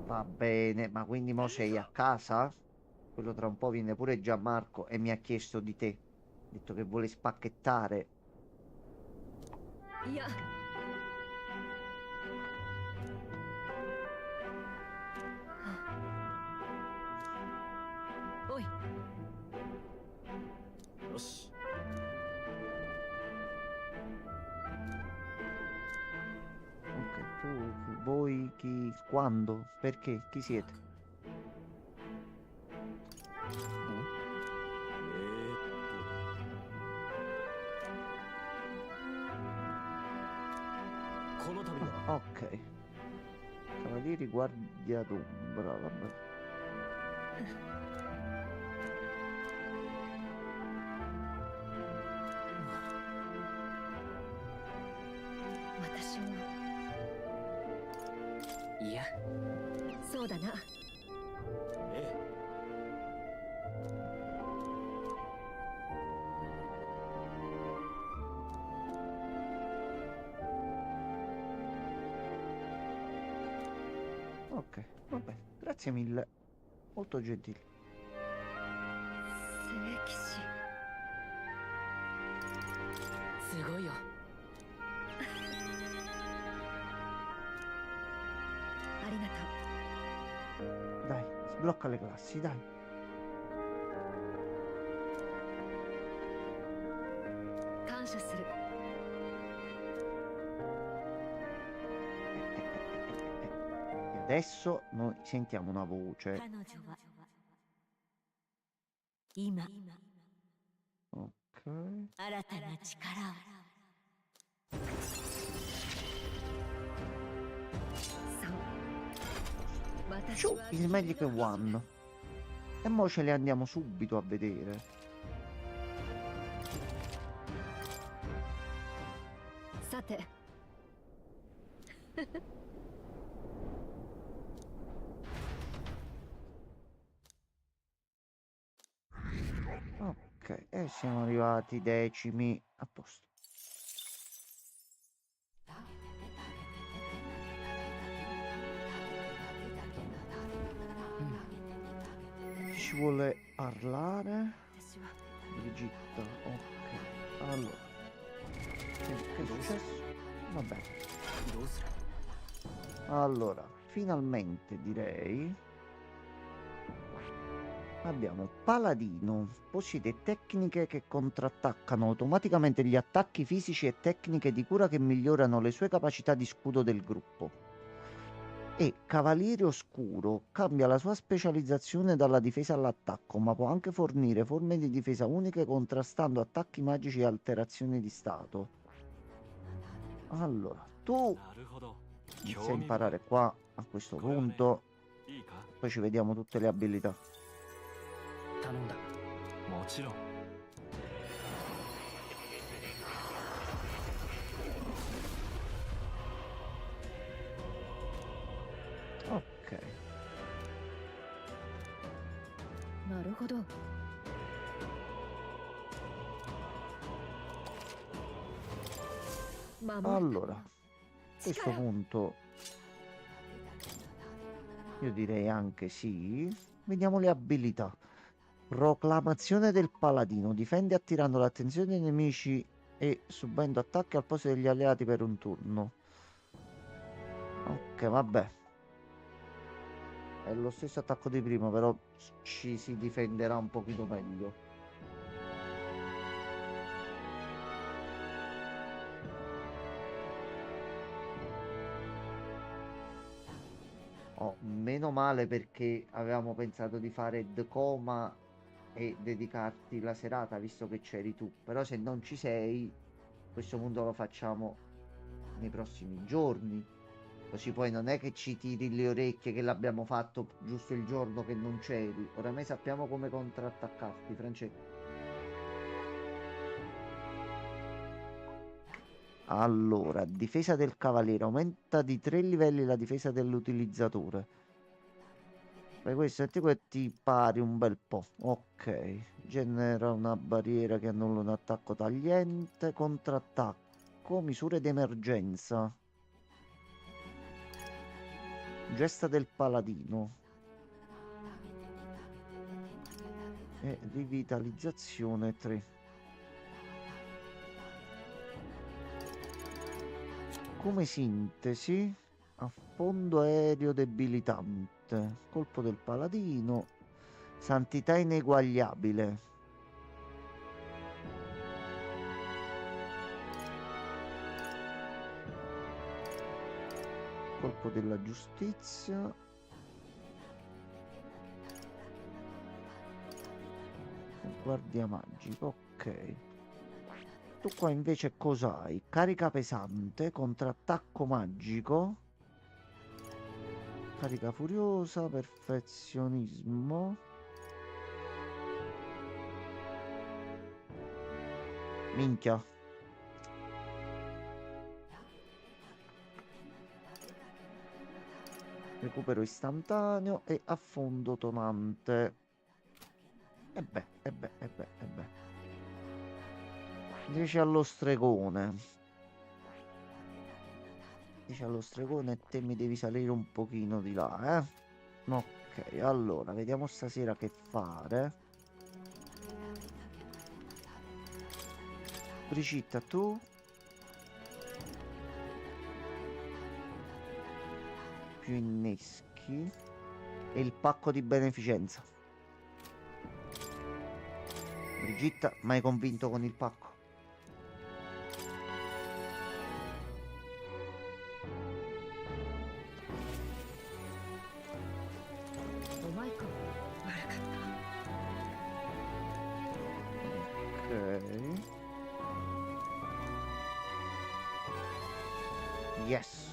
A: Va bene, ma quindi mo sei a casa? Quello tra un po' viene pure Gianmarco e mi ha chiesto di te. Ha detto che vuole spacchettare.
E: いや おい
F: よし
A: Voi chi? Quando? Perché? Chi siete? Ok. Cavalieri Guardia d'Ombra, vabbè. Ok, va bene, grazie mille, molto gentile.
H: すごいよ。
E: ありがと
A: Dai, sblocca le classi, dai.
E: う。感謝する。
A: E adesso noi sentiamo una voce.
I: 彼女は今
A: Ok.
I: 新たな力を
A: Ciu, is Magic One. E mo ce le andiamo subito a vedere.
E: Sate.
A: Ok, e siamo arrivati decimi a posto. Ci vuole parlare? Brigitta, ok. Allora. Che è successo? Va bene. Allora, finalmente direi. Abbiamo il paladino. Possiede tecniche che contrattaccano automaticamente gli attacchi fisici e tecniche di cura che migliorano le sue capacità di scudo del gruppo. E Cavaliere Oscuro cambia la sua specializzazione dalla difesa all'attacco, ma può anche fornire forme di difesa uniche contrastando attacchi magici e alterazioni di stato. Allora, tu inizi a imparare qua a questo punto, poi ci vediamo tutte le abilità.
G: 頼んだ。もちろん。
A: Ok.
E: なるほど。
A: Allora, a questo punto io direi anche sì. Vediamo le abilità. Proclamazione del paladino. Difende attirando l'attenzione dei nemici e subendo attacchi al posto degli alleati per un turno. Ok, vabbè. È lo stesso attacco di prima, però ci si difenderà un pochino meglio. Oh, meno male perché avevamo pensato di fare The Coma e dedicarti la serata, visto che c'eri tu. Però se non ci sei, a questo punto lo facciamo nei prossimi giorni. Così poi non è che ci tiri le orecchie che l'abbiamo fatto giusto il giorno che non c'eri. Oramai sappiamo come contrattaccarti, Francesco. Allora, difesa del cavaliere. Aumenta di 3 livelli la difesa dell'utilizzatore. Beh, questo ti pari un bel po'. Ok. Genera una barriera che annulla un attacco tagliente. Contrattacco. Misure d'emergenza. Gesta del paladino. E rivitalizzazione 3. Come sintesi, affondo aereo debilitante, colpo del paladino, santità ineguagliabile. Colpo nemico della giustizia. Guardia magico, ok. Tu qua invece cos'hai? Carica pesante, contrattacco magico, carica furiosa, perfezionismo. Minchia. Recupero istantaneo e affondo tonante. E beh, e beh, e beh, e beh. Dice allo stregone. Dice allo stregone, te mi devi salire un pochino di là, eh? Ok, allora, vediamo stasera che fare. Brigitta, tu? Più inneschi. E il pacco di beneficenza. Brigitta, mai convinto con il pacco? Ok. Yes.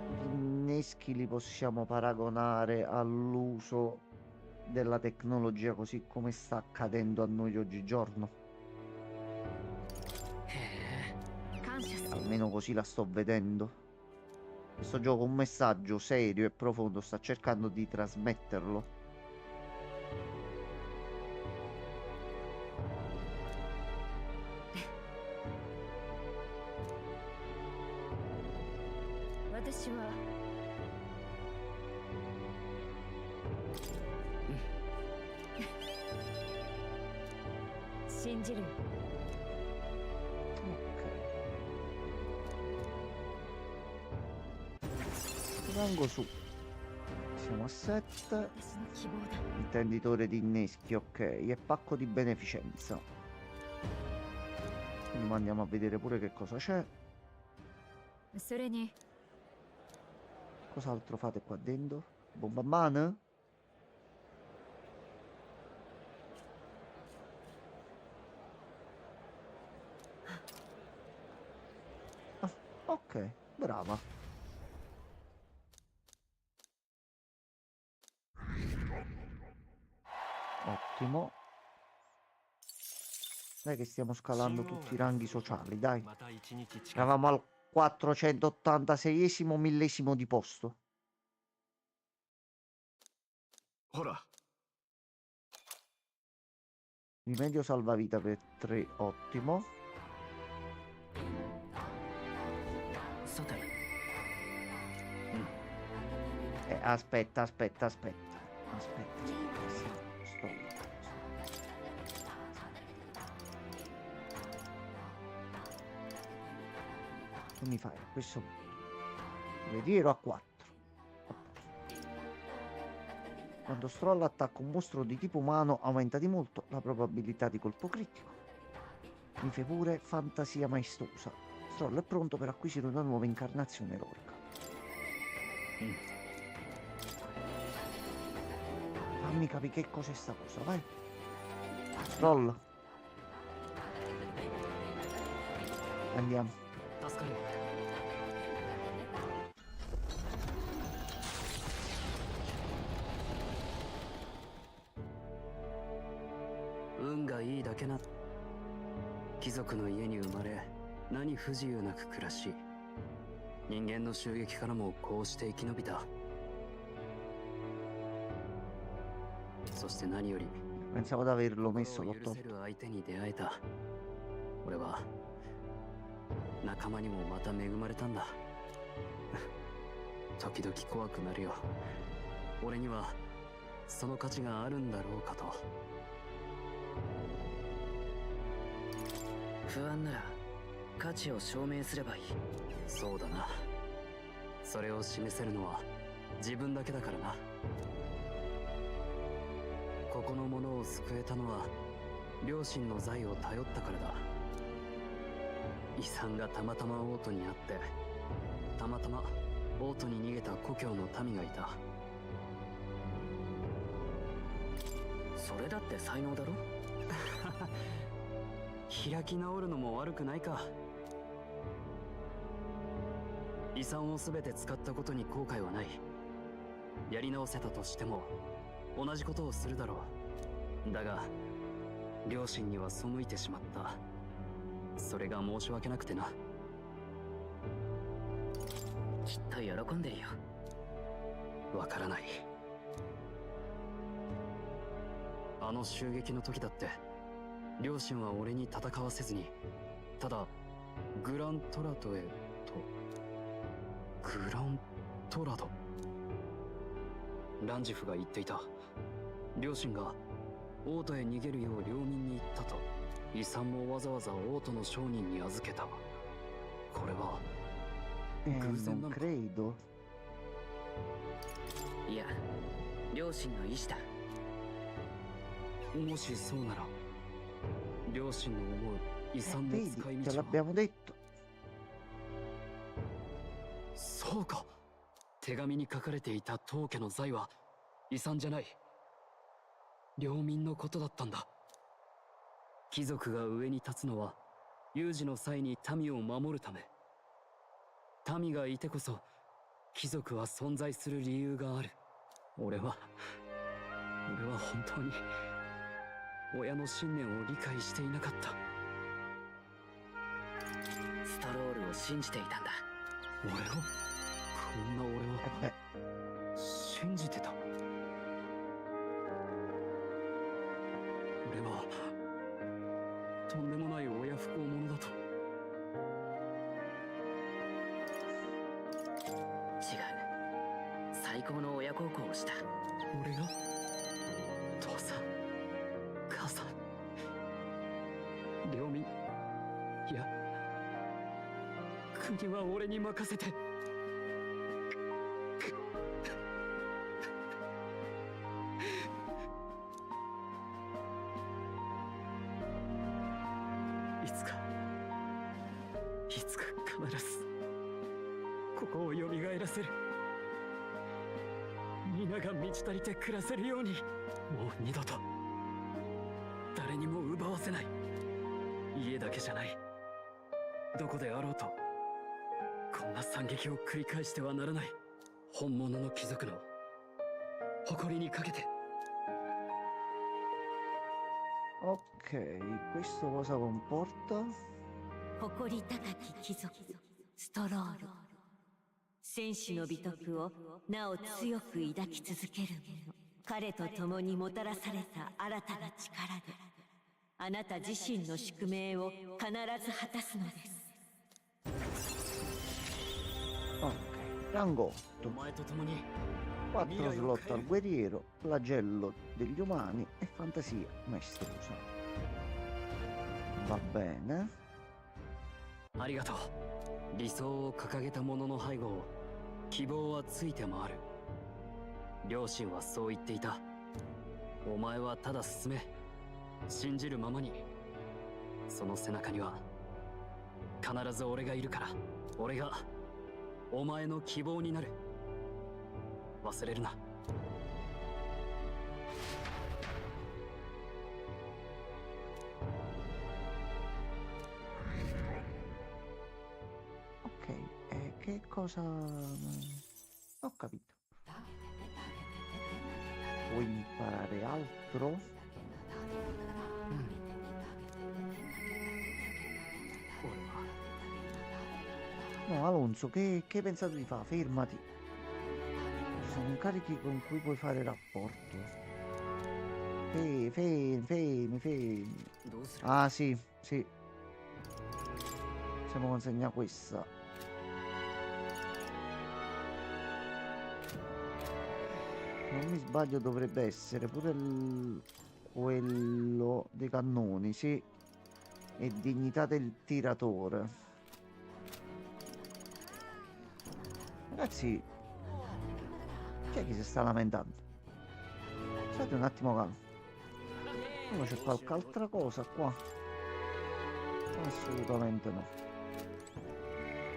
A: Gli inneschi li possiamo paragonare all'uso della tecnologia così come sta accadendo a noi oggigiorno. Almeno così la sto vedendo. Questo gioco un messaggio serio e profondo sta cercando di trasmetterlo. Rimango su. Siamo a 7. Intenditore di inneschi, ok. E pacco di beneficenza. Quindi ma andiamo a vedere pure che cosa c'è. Cos'altro fate qua dentro? Bomba a mano? Ah, ok, brava. Ottimo. Dai che stiamo scalando tutti i ranghi sociali, dai. Eravamo al 486esimo millesimo di posto. Rimedio salvavita per 3, ottimo. Aspetta. Stop. Che mi fai a questo punto? Vedi, ero a 4. Quando Stroll attacca un mostro di tipo umano aumenta di molto la probabilità di colpo critico. Mi fai pure fantasia maestosa. Stroll è pronto per acquisire una nuova incarnazione eroica. Fammi capire che cos'è sta cosa, vai. Stroll. Andiamo.
B: Unga ii dake na. 貴族の家に生まれ、何不自由なく暮らし、人間の襲撃からもこうして生き延びた。そして何より
A: Pensavo di averlo messo
B: 心を
A: l'ho
B: 許せ
A: tolto.
B: る相手に出会えた。俺は仲間にもまた恵まれたんだ。時々怖くなるよ。俺にはその価値があるんだろうかと。
H: 不安なら価値を証明すればいい。
B: そうだな。それを示せるのは自分だけだからな。ここの者を救えたのは両親の財を頼ったからだ。遺産がたまたま王都にあって、たまたま王都に逃げた故郷の民がいた。
H: それだって才能だろ。
B: 開き直るのも悪くないか。遺産を全て使ったことに後悔はない。やり直せたとしても同じことをするだろう。だが両親には背いてしまった。それが申し訳なくてな。
H: きっと喜んでるよ。
B: わからない。あの襲撃の時だって両親は俺に戦わせずに、ただグラントラドへと。グラントラド。ランジフが言っていた。両親が王都へ逃げるよう領民に言ったと。遺産もわざわざ王都の商人に預けた。これは偶然な
A: Non
B: のか。
A: credo.
H: いや、両親の意志だ。
B: もしそうなら両親の思う遺産の
A: Vedi,
B: 使い
A: te
B: 道は。
A: l'abbiamo detto.
B: そうか。手紙に書かれていた当家の財は遺産じゃない。領民のことだったんだ。貴族が上に立つのは有事の際に民を守るため。民がいてこそ貴族は存在する理由がある。俺は本当に親の信念を理解していなかった。
H: ストロールを信じていたんだ。
B: 俺を、こんな俺
A: Eh
B: を
A: beh,
B: 信じてた。俺はとんでもない親不孝者だと。
H: 違う。最高の親孝行をした。
B: 俺が父さん母さん領民、いや国は俺に任せて。いつか必ずここを蘇らせる。皆が満ち足りて暮らせるように。もう二度と誰にも奪わせない。家だけじゃない、どこであろうとこんな惨劇を繰り返してはならない。本物の貴族の誇りにかけて。
A: ok, questo cosa comporta?
I: 誇り高き貴族ストロール、戦士の美徳をなお強く抱き続ける者。彼と共にもたらされた新たな力であなた自身の宿命を必ず果たすのです。
A: Ok, rango
B: お前と共に
A: 8 slot al guerriero, flagello degli umani e fantasia maestosa. Va bene.
B: ありがとう。理想を掲げた者の背後を希望はついて回る。両親はそう言っていた。お前はただ進め、信じるままに。その背中には必ず俺がいるから。俺がお前の希望になる。忘れるな。
A: Ok, che cosa... Ho capito. Vuoi imparare altro? No, Alonso, che hai pensato di fare? Fermati. Ci sono incarichi con cui puoi fare rapporto. Fermi.
B: どうする？
A: Ah, sì, sì. Possiamo consegnare questa. Non mi sbaglio, dovrebbe essere pure quello dei cannoni, sì. E dignità del tiratore. Ragazzi, chi è che si sta lamentando? State un attimo calmo. Ma c'è qualche altra cosa qua? Assolutamente no.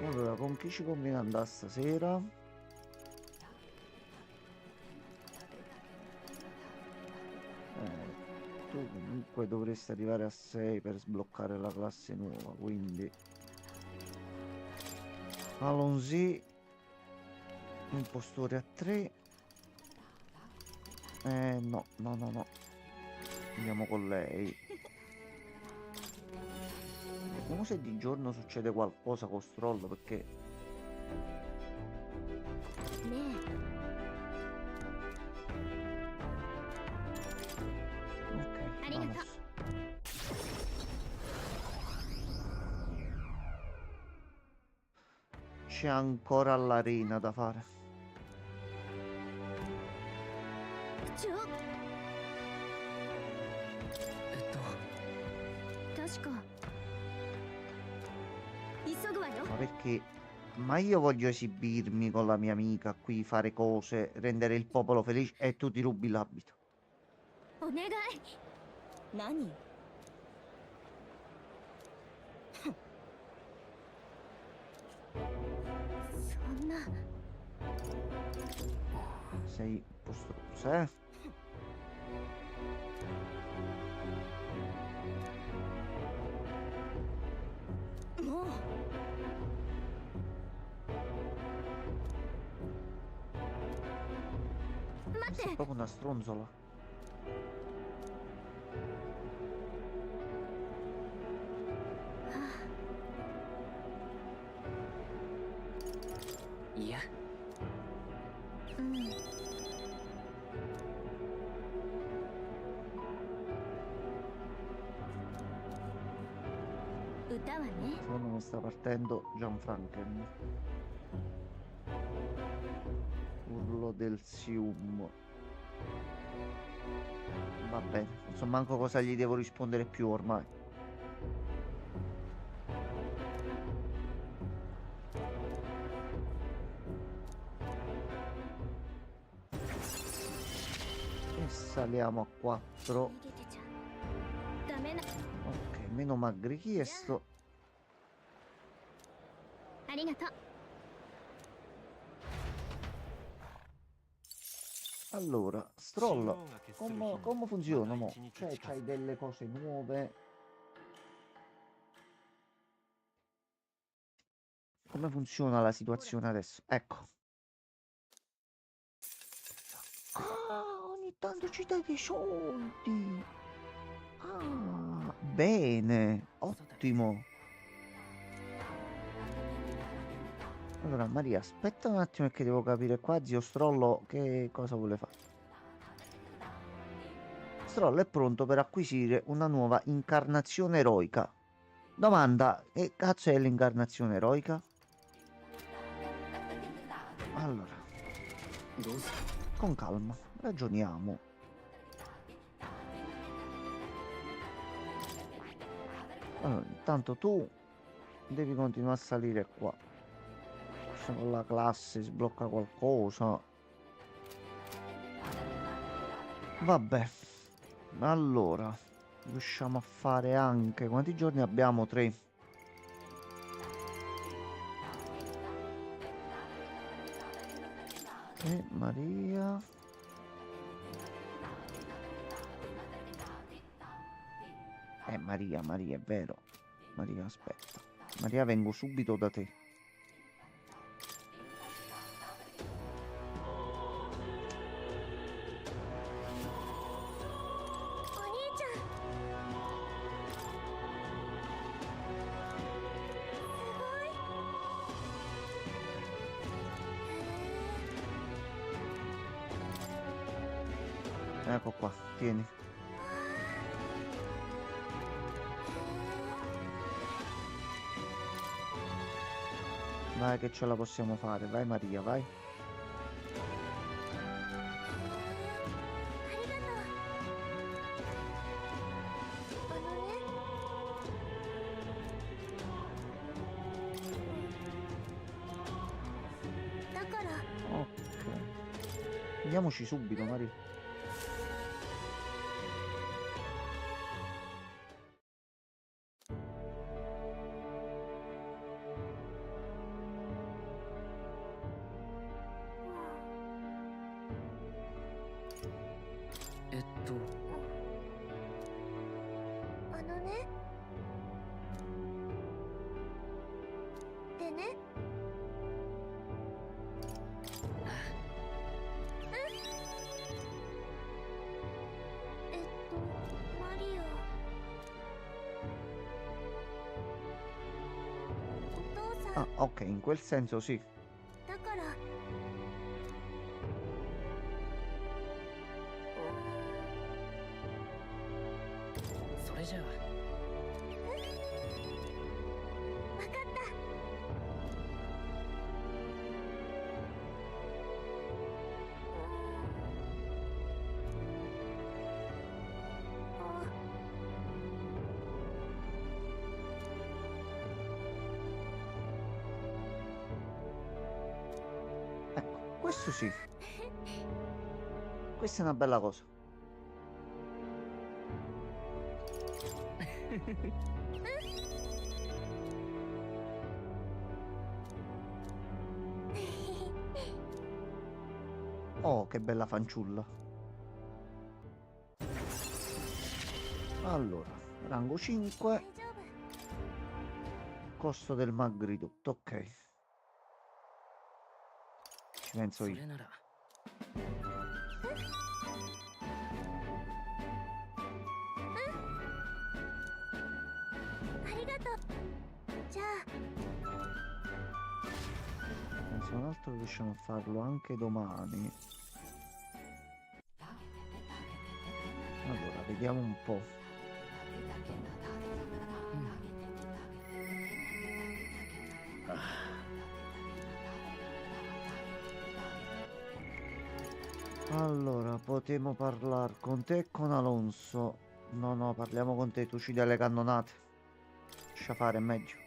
A: Allora, con chi ci conviene andare stasera? Tu comunque dovresti arrivare a 6 per sbloccare la classe nuova, quindi Alonzi, impostore a 3. No. Andiamo con lei. Vediamo se di giorno succede qualcosa con Stroll, perché
C: ね
A: ok,
C: Arigato.
A: vamos. C'è ancora l'arena da fare.
C: 部長確か急ぐわよ
A: Ma perché? Ma io voglio esibirmi con la mia amica qui, fare cose, rendere il popolo felice e tu ti rubi l'abito.
C: お願い
I: 何？
C: そんな
A: Sei un po' stronzo, eh? Sei proprio una stronzola.
C: Ah,
B: いや、
C: うん歌はね
A: Secondo me sta partendo Gianfranken. Urlo del Sium. Va bene, non so manco cosa gli devo rispondere più ormai. E saliamo a 4.
C: 逃げてちゃダメな
A: Ok, meno mag richiesto.
C: ありがとう
A: Allora, Stroll, come funziona mo? Cioè, c'hai delle cose nuove? Come funziona la situazione adesso? Ecco. Ah, ogni tanto ci dai dei soldi. Ah, bene, ottimo. Allora, Maria, aspetta un attimo che devo capire qua, zio Strollo, che cosa vuole fare. Stroll è pronto per acquisire una nuova incarnazione eroica. Domanda, che cazzo è l'incarnazione eroica? Allora,
B: どうする？
A: con calma, ragioniamo. Allora, intanto tu devi continuare a salire qua. Se con la classe sblocca qualcosa. Vabbè. Allora, riusciamo a fare anche... Quanti giorni abbiamo? 3. E Maria... Maria, è vero. Maria, aspetta. Maria, vengo subito da te. Ecco qua, tieni. Vai che ce la possiamo fare, vai Maria, vai.
C: だから
A: Ok. Andiamoci subito, Maria.
B: Eh,
C: あのねでねマリオお父さん
A: Ah, ok, in quel senso sì.
C: だから
H: それじゃあ
C: わかった
A: Ecco, questo sì. Questa è una bella cosa. Oh, che bella fanciulla. Allora, rango 5,
C: 大丈夫
A: costo del mag ridotto, ok. Ci penso
H: そ
A: io.
H: れなら
C: ありがとうじゃあ
A: Se un altro riusciamo a farlo anche domani. Allora, vediamo un po'. Allora, potremmo parlare con te e con Alonso. No, no, parliamo con te, tu ci dai le cannonate. Lascia fare, è meglio.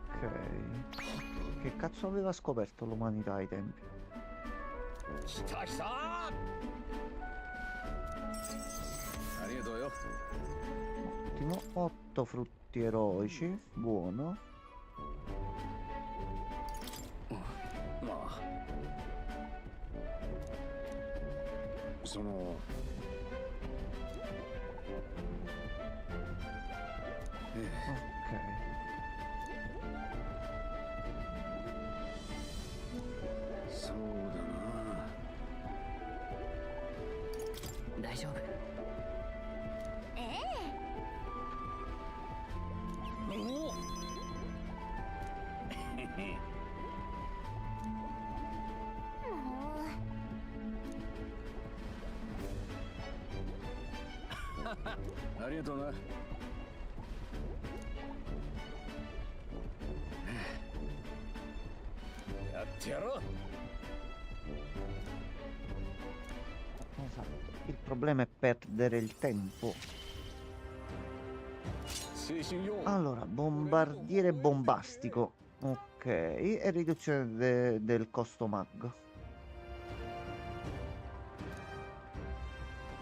A: Ok. Che cazzo aveva scoperto l'umanità ai tempi?
F: 来た来たありがとうよ
A: Ottimo, 8 frutti eroici, buono.
D: まあその
A: Ok.
D: そうだな
H: 大丈夫
C: ええ
D: おお
C: もう
D: ありがとうなやってやろう
A: Esatto. Il problema è perdere il tempo.
D: 青春よ
A: Allora, bombardiere bombastico. Ok. E riduzione del costo mag.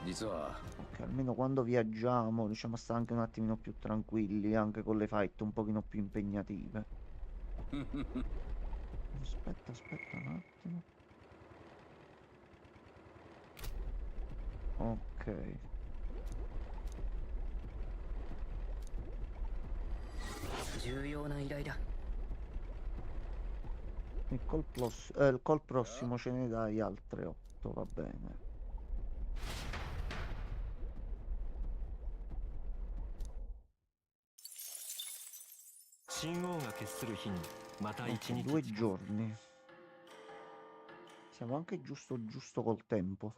D: 実は
A: Ok, almeno quando viaggiamo riusciamo a stare anche un attimino più tranquilli, anche con le fight un pochino più impegnative. Aspetta, aspetta un attimo. Ok.
H: 重要な依頼だ。
A: Il col prossimo ce ne dai altre 8, va bene.
G: 神王が決する日にまた一
A: Ok,
G: 日
A: 2 giorni. Siamo anche giusto col tempo.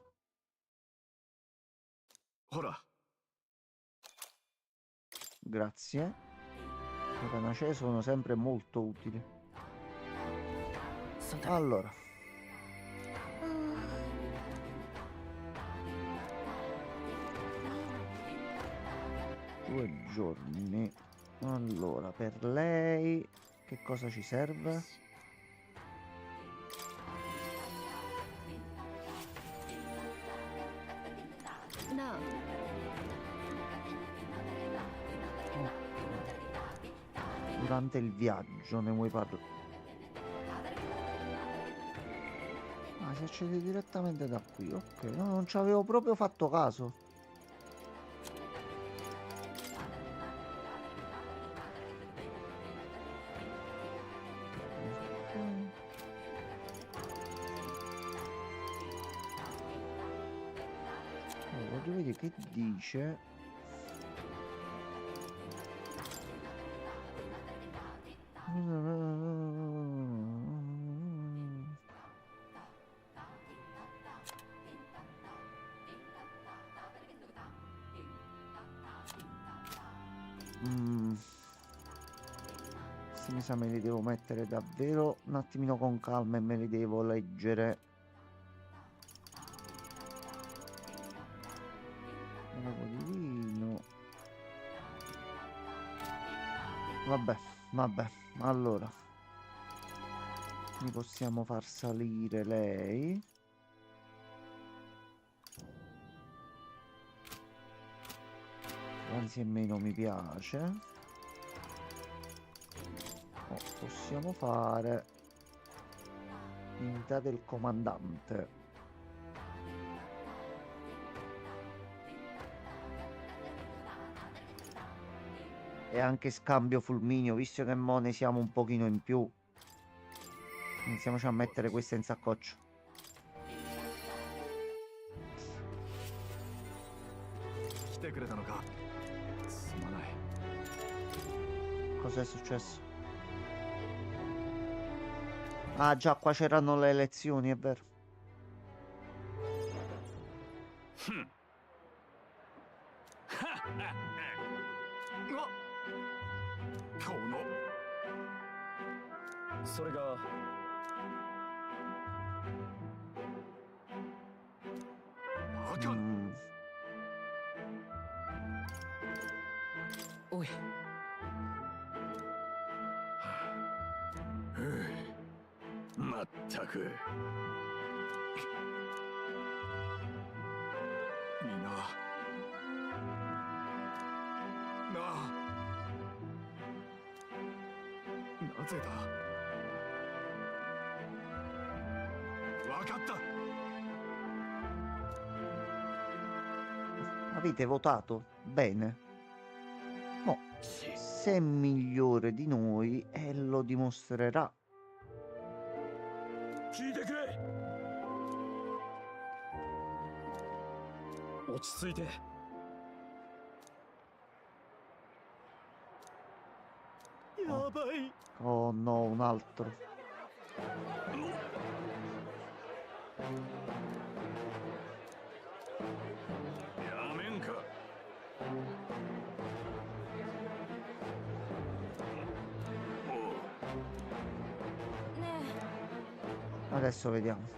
D: ほら
A: Grazie. Le panacee sono sempre molto utili.
H: そんな
A: Allora, 2 giorni. Allora, per lei che cosa ci serve?
E: Na,
A: Durante il viaggio ne vuoi parlare? Ah, si accede direttamente da qui, ok. No, non ci avevo proprio fatto caso. Voglio vedere che dice. Sì, mi sa me li devo mettere davvero un attimino con calma e me li devo leggere. Uovo divino. Vabbè, allora ne possiamo far salire lei. Anzi, meno mi piace. Oh, possiamo fare unità del comandante. E anche scambio fulmineo, visto che mo ne siamo un pochino in più. Iniziamoci a mettere questa in saccoccio. Cos'è successo? Ah già, qua c'erano le elezioni, è vero.
D: このそれがバカな
H: おい
D: まったくみんななぜだわかった
A: Avete votato bene. Mo, se è migliore di noi, lo dimostrerà.
D: 聞いてくれ落ち着いて やばい
A: Oh no, un altro.
D: やめんか
A: Adesso vediamo.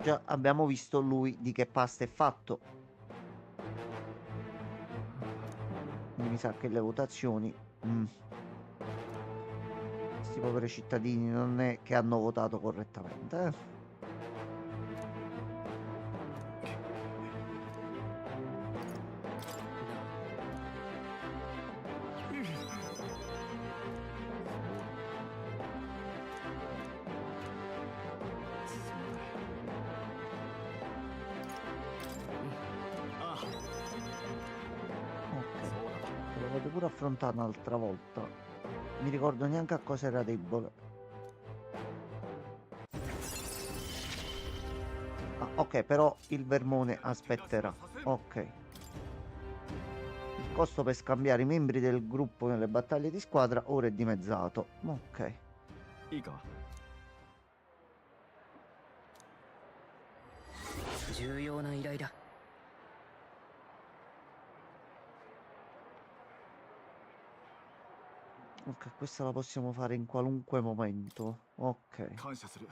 A: Già abbiamo visto lui di che pasta è fatto. Quindi mi sa che le votazioni questi poveri cittadini non è che hanno votato correttamente, eh? potete pure affrontare un'altra volta. Mi ricordo neanche a cosa era debole. Ah, ok, però il vermone aspetterà. Ok. Il costo per scambiare i membri del gruppo nelle battaglie di squadra ora è dimezzato. Ok.
B: いいか重要な依頼だ
A: Ok, questa la possiamo fare in qualunque momento. Ok.
D: 感謝する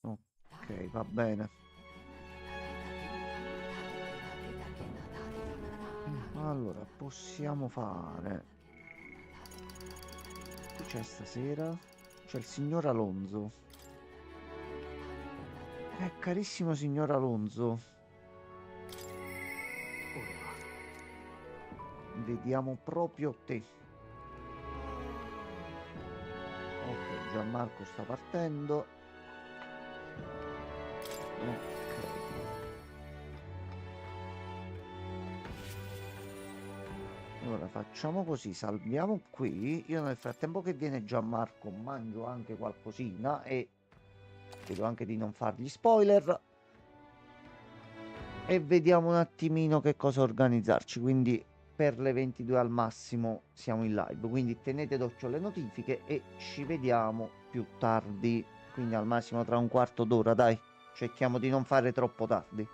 A: Ok, va bene. Allora, possiamo fare... Chi c'è stasera? C'è il signor Alonso. Carissimo signor Alonso. Vediamo proprio te. Ok, Gianmarco sta partendo. Ok. Allora facciamo così, salviamo qui. Io nel frattempo che viene Gianmarco mangio anche qualcosina e vedo anche di non fargli spoiler. E vediamo un attimino che cosa organizzarci. Quindi per le 22 al massimo siamo in live. Quindi tenete d'occhio le notifiche e ci vediamo più tardi. Quindi al massimo tra un quarto d'ora, dai. Cerchiamo di non fare troppo tardi.